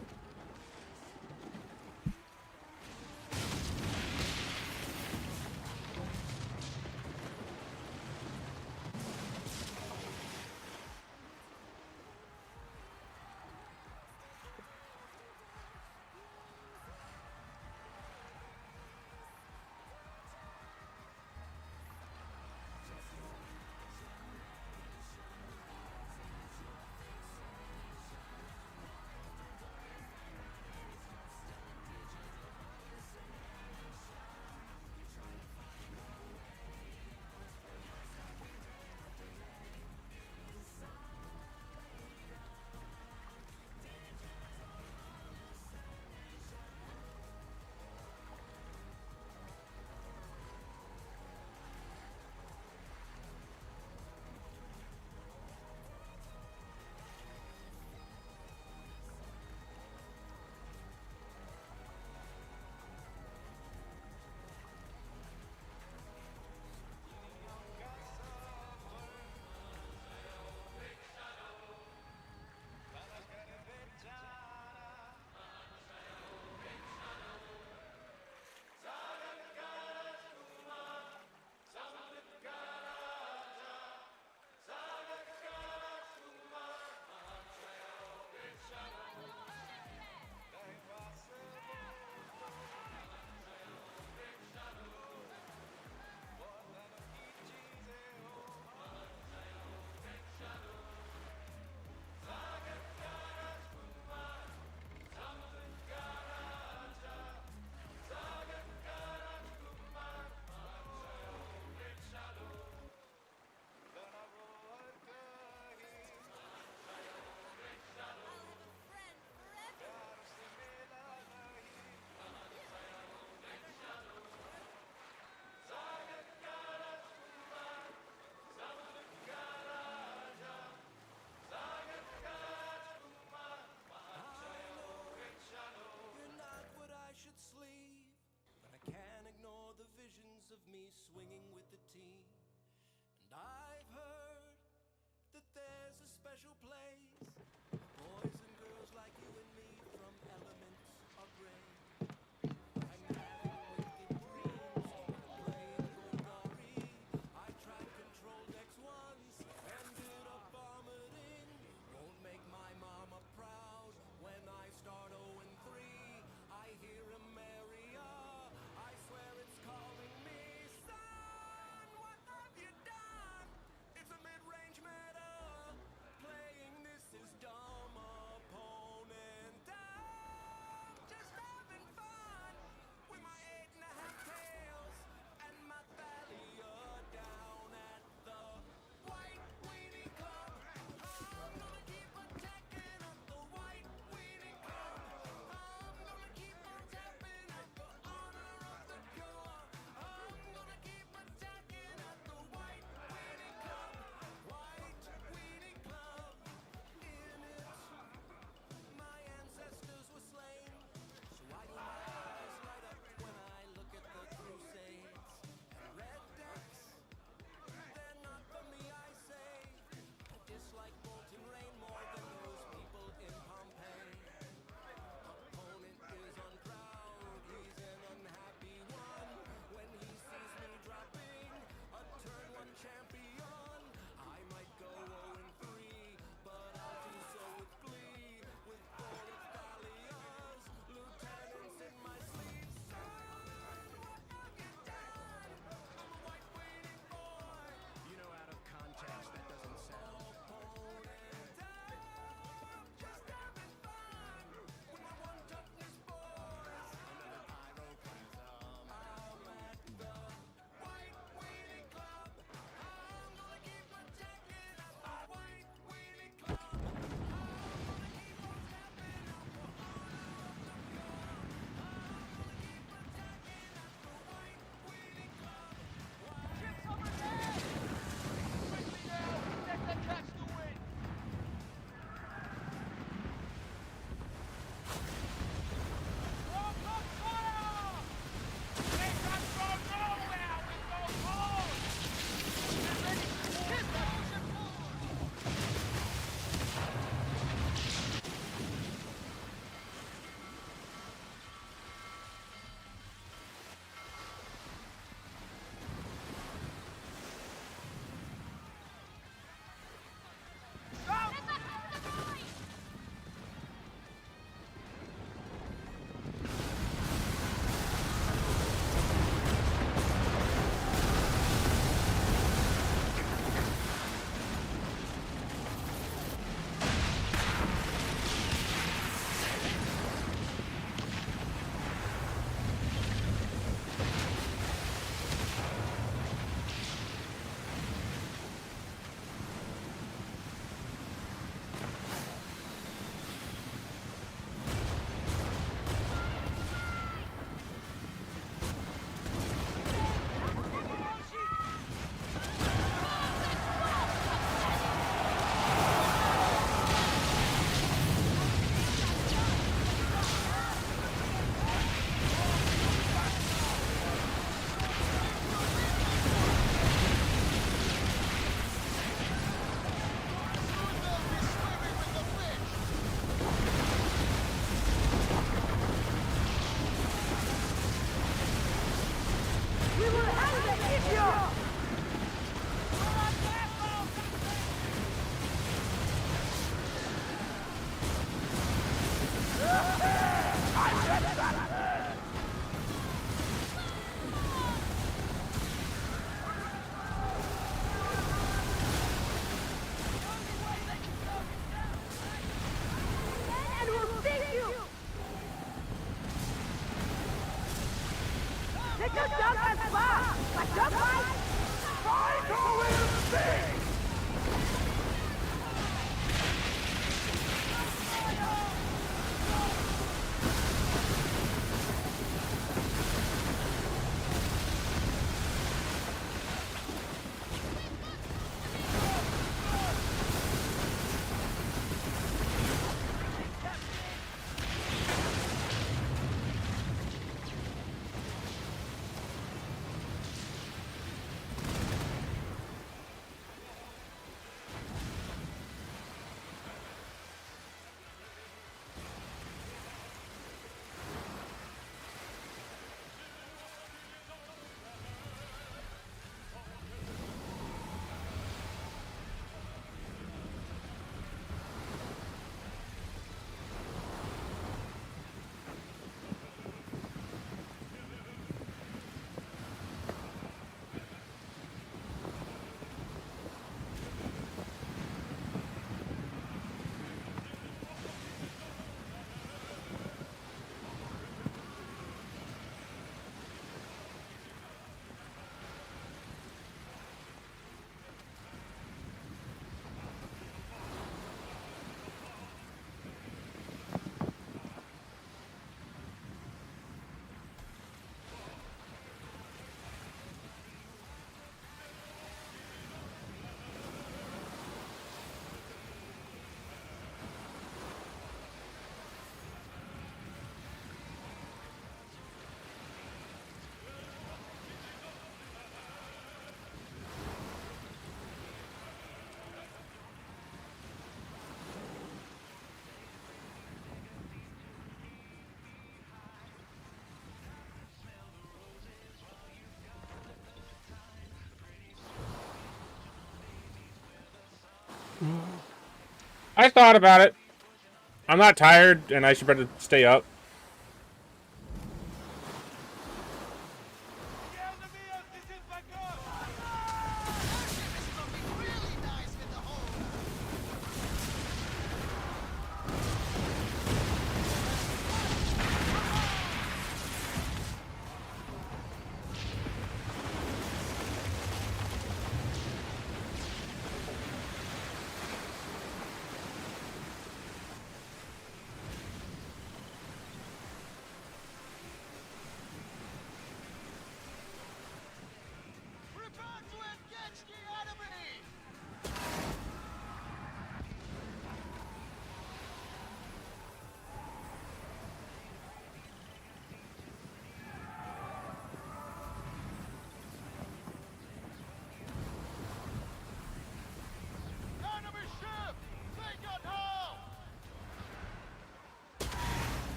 I thought about it. I'm not tired, and I should better stay up.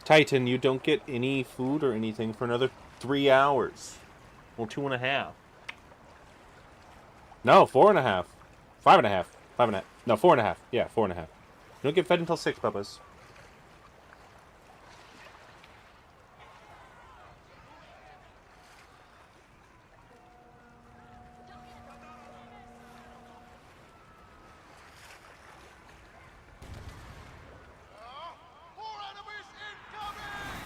Titan, you don't get any food or anything for another 3 hours. Well, 2.5. No, 4.5. 5.5. 5.5. No, 4.5. Yeah, 4.5. You don't get fed until 6, Bubba's. More enemies incoming!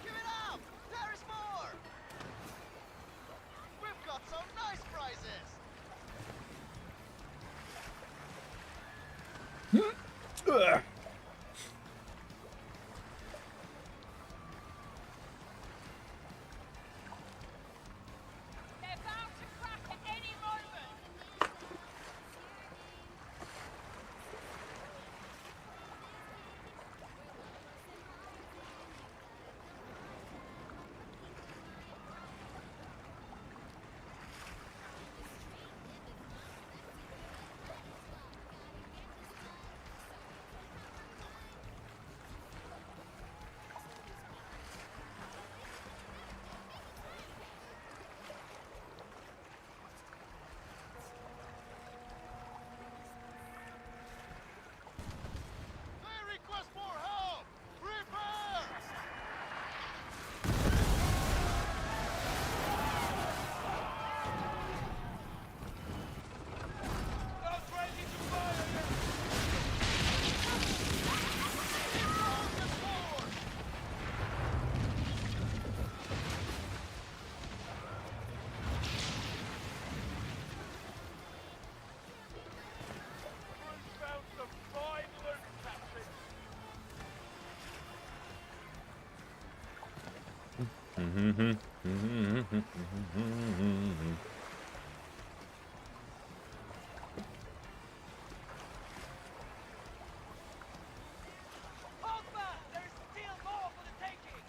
Give it up! There is more! We've got some nice prizes! They're bound to crack at any moment. They request more help! Prepare! Not ready to fire yet! Focus forward! Found some fine loot, Captain! Hold back! There is still more for the taking!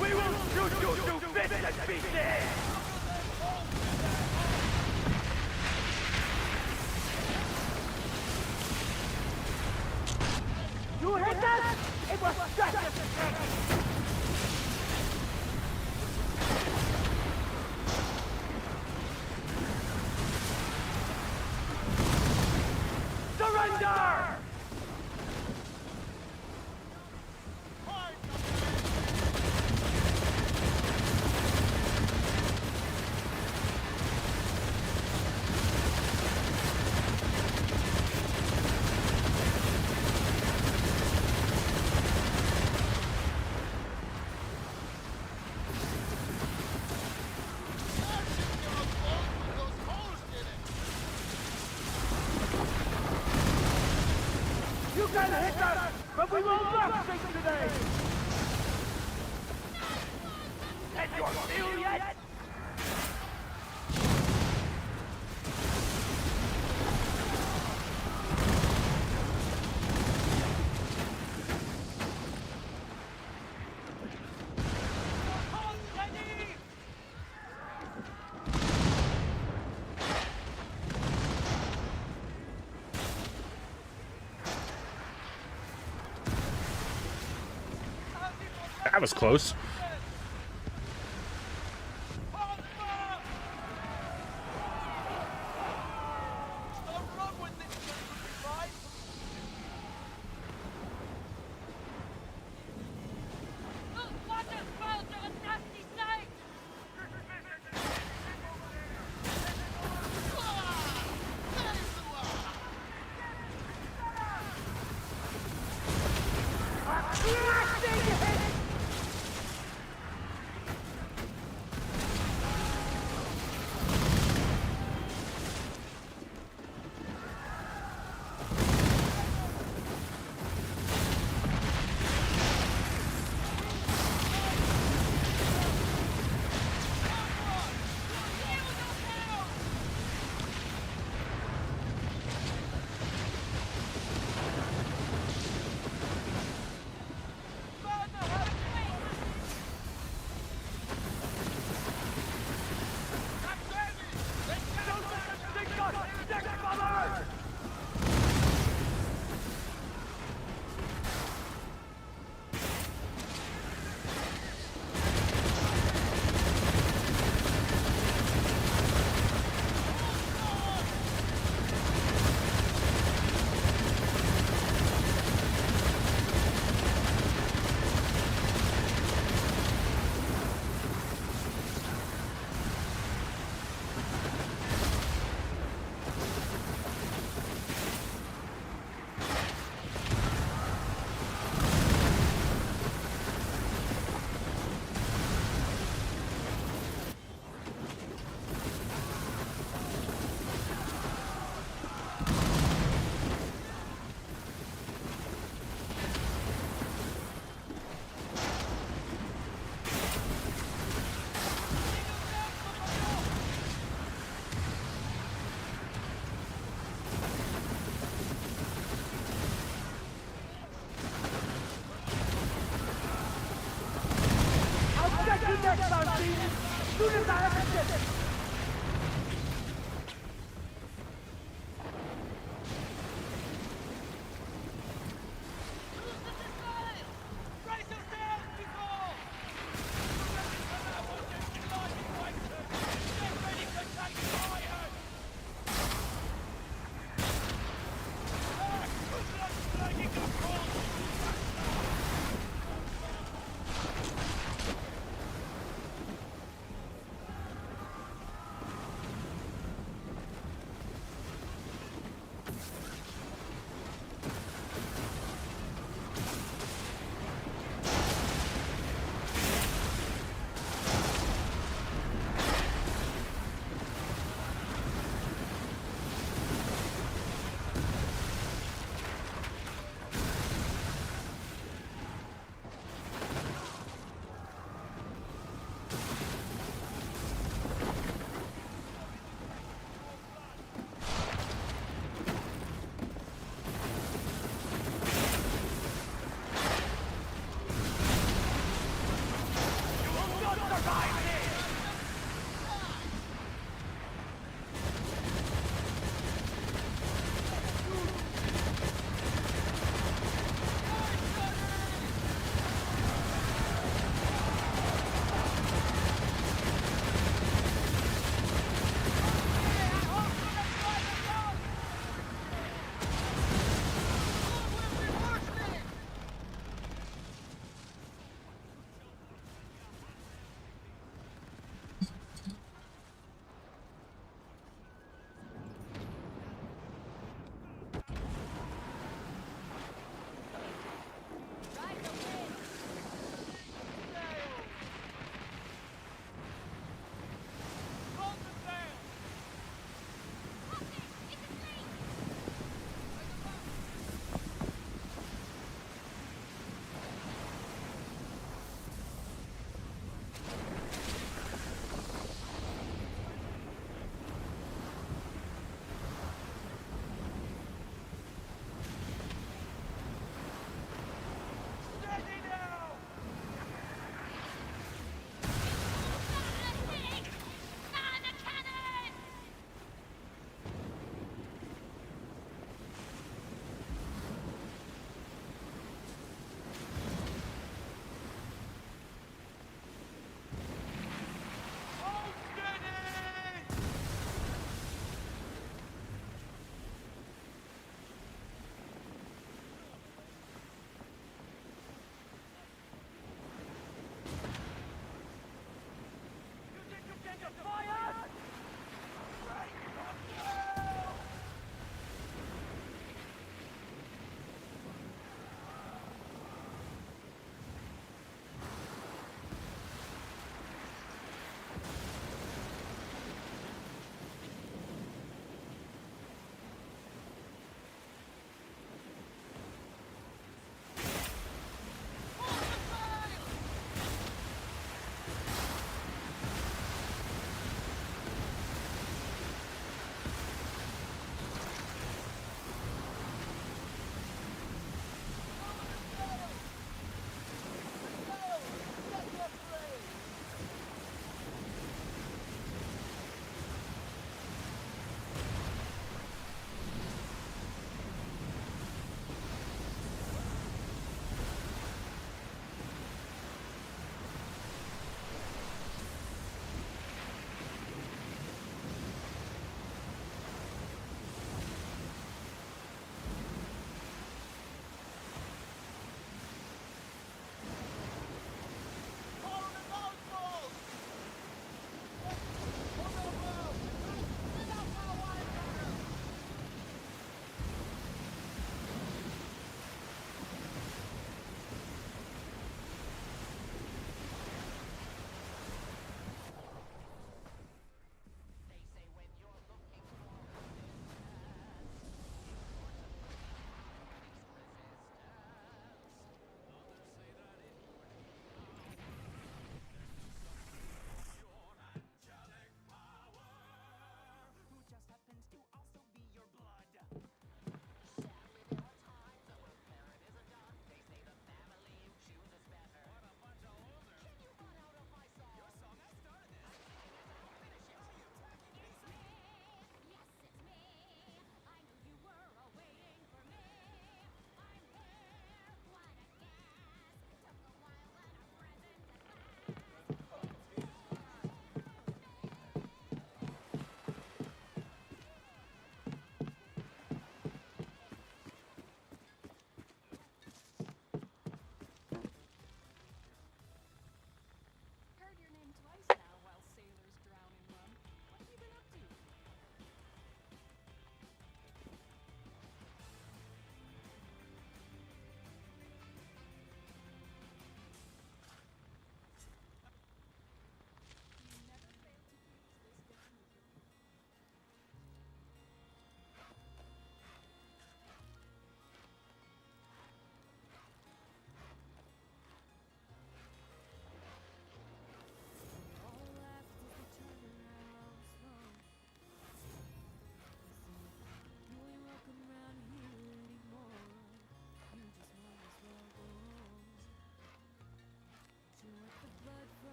We will shoot you to bits and pieces! You hit us? It was just a mistake! Surrender! You can hit us, but we will not sink today! Get your feel yet? That was close. What a spoil to a nasty sight! next time, Steve. As soon as I have a chance.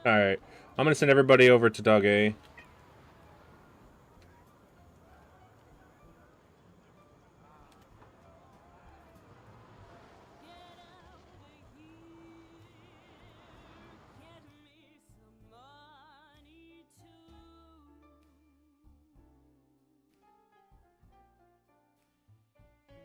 Alright. I'm gonna send everybody over to Dog A.